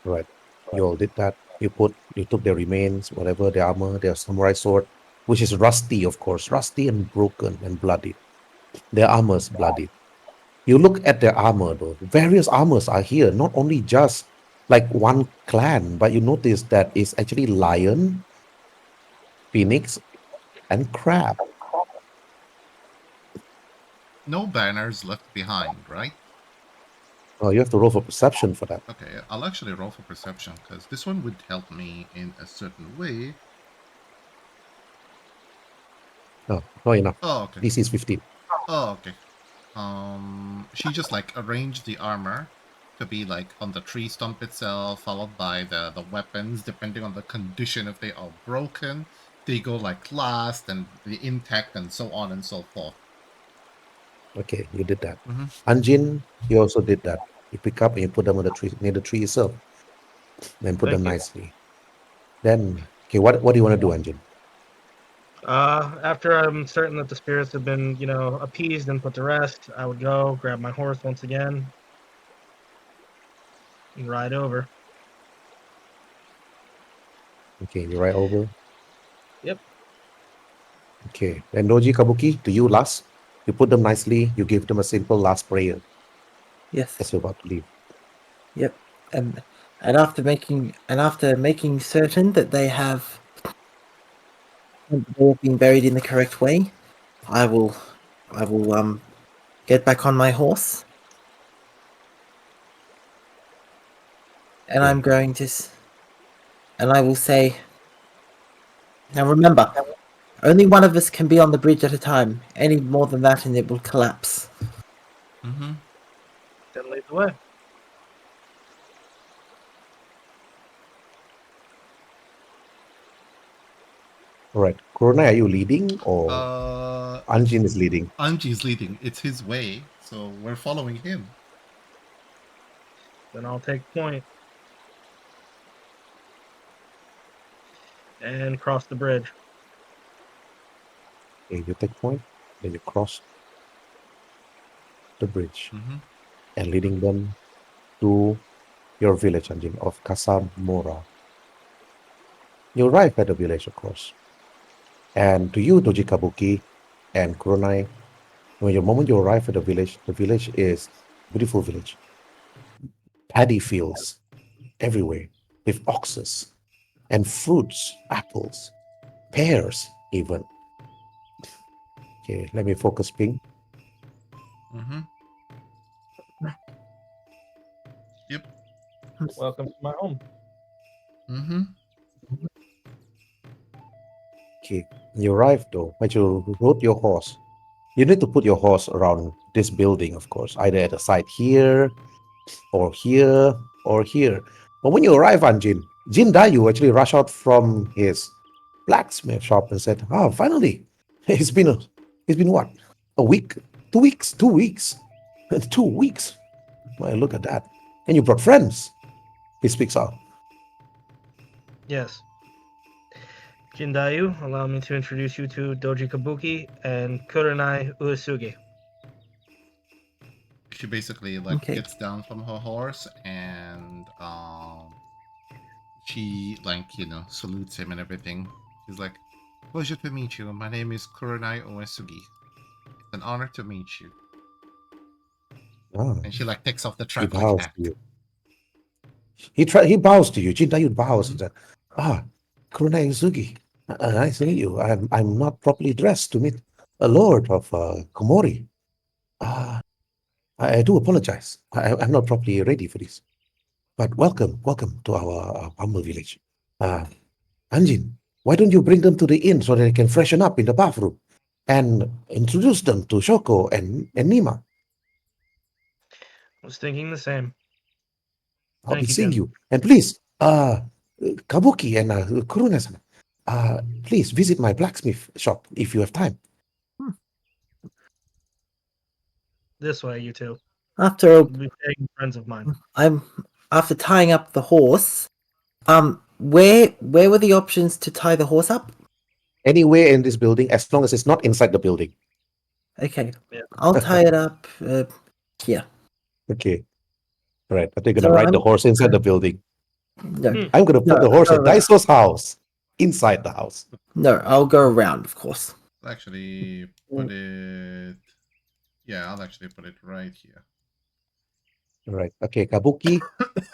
Right. You all did that. You took their remains, whatever, their armor, their samurai sword, which is rusty, of course, rusty and broken and bloody. Their armor's bloody. You look at their armor though. Various armors are here, not only just like one clan, but you notice that it's actually lion, phoenix, and crab. No banners left behind, right? Oh, you have to roll for perception for that. Okay, I'll actually roll for perception because this one would help me in a certain way. Oh, not enough. Oh, okay. DC is 15. Oh, okay. She just like arranged the armor to be like on the tree stump itself, followed by the weapons, depending on the condition. If they are broken, they go like last, and the intact, and so on and so forth. Okay, you did that. Mm-hmm. Anjin, you also did that. You pick up and you put them on the tree, near the tree itself, then put Thank them you. nicely. Then, okay, what do you want to do, Anjin? After I'm certain that the spirits have been, appeased and put to rest, I would go grab my horse once again and ride over. Okay, you ride over. Yep. Okay, then Doji Kabuki, to you last. You put them nicely. You give them a simple last prayer Yes. as you're about to leave. Yep. And after making certain that they have been buried in the correct way, I will get back on my horse, and I'm Okay. going to and I will say, now remember, only one of us can be on the bridge at a time. Any more than that and it will collapse. Mm-hmm. Then lead the way. All right. Kurenai, are you leading or Anjin is leading? Anji's leading. It's his way, so we're following him. Then I'll take point and cross the bridge. Okay, you take point, then you cross the bridge Mm-hmm. and leading them to your village, Anjin, of Kasamora. You arrive at the village, of course. And to you, Doji Kabuki and Kurenai, when the moment you arrive at the village is a beautiful village. Paddy fields everywhere with oxes and fruits, apples, pears even. Okay, let me focus ping. Mm-hmm. Yep. Welcome to my home. Mm-hmm. Okay, you arrive though, when you rode your horse. You need to put your horse around this building, of course, either at the side here, or here, or here. But when you arrive on Jin Dayu actually rushed out from his blacksmith shop and said, "Oh, finally! It's been what? A week? 2 weeks? 2 weeks? 2 weeks? Well, look at that! And you brought friends." He speaks out. Yes. Jindayu, allow me to introduce you to Doji Kabuki and Kurenai Uesugi. She basically like Okay. gets down from her horse and she like salutes him and everything. She's like, "Pleasure to meet you. My name is Kurenai Uesugi. It's an honor to meet you." Ah, And she like takes off the he traveling bows hat. to you. He bows to you. Jin Dayu bows and said, "Ah, Kurunai Uzugi, nice to meet you. I'm not properly dressed to meet a lord of Komori. Ah, I do apologize. I'm not properly ready for this. But welcome to our humble village. Anjin, why don't you bring them to the inn so they can freshen up in the bathroom and introduce them to Shoko and Nima? I was thinking the same. I'll be Thank you, seeing Jin. you. And please, Kabuki and Kuruna-san, please visit my blacksmith shop if you have time. This way, you two. After You'll be being friends of mine. after tying up the horse, Where were the options to tie the horse up? Anywhere in this building, as long as it's not inside the building. Okay, Yeah. I'll tie it up here. Okay. All right. But they're gonna So ride the I'm horse inside the building. no, Hmm. I'm gonna put No, the horse I'll at go around. Daiso's house. Inside the house. No, I'll go around, of course. Actually, put it. Yeah, I'll actually put it right here. All right. Okay, Kabuki.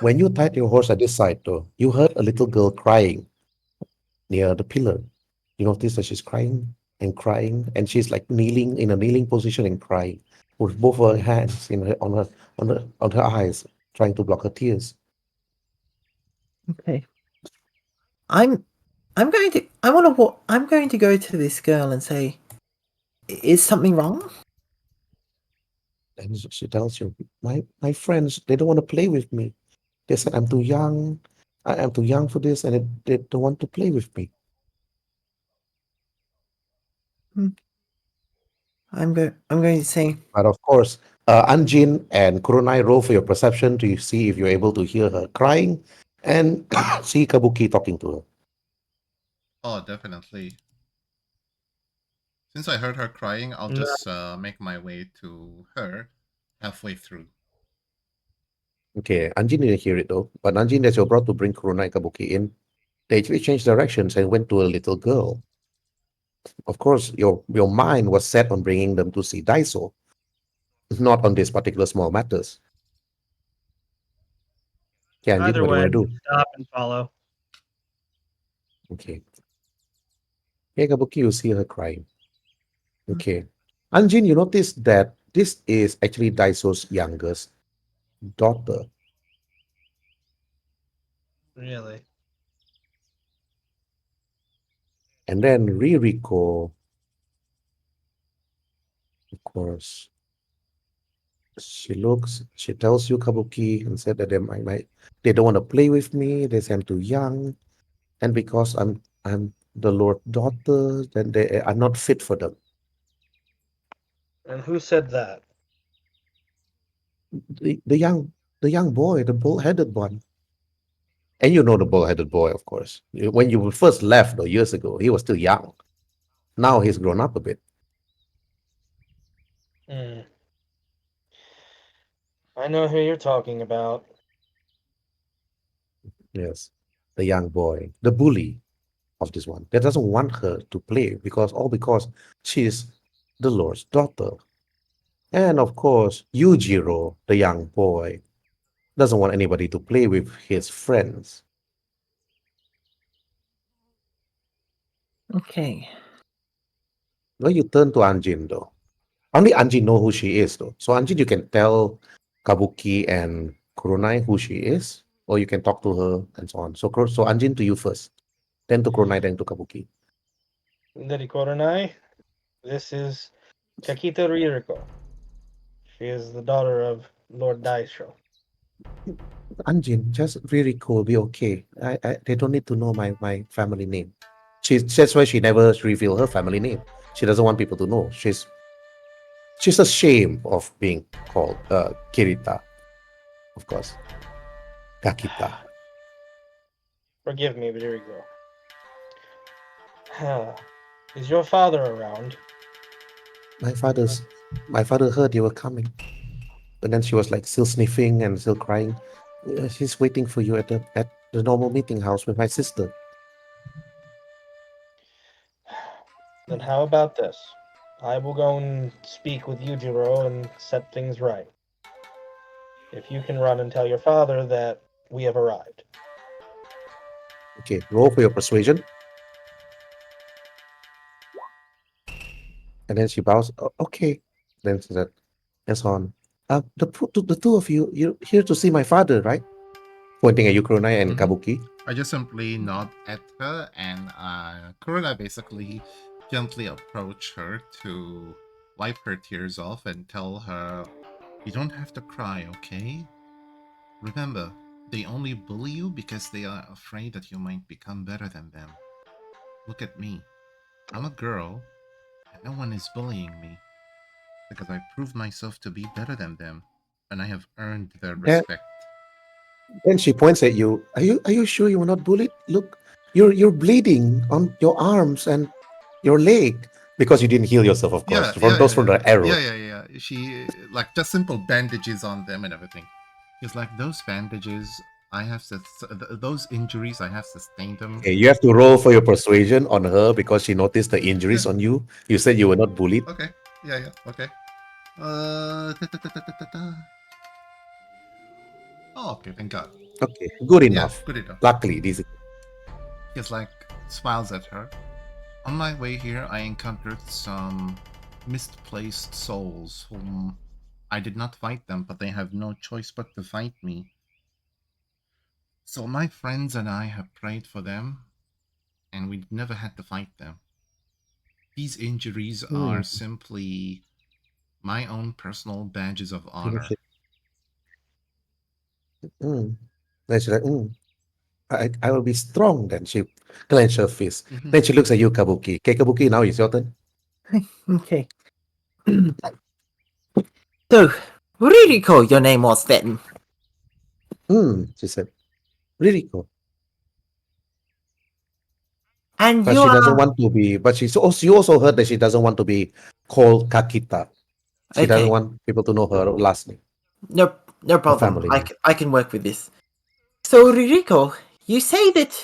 When you tied your horse at this side, though, you heard a little girl crying near the pillar. You notice that she's crying, and she's like kneeling in a kneeling position and crying with both her hands in her on her eyes, trying to block her tears. Okay. I'm going to I'm going to go to this girl and say, is something wrong? And she tells you, my friends, they don't want to play with me. They said I'm too young. I am too young for this, and they don't want to play with me. I'm going to say, But of course, Anjin and Kurenai roll for your perception to see if you're able to hear her crying and see Kabuki talking to her. Oh, definitely. Since I heard her crying, I'll No. just make my way to her halfway through. Okay, Anjin didn't hear it though. But Anjin, as you're about to bring Kurenai and Kabuki in, they actually changed directions and went to a little girl. Of course, your mind was set on bringing them to see Daiso, not on this particular small matters. Okay, Anjin, Either what do you way, want to do? stop and follow. Okay. Yeah, Kabuki, you see her crying. Okay. Anjin, you notice that this is actually Daiso's youngest daughter. Really. And then Ririko, of course, she tells you Kabuki and said that they don't want to play with me, they say I'm too young, and because I'm the Lord's daughter, then they are not fit for them. And who said that? The young boy, the bull-headed one. And you know the bull-headed boy, of course. When you first left though, years ago, he was still young. Now he's grown up a bit. Hmm. I know who you're talking about. Yes. The young boy, the bully of this one, that doesn't want her to play because she's the Lord's daughter. And of course, Yujiro, the young boy, doesn't want anybody to play with his friends. okay, Well, you turn to Anjin though. Only Anjin know who she is though. So Anjin, you can tell Kabuki and Kurenai who she is, or you can talk to her and so on. So Anjin, to you first, then to Kurenai, then to Kabuki. Lady Koronai, this is Kakita Ririko. She is the daughter of Lord Daisho. Anjin, just really cool, be okay. They don't need to know my family name. That's why she never reveal her family name. She doesn't want people to know. She's ashamed of being called Kirita, of course. Kakita. Forgive me, but here we go. Is your father around? My father heard you were coming. And then she was like still sniffing and still crying. She's waiting for you at the normal meeting house with my sister. Then how about this? I will go and speak with Yujiro and set things right. If you can run and tell your father that we have arrived. Okay, roll for your persuasion. And then she bows. Okay. Then she said, and so on. The two of you, you're here to see my father, right? Pointing at Kurenai and Mhm. Kabuki. I just simply nod at her, and Kuruna basically gently approach her to wipe her tears off and tell her, "You don't have to cry, okay? Remember, they only bully you because they are afraid that you might become better than them. Look at me. I'm a girl, and no one is bullying me because I proved myself to be better than them, and I have earned their That respect." Then she points at you. Are you sure you were not bullied? Look, you're bleeding on your arms and your leg because you didn't heal yourself, of course. Yeah, yeah, yeah, From yeah, the arrow. yeah, yeah, yeah. She like just simple bandages on them and everything. It's like those bandages. I have those injuries. I have sustained them. Okay, you have to roll for your persuasion on her because she noticed the injuries Yeah. on you. You said you were not bullied. Okay. Yeah, yeah. Okay. Ta. Oh, okay. Thank God. Okay, good Yeah, enough. good enough. Luckily, this. Just like smiles at her. On my way here, I encountered some misplaced souls whom I did not fight them, but they have no choice but to fight me. So my friends and I have prayed for them, and we never had to fight them. These injuries are simply my own personal badges of honor. Mm. Then she's like, I will be strong. Then she clenches her fist. Then she looks at you, Kabuki. Okay, Kabuki, now it's your turn. Okay. So, Ririko, your name was then. She said, Ririko. And But you she doesn't are... want to be, but she also heard that she doesn't want to be called Kakita. She doesn't Okay. want people to know her last name. No problem. family name. I can work with this. So, Ririko, you say that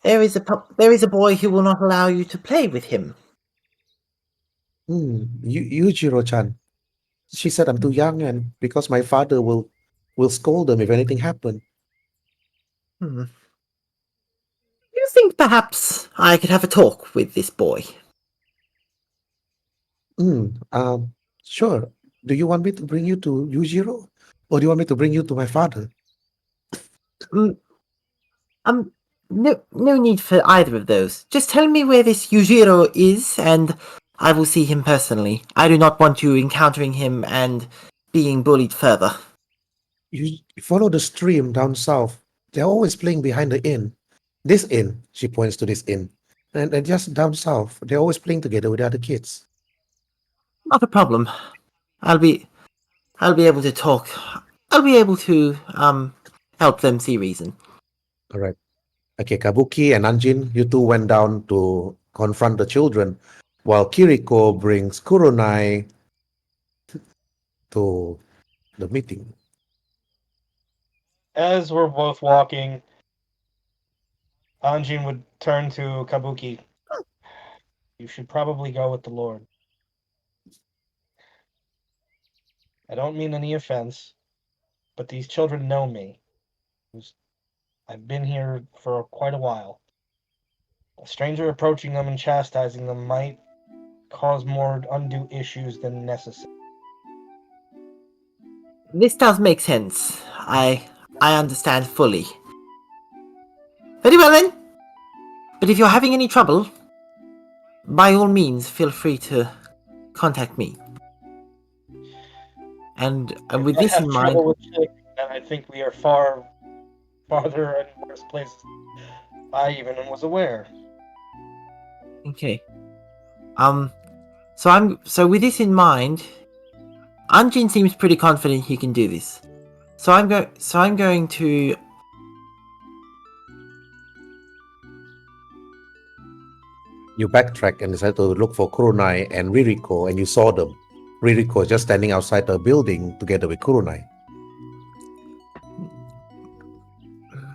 there is a boy who will not allow you to play with him. Yujiro-chan. She said I'm too young, and because my father will scold them if anything happened. You think perhaps I could have a talk with this boy? Sure. Do you want me to bring you to Yujiro, or do you want me to bring you to my father? No need for either of those. Just tell me where this Yujiro is, and I will see him personally. I do not want you encountering him and being bullied further. You follow the stream down south. They're always playing behind the inn. This inn, she points to this inn. And just down south, they're always playing together with the other kids. Not a problem. I'll be able to talk. I'll be able to help them see reason. All right. Okay, Kabuki and Anjin, you two went down to confront the children, while Kiriko brings Kurenai to the meeting. As we're both walking, Anjin would turn to Kabuki. You should probably go with the Lord. I don't mean any offense, but these children know me. I've been here for quite a while. A stranger approaching them and chastising them might cause more undue issues than necessary. This does make sense. I understand fully. Very well then. But if you're having any trouble, by all means, feel free to contact me. And with this in mind, with children, and I think we are farther and worse places. I even was aware. okay. So with this in mind, Anjin seems pretty confident he can do this. So I'm going to. You backtrack and decide to look for Kurenai and Ririko, and you saw them. Ririko just standing outside the building together with Kurenai.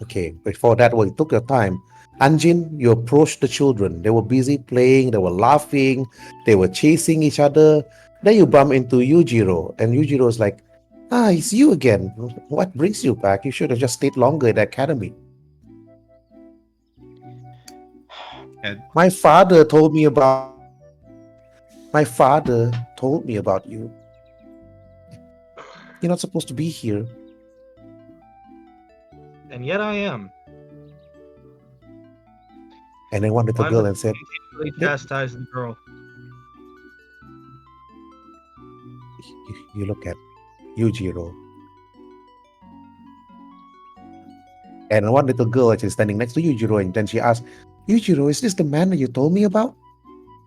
Okay, before that, well, it took your time. Anjin, you approached the children. They were busy playing, they were laughing, they were chasing each other. Then you bump into Yujiro, and Yujiro's like, it's you again. What brings you back? You should have just stayed longer at the academy. Ed. My father told me about you. You're not supposed to be here. And yet I am. And then one little girl and said, Really chastise the girl. you look at Yujiro. And one little girl actually standing next to Yujiro, and then she asked, Yujiro, is this the man that you told me about?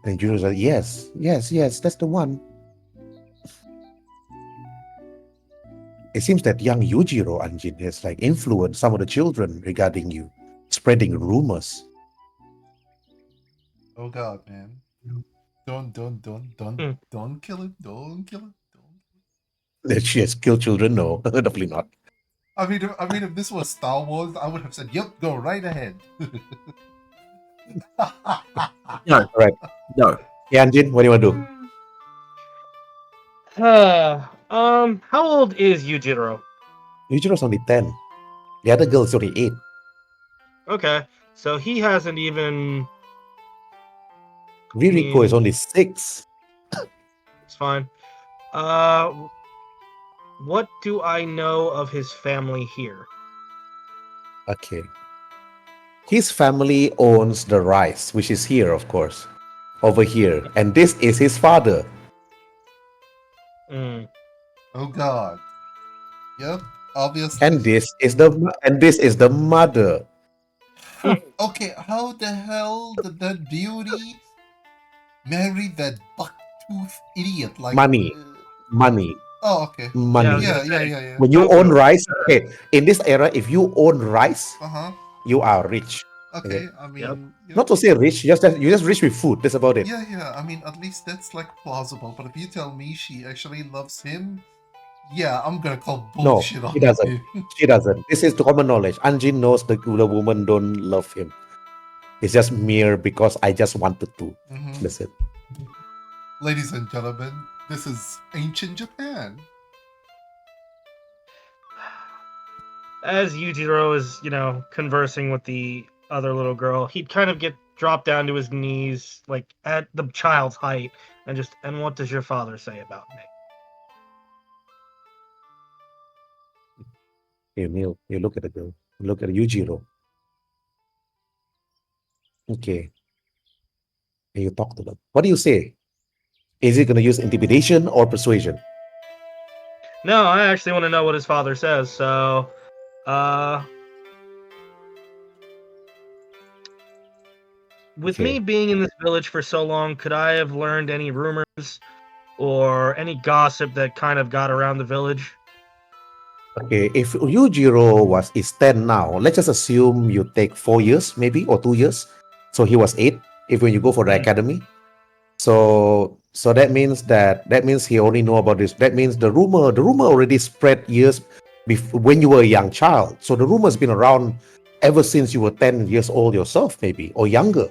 And Yujiro said, yes, that's the one. It seems that young Yujiro Anjin has like influenced some of the children regarding you, spreading rumors. Oh God, man. Don't Hmm. kill him. Don't kill him. Don't. That she has killed children? No, definitely not. I mean, if this was Star Wars, I would have said, "Yep, go right ahead." No, All right. no. Yeah, Anjin, what do you want to do? How old is Yujiro? Yujiro's only 10. The other girl is only 8. Okay, so he hasn't even. Ririko is mean- only 6. It's fine. What do I know of his family here? Okay. His family owns the rice, which is here, of course. Over here. And this is his father. Hmm. Oh God. Yep. Obviously. And this is the mother. Okay, how the hell did that beauty marry that buck-toothed idiot? Like Money. Money. Oh, okay. Yeah, I Money. was Yeah, gonna yeah, say, yeah, yeah. When you Don't own do it. rice, okay, in this era, if you own rice, Uh-huh. you are rich. Okay, Okay. I mean, Yep. yeah. Not to say rich, you just rich with food. That's about it. Yeah, yeah. I mean, at least that's like plausible. But if you tell me she actually loves him, yeah, I'm gonna call No, bullshit she on doesn't. you. She doesn't. This is common knowledge. Anjin knows the woman don't love him. It's just mere because I just wanted to. Mhm. That's it. Ladies and gentlemen, this is ancient Japan. As Yujiro is, conversing with the other little girl, he'd kind of get dropped down to his knees, like at the child's height, and what does your father say about me? You kneel. You look at the girl. You look at Yujiro. Okay. And you talk to them. What do you say? Is he going to use intimidation or persuasion? No, I actually want to know what his father says. So, with Okay. me being in this village for so long, could I have learned any rumors or any gossip that kind of got around the village? Okay. If Yujiro is 10 now, let's just assume you take 4 years, maybe, or 2 years. So he was 8 if when you go for the academy. So that means he only know about this. That means the rumor already spread years when you were a young child. So the rumor's been around ever since you were 10 years old yourself, maybe, or younger,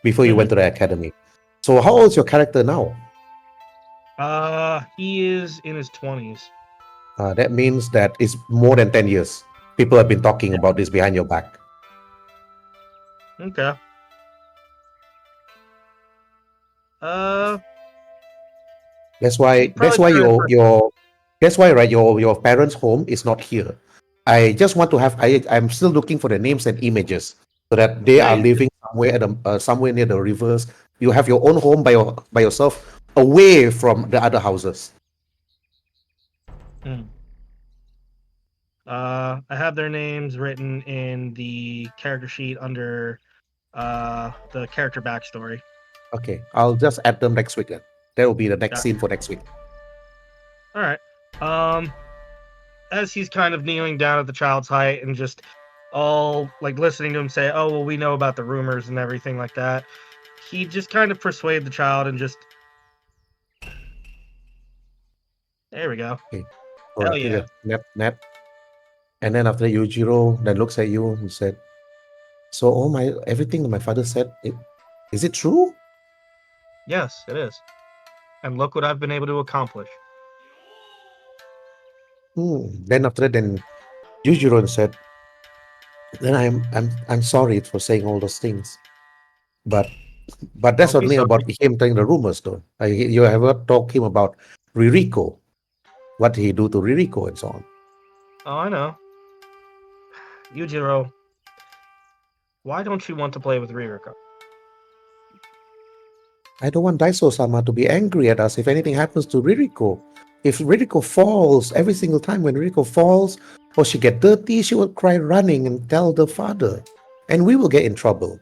before you went to the academy. So how old is your character now? He is in his 20s. That means that it's more than 10 years. People have been talking about this behind your back. Okay. That's why right your parents' home is not here. I just want to I'm still looking for the names and images so that they Yeah, are living somewhere near the rivers. You have your own home by yourself, away from the other houses. I have their names written in the character sheet under the character backstory. Okay, I'll just add them next week then. That will be the next scene for next week. All right. As he's kind of kneeling down at the child's height and just all like listening to him say, "Oh, well, we know about the rumors and everything like that," he just kind of persuade the child and just. There we go. Okay. Hell Alright, yeah. Nap. And then after Yujiro then looks at you and said, "So everything that my father said, is it true?" Yes, it is. And look what I've been able to accomplish. Then after that, then Yujiro said, "Then I'm sorry for saying all those things, but that's Don't be only sorry. about him telling the rumors, though. You ever talk him about Ririko, what he do to Ririko and so on." Oh, I know. Yujiro, why don't you want to play with Ririko? I don't want Daiso-sama to be angry at us if anything happens to Ririko. If Ririko falls, every single time when Ririko falls or she get dirty, she will cry running and tell the father, and we will get in trouble.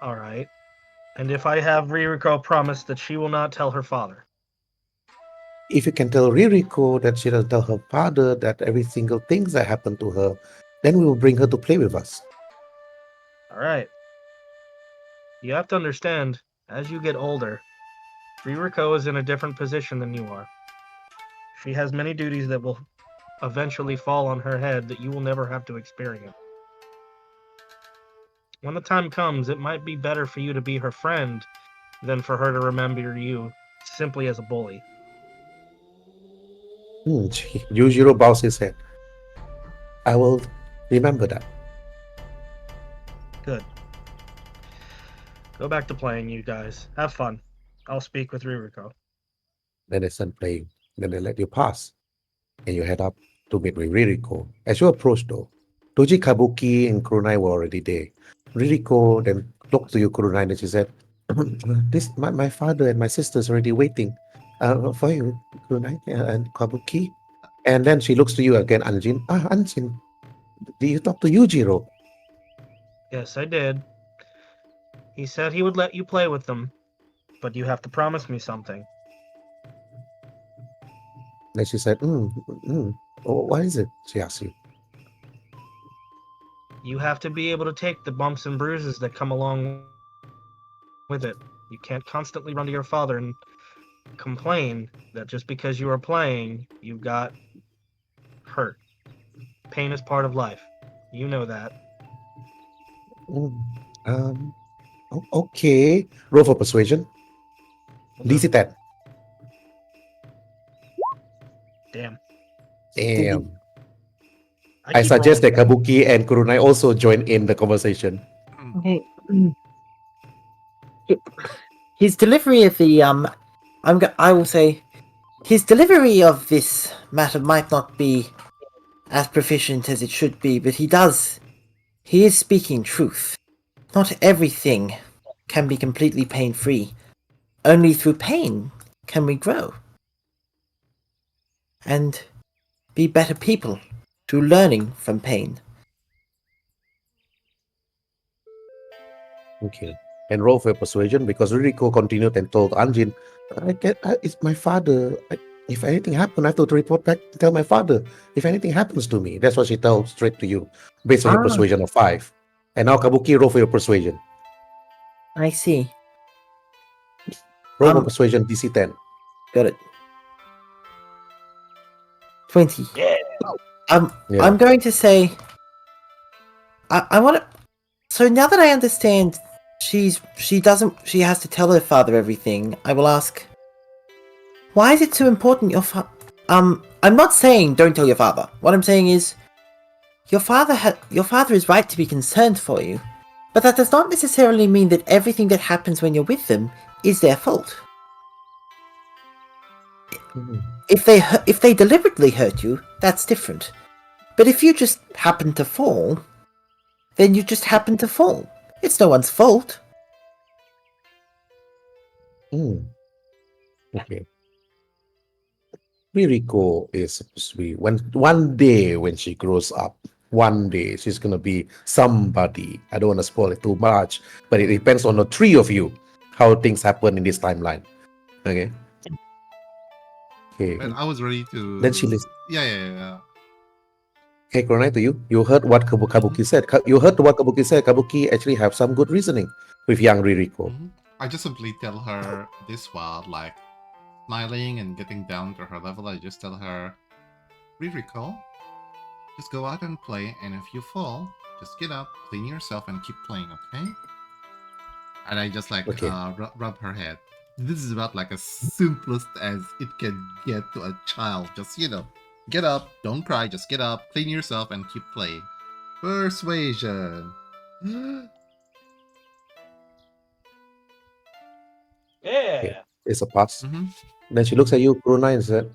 All right. And if I have Ririko promise that she will not tell her father? if you can tell Ririko that she doesn't tell her father that every single thing that happened to her, then we will bring her to play with us. All right. You have to understand, as you get older, Ririko is in a different position than you are. She has many duties that will eventually fall on her head that you will never have to experience. When the time comes, it might be better for you to be her friend than for her to remember you simply as a bully. Yujiro bows his head. I will remember that. Good. Go back to playing, you guys. Have fun. I'll speak with Ririko. Then they start playing. Then they let you pass. And you head up to meet with Ririko. As you approach though, Doji, Kabuki, and Kurenai were already there. Ririko then looked to you, Kurenai, and she said, my father and my sister's already waiting for you, Kurenai and Kabuki. And then she looks to you again, Anjin. Anjin, did you talk to Yujiro? Yes, I did. He said he would let you play with them, but you have to promise me something. Then she said, what is it? She asked you. You have to be able to take the bumps and bruises that come along with it. You can't constantly run to your father and complain that just because you are playing, you got hurt. Pain is part of life. You know that. Okay. Roll for persuasion. DC 10. Damn. Damn. I keep suggest that rolling. Kabuki and Kurenai also join in the conversation. Okay. His delivery of the I will say, his delivery of this matter might not be as proficient as it should be, but he is speaking truth. Not everything can be completely pain-free. Only through pain can we grow. And be better people through learning from pain. Okay. And roll for persuasion because Ririko continued and told Anjin, it's my father. If anything happens, I have to report back to tell my father. If anything happens to me, that's what she tells straight to you based on your persuasion of 5. And now Kabuki, roll for your persuasion. I see. Roll for persuasion DC 10. Got it. 20. Yeah. I'm going to say I want to. So now that I understand she has to tell her father everything, I will ask, why is it so important I'm not saying don't tell your father. What I'm saying is your father is right to be concerned for you, but that does not necessarily mean that everything that happens when you're with them is their fault. If they deliberately hurt you, that's different. But if you just happen to fall, then you just happen to fall. It's no one's fault. Okay. Miriko is supposed to be one day when she grows up. One day she's gonna be somebody. I don't want to spoil it too much, but it depends on the three of you how things happen in this timeline. Okay. Okay. But I was ready to. Then she listens. Yeah. Hey, Kurenai, to you. You heard what Kabuki said. You heard what Kabuki said. Kabuki actually have some good reasoning with young Ririko. I just simply tell her this while like smiling and getting down to her level. I just tell her, Ririko, just go out and play, and if you fall, just get up, clean yourself, and keep playing, okay? And I just like rub her head. This is about like as simplest as it can get to a child. Just, get up, don't cry, just get up, clean yourself, and keep playing. Persuasion. Yeah. Okay. It's a pass. Then she looks at you, Kurenai, and said,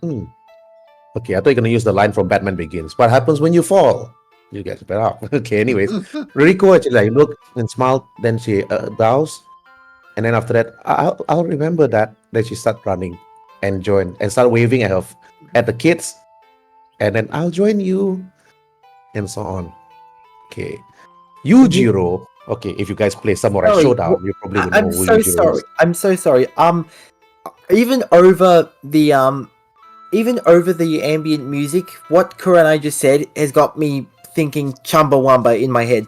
Okay, I thought you're going to use the line from Batman Begins. What happens when you fall? You get better up. Okay, anyways. Ririko actually looked and smiled. Then she bows. And then after that, I'll remember that. Then she started running and joined and start waving at the kids. And then I'll join you. And so on. Okay. Yujiro. Okay, if you guys play Samurai Showdown, you probably will know who Yujiro is. I'm so sorry. Even over the even over the ambient music, what Kurenai just said has got me thinking Chumbawamba in my head.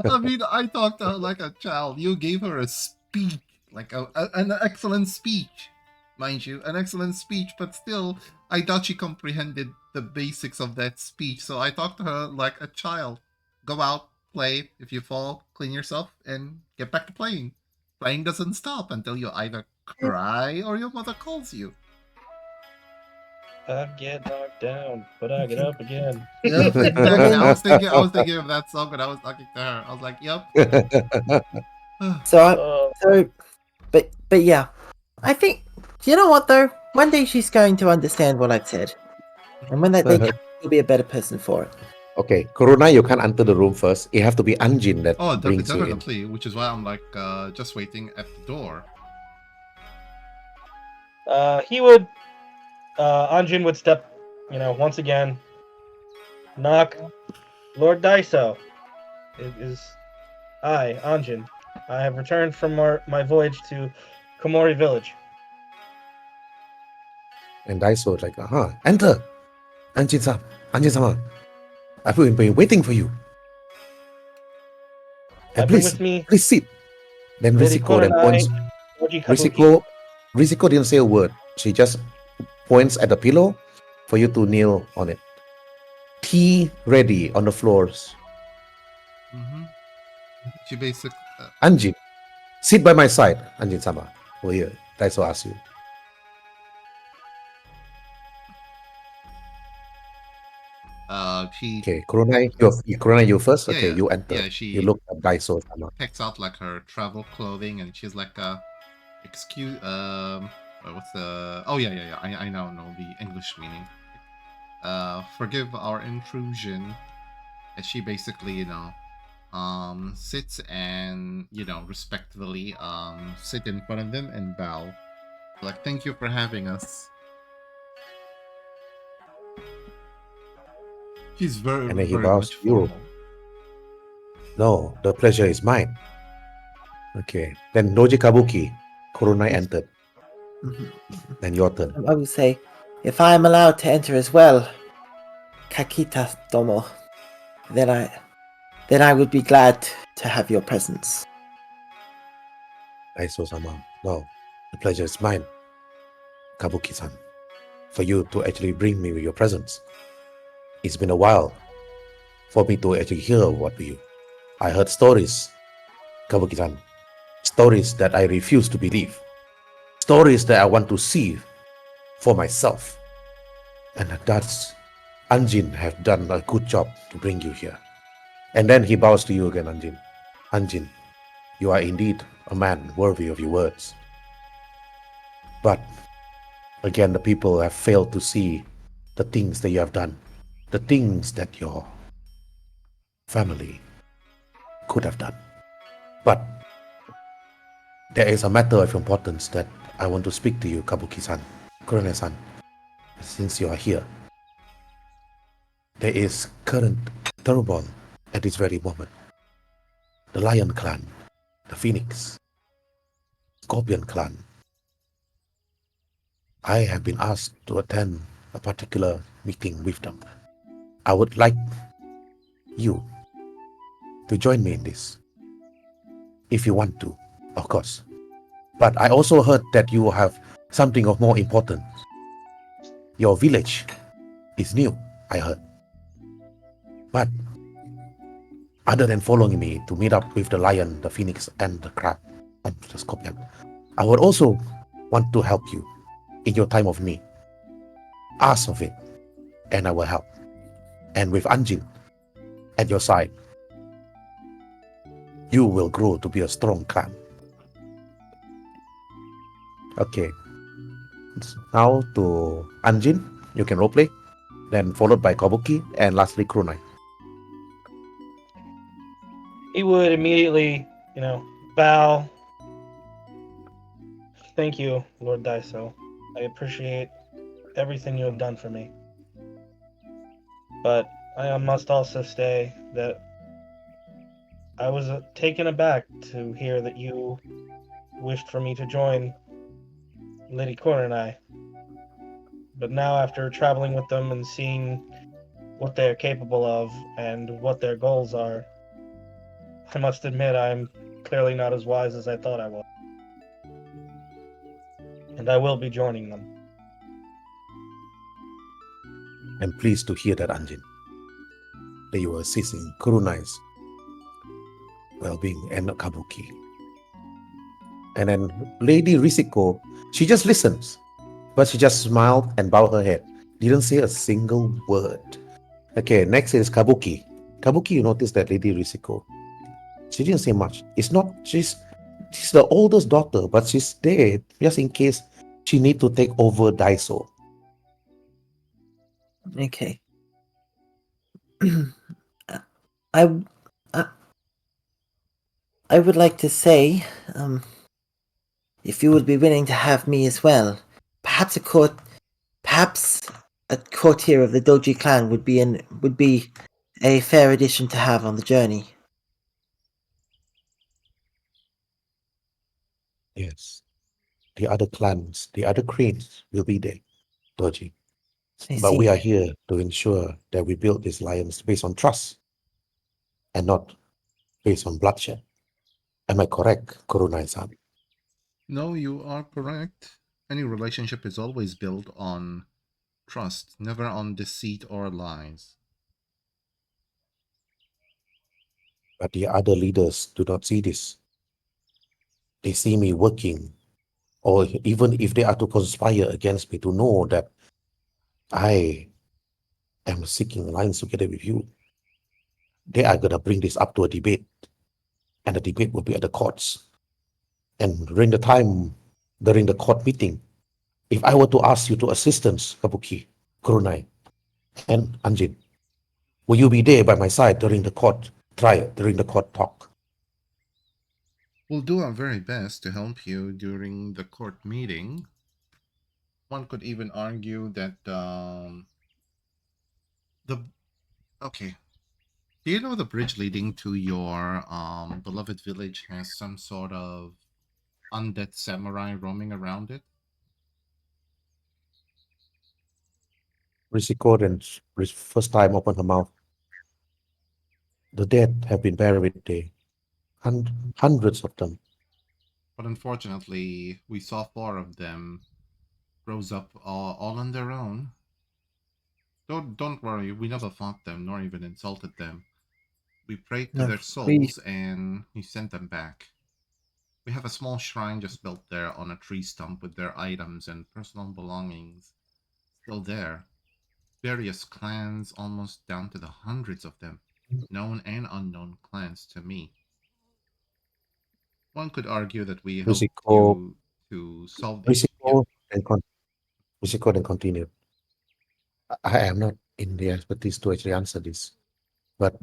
I mean, I talked to her like a child. You gave her a speech, like an excellent speech, mind you, an excellent speech. But still, I doubt she comprehended the basics of that speech. So I talked to her like a child. Go out, play. If you fall, clean yourself, and get back to playing. Playing doesn't stop until you either cry or your mother calls you. I get knocked down, but I get up again. Yep, exactly. I was thinking of that song when I was talking to her. I was like, yep. But yeah, I think, you know what though? One day she's going to understand what I've said, and when that day comes, she'll be a better person for it. Okay, Kurenai, you can't enter the room first. It have to be Anjin that Oh, brings you in. definitely. Which is why I'm like just waiting at the door. Anjin would step, once again, knock. Lord Daiso, it is I, Anjin. I have returned from my voyage to Kamouri Village. And Daiso is like, enter. Anjin-sama. I've been waiting for you. I And bring please, with me please sit. Then Lady Risiko then Kurenai, points. Oji Kabuki. Risiko didn't say a word. She just points at the pillow for you to kneel on it. Tea ready on the floors. Mm-hmm. She basically. Anjin, sit by my side. Anjin-sama, over here. Daiso asks you. She Okay, Kurenai, you first. Yeah, Okay, yeah. you enter. Yeah, she- You look at Daiso-sama. picks out like her travel clothing, and she's like, excuse, what's the? Oh yeah. I now know the English meaning. Forgive our intrusion. As she basically, sits and respectfully, sit in front of them and bow. Like, thank you for having us. She's very, And then he very bows much to you. formal. No, the pleasure is mine. Okay, then Doji Kabuki, Kurenai entered. Then your turn. I will say, if I am allowed to enter as well, Kakita Domo, then I would be glad to have your presence. Daiso-sama, no, the pleasure is mine. Kabuki-san, for you to actually bring me your presence. It's been a while for me to actually hear what you. I heard stories, Kabuki-san, stories that I refuse to believe, stories that I want to see for myself. And that's Anjin have done a good job to bring you here. And then he bows to you again, Anjin. Anjin, you are indeed a man worthy of your words. But again, the people have failed to see the things that you have done, the things that your family could have done. But there is a matter of importance that I want to speak to you, Kabuki-san, Kurenai-san, since you are here. There is current turmoil at this very moment. The Lion Clan, the Phoenix, Scorpion Clan. I have been asked to attend a particular meeting with them. I would like you to join me in this, if you want to, of course. But I also heard that you have something of more importance. Your village is new, I heard. But other than following me to meet up with the lion, the phoenix, and the crab, and the scorpion, I would also want to help you in your time of need. Ask of it, and I will help. And with Anjin at your side, you will grow to be a strong clan. Okay. Now to Anjin, you can roleplay, then followed by Kabuki, and lastly Kurenai. He would immediately, bow. Thank you, Lord Daiso. I appreciate everything you have done for me. But I must also say that I was taken aback to hear that you wished for me to join Lady Kurenai. But now, after traveling with them and seeing what they're capable of and what their goals are, I must admit I'm clearly not as wise as I thought I was. And I will be joining them. I'm pleased to hear that, Anjin, that you are assisting Kurunai's well-being and Kabuki. And then Lady Risiko, she just listens, but she just smiled and bowed her head. Didn't say a single word. Okay, next is Kabuki. Kabuki, you notice that Lady Risiko, she didn't say much. It's not, she's the oldest daughter, but she's there just in case she need to take over Daiso. Okay. I, I, I would like to say, if you would be willing to have me as well, perhaps a courtier of the Doji clan would be a fair addition to have on the journey. Yes. The other clans, the other cranes will be there, Doji. I But see. we are here to ensure that we build this alliance based on trust and not based on bloodshed. Am I correct, Kurunai-san? No, you are correct. Any relationship is always built on trust, never on deceit or lies. But the other leaders do not see this. They see me working, or even if they are to conspire against me, to know that I am seeking alliance together with you. They are going to bring this up to a debate, and the debate will be at the courts. And during the court meeting, if I were to ask you to assistance, Kabuki, Kurunai, and Anjin, will you be there by my side during the court trial, during the court talk? We'll do our very best to help you during the court meeting. One could even argue that okay. Do you know the bridge leading to your beloved village has some sort of undead samurai roaming around it? Risiko then first time opened her mouth. The dead have been buried there, hundreds of them. But unfortunately, we saw 4 of them rose up all on their own. Don't worry, we never fought them nor even insulted them. We prayed to No, their souls and we sent them back. We have a small shrine just built there on a tree stump with their items and personal belongings still there. Various clans, almost down to the hundreds of them, known and unknown clans to me. One could argue that we helped Risiko, you to solve the... Yeah. Risiko, Risiko then continued. I am not in the expertise to actually answer this, but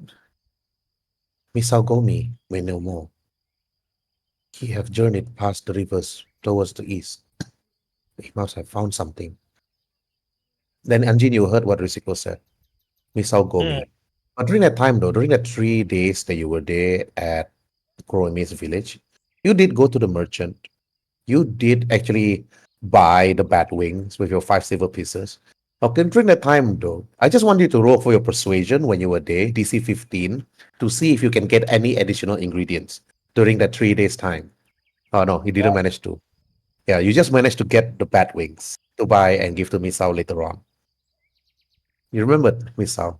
Miss Algomi may know more. He have journeyed past the rivers towards the east. He must have found something. Then Anjin, you heard what Risiko said. Miss Algomi. But during that time though, during the 3 days that you were there at Kurenai's village, you did go to the merchant. You did actually buy the bat wings with your 5 silver pieces. Okay, during that time though, I just want you to roll for your persuasion when you were there, DC 15, to see if you can get any additional ingredients during that 3 days time. Oh no, he didn't manage to. Yeah, you just managed to get the bat wings to buy and give to Misao later on. You remembered Misao.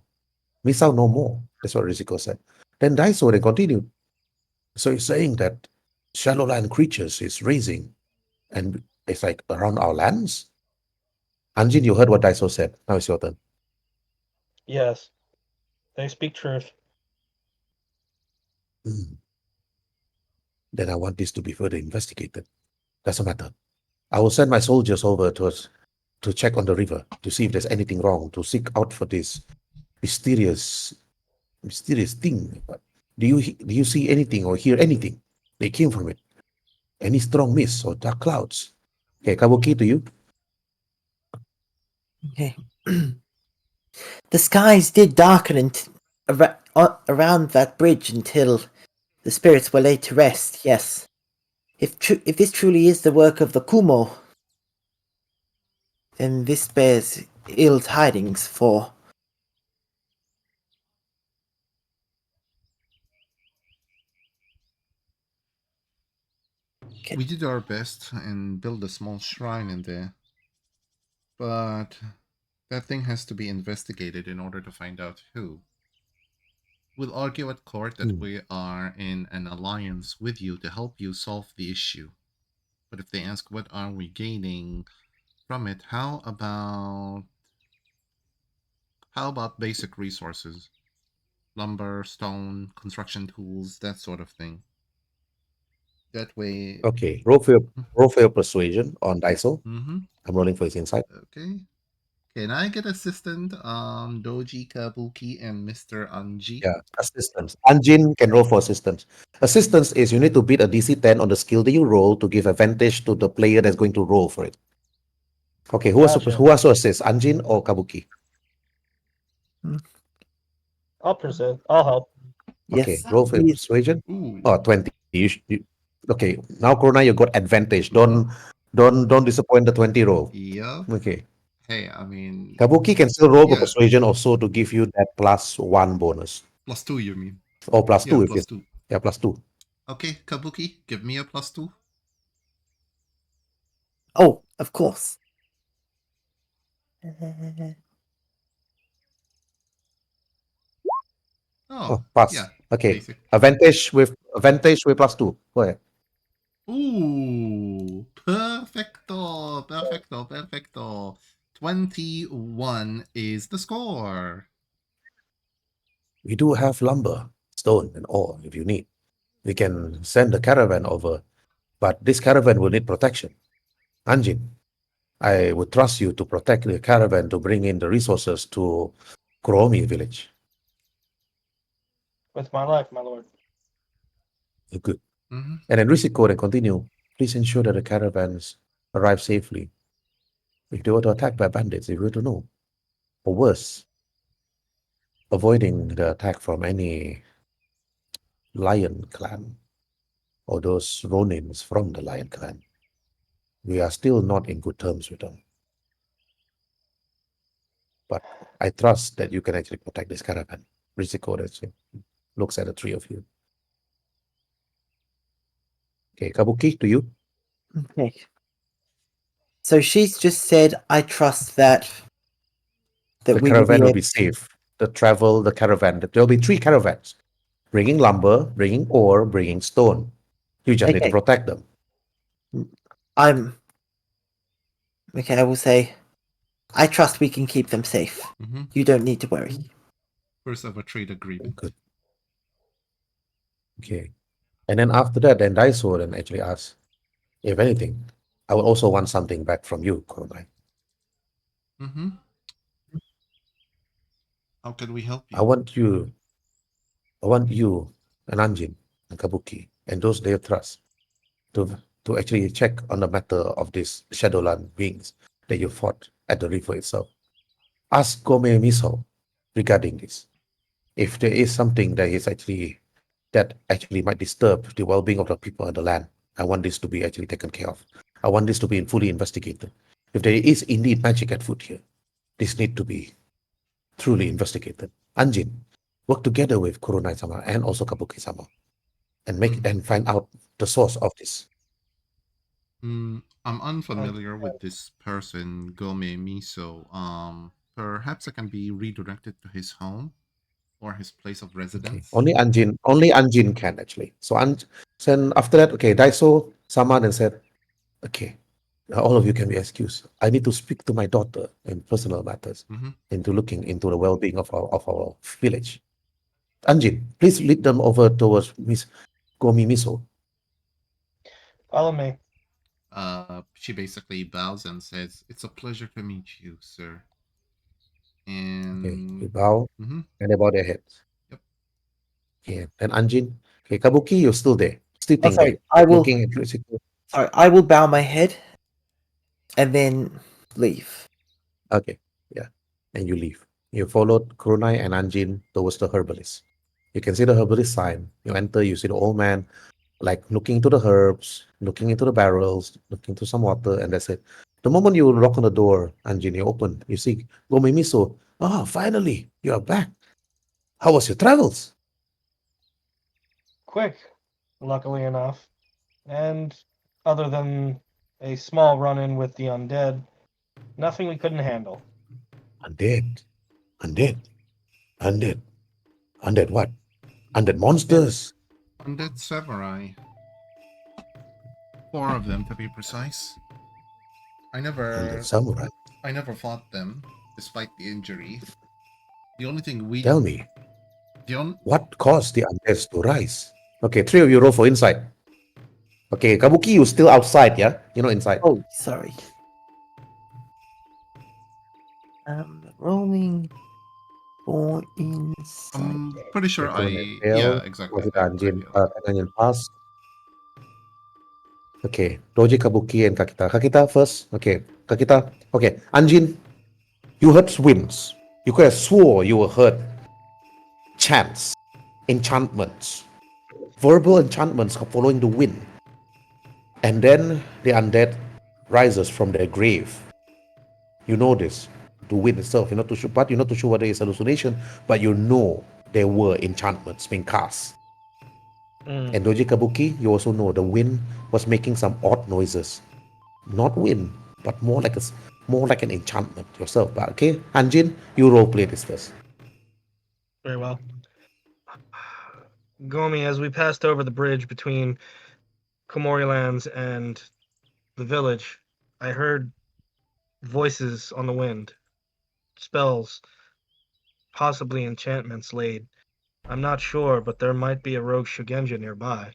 Misao no more. That's what Riziko said. Then Daiso then continued. So he's saying that shallow land creatures is raising and it's like around our lands? Anjin, you heard what Daiso said. Now it's your turn. Yes, they speak truth. Then I want this to be further investigated. Doesn't matter. I will send my soldiers over to check on the river to see if there's anything wrong, to seek out for this mysterious thing. Do you see anything or hear anything? They came from it. Any strong mists or dark clouds? Okay, Kabuki, to you. Okay. The skies did darken around that bridge until the spirits were laid to rest, yes. If this truly is the work of the Kumo, then this bears ill tidings for. We did our best and built a small shrine in there. But that thing has to be investigated in order to find out who. We'll argue at court that Hmm. we are in an alliance with you to help you solve the issue. But if they ask what are we gaining from it, how about basic resources? Lumber, stone, construction tools, that sort of thing. That way. Okay, roll for your persuasion on Daiso. Mm-hmm. I'm rolling for his insight. Okay. Can I get assistant Doji Kabuki and Mr. Anji? Yeah, assistance. Anjin can roll for assistance. Assistance is you need to beat a DC 10 on the skill that you roll to give advantage to the player that's going to roll for it. Okay, Gotcha. who has to assist? Anjin or Kabuki? I'll present. I'll help. Okay, Yes, roll for your please. persuasion. Ooh. Oh, 20. Okay, now Corona, you got advantage. Uh-huh. Don't disappoint the 20 roll. Yep. Okay. Hey, I mean, Kabuki can still roll for yeah, persuasion also to give you that +1 bonus. +2, you mean? Or plus Yeah, two if you +2. yeah, +2. Okay, Kabuki, give me a +2. Oh, of course. Oh, Oh, pass. yeah, Okay. basic. Advantage with +2. Go ahead. Ooh, perfecto, perfecto, perfecto. 21 is the score. We do have lumber, stone, and ore if you need. We can send the caravan over, but this caravan will need protection. Anjin, I would trust you to protect the caravan to bring in the resources to Kuromi village. With my life, my lord. Good. Mm-hmm. And then Risiko and continue. Please ensure that the caravans arrive safely. If they were to attack by bandits, if we were to know. Or worse, avoiding the attack from any lion clan or those Ronins from the lion clan. We are still not in good terms with them. But I trust that you can actually protect this caravan. Risiko looks at the three of you. Okay, Kabuki, to you. Okay. So she's just said, I trust that The we will be caravan will able. be safe. The caravan, there'll be 3 caravans, bringing lumber, bringing ore, bringing stone. You just need to Okay. protect them. I'm okay. I will say, I trust we can keep them safe. Mm-hmm. You don't need to worry. First of a trade agreement. Good. Okay. And then after that, then Daiso then actually asks, if anything, I will also want something back from you, Kurenai. Mm-hmm. How can we help I you? want you and Anjin and Kabuki and those they trust to actually check on the matter of these Shadowland beings that you fought at the river itself. Ask Gome Miso regarding this. If there is something that actually might disturb the well-being of the people on the land, I want this to be actually taken care of. I want this to be fully investigated. If there is indeed magic at foot here, this need to be truly investigated. Anjin, work together with Kurenai-sama and also Kabuki-sama and find out the source of this. I'm unfamiliar with this person, Gome Miso. Perhaps I can be redirected to his home or his place of Okay. residence. Only Anjin can actually. So after that, okay, Daiso sama then said, okay, all of you can be excused. I need to speak to my daughter in personal matters, Mm-hmm. into looking into the well-being of our village. Anjin, please lead them over towards Miss Gomi Miso. Follow me. She basically bows and says, "It's a pleasure to meet you, sir." Okay, they And bow mm-hmm. and they bow their heads. Yep. Yeah, and Anjin, okay, Kabuki, you're still there, Oh, sitting there, sorry. I will. looking at Risiko. Sorry, I will bow my head and then leave. Okay, yeah, and you leave. You followed Kurenai and Anjin towards the herbalist. You can see the herbalist sign. You enter, you see the old man, like looking into the herbs, looking into the barrels, looking into some water, and that's it. The moment you knock on the door, Anjin, you open, you see Gomemiso. Ah, finally, you are back. How was your travels? Quick, luckily enough. And other than a small run in with the undead, nothing we couldn't handle. Undead. Undead. Undead. Undead what? Undead monsters. Undead samurai. 4 of them to be precise. I Undead samurai. never fought them, despite the injury. The only thing we Tell me, the on, what caused the undeads to rise? Okay, 3 of you roll for insight. Okay, Kabuki, you still outside, yeah? You're not inside. Oh, sorry. Rolling for insight. I'm pretty sure Kurenai I failed. exactly. Was it I Anjin? failed. Anjin passed. Okay, Doji, Kabuki, and Kakita. Kakita first. Okay, Kakita. Okay, Anjin, you heard winds. You could have swore you heard chants, enchantments, verbal enchantments following the wind. And then the undead rises from their grave. You know this. The wind itself, you're not too sure, but you're not too sure whether it's hallucination, but you know there were enchantments being cast. And Doji Kabuki, you also know the wind was making some odd noises. Not wind, but more like an enchantment yourself. But okay, Anjin, you roleplay this first. Very well. Gomi, as we passed over the bridge between Kamouri lands and the village, I heard voices on the wind, spells, possibly enchantments laid. I'm not sure, but there might be a rogue Shugenja nearby.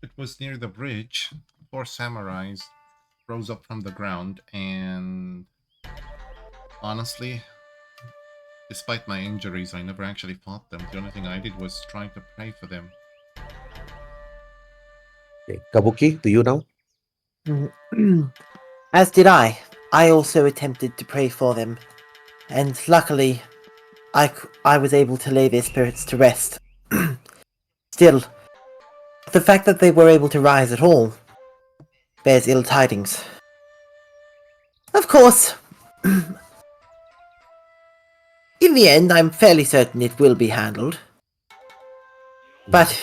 It was near the bridge. 4 samurais rose up from the ground, and honestly, despite my injuries, I never actually fought them. The only thing I did was trying to pray for them. Okay, Kabuki, to you now. As did I. I also attempted to pray for them, and luckily, I was able to lay their spirits to rest. Still, the fact that they were able to rise at all bears ill tidings. Of course, in the end, I'm fairly certain it will be handled. But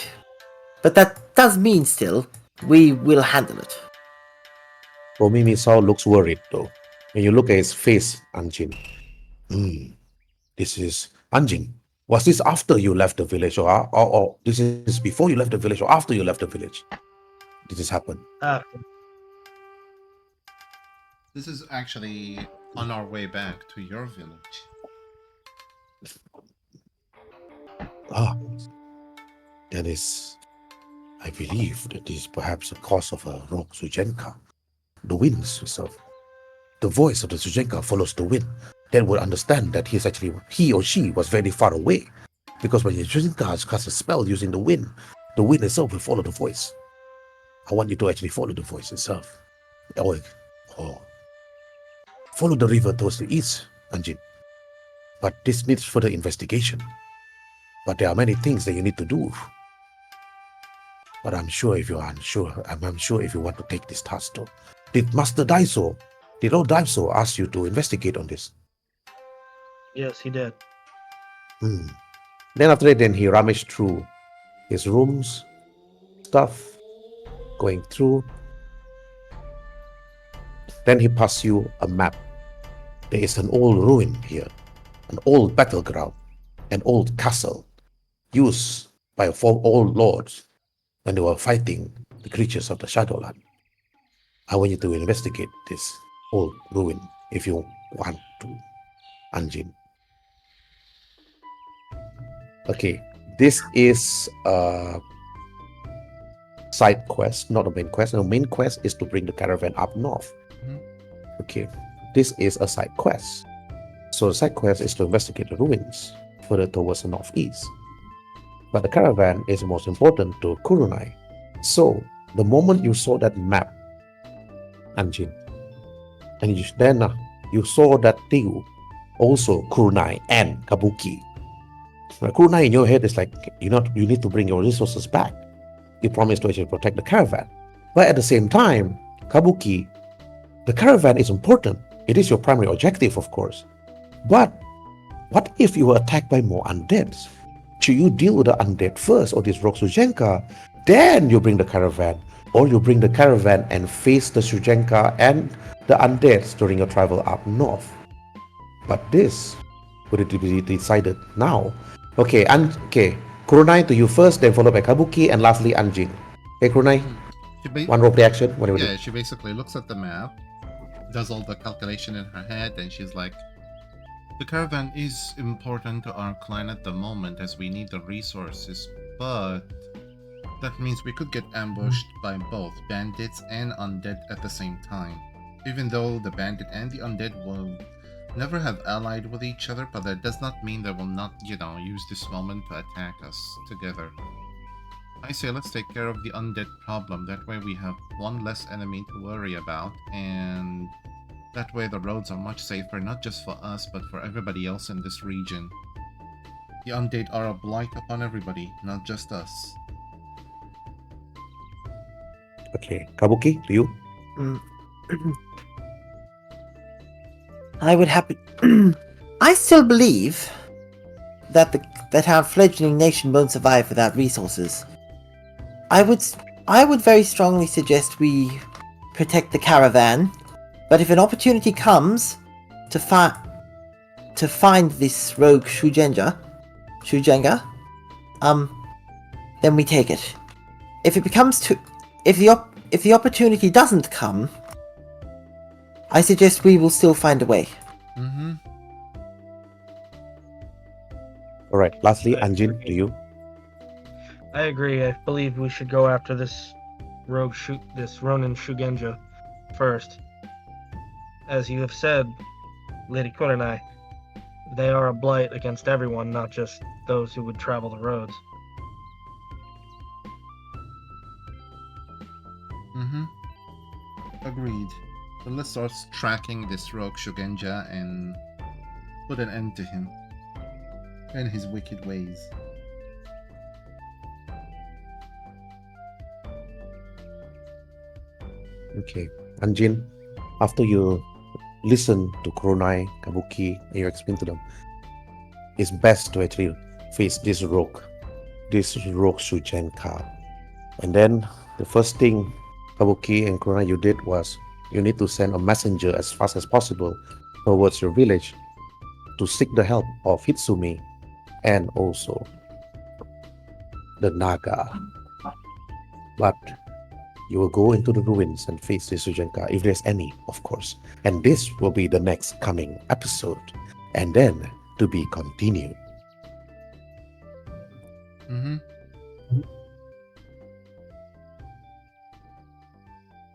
that does mean still, we will handle it. Omimi Sao looks worried though. When you look at his face, Anjin. This is Anjin. Was this after you left the village, or this is before you left the village, or after you left the village? Did this happen? This is actually on our way back to your village. Ah, that is, I believe that is perhaps a cause of a rogue Sujenka. The winds itself. The voice of the Sujenka follows the wind. Then will understand that he or she was very far away. Because when the Sujenka casts a spell using the wind itself will follow the voice. I want you to actually follow the voice itself. Or follow the river towards the east, Anjin. But this needs further investigation. But there are many things that you need to do. But I'm sure if you're unsure, I'm sure if you want to take this task though. Did Lord Daiso ask you to investigate on this? Yes, he did. Then after that, then he rummaged through his rooms, stuff, going through. Then he passed you a map. There is an old ruin here, an old battleground, an old castle, used by 4 old lords when they were fighting the creatures of the Shadowland. I want you to investigate this old ruin if you want to, Anjin. Okay, this is a side quest, not a main quest. The main quest is to bring the caravan up north. Okay, this is a side quest. So the side quest is to investigate the ruins further towards the northeast. But the caravan is most important to Kurenai. So the moment you saw that map, Anjin, and you saw that thing, also Kurenai and Kabuki. Kurenai in your head is like, you need to bring your resources back. You promised to actually protect the caravan. But at the same time, Kabuki, the caravan is important. It is your primary objective, of course. But what if you were attacked by more undeads? Should you deal with the undead first, or this rogue Sujenka, then you bring the caravan? Or you bring the caravan and face the Sujenka and the undeads during your travel up north? But this would be decided now. Okay, Kurenai to you first, then followed by Kabuki, and lastly Anjin. Okay, Kurenai, one rope reaction, whatever. Yeah, she basically looks at the map, does all the calculation in her head, and she's like, the caravan is important to our clan at the moment as we need the resources, but that means we could get ambushed by both bandits and undead at the same time. Even though the bandit and the undead will never have allied with each other, but that does not mean they will not, use this moment to attack us together. I say let's take care of the undead problem, that way we have one less enemy to worry about, and that way the roads are much safer, not just for us, but for everybody else in this region. The undead are a blight upon everybody, not just us. Okay, Kabuki, to you. I would happy. I still believe that our fledgling nation won't survive without resources. I would very strongly suggest we protect the caravan, but if an opportunity comes to find this rogue Shujenga, then we take it. If the opportunity doesn't come, I suggest we will still find a way. Mm-hmm. All right, lastly Anjin, to you. I agree. I believe we should go after this this Ronin Shugenja first. As you have said, Lady Kurenai, they are a blight against everyone, not just those who would travel the roads. Mm-hmm. Agreed. So let's start tracking this rogue Shugenja and put an end to him and his wicked ways. Okay, Anjin, after you listen to Kurenai, Kabuki, and you explain to them, it's best to actually face this rogue Shujenka. And then the first thing Kabuki and Kurenai you did was you need to send a messenger as fast as possible towards your village to seek the help of Hitsumi and also the Naga. But you will go into the ruins and face the Sujenka, if there's any, of course. And this will be the next coming episode. And then to be continued. Mm-hmm.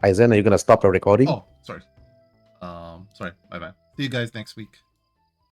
Aizen, are you going to stop the recording? Oh, sorry. Sorry, my bad. See you guys next week.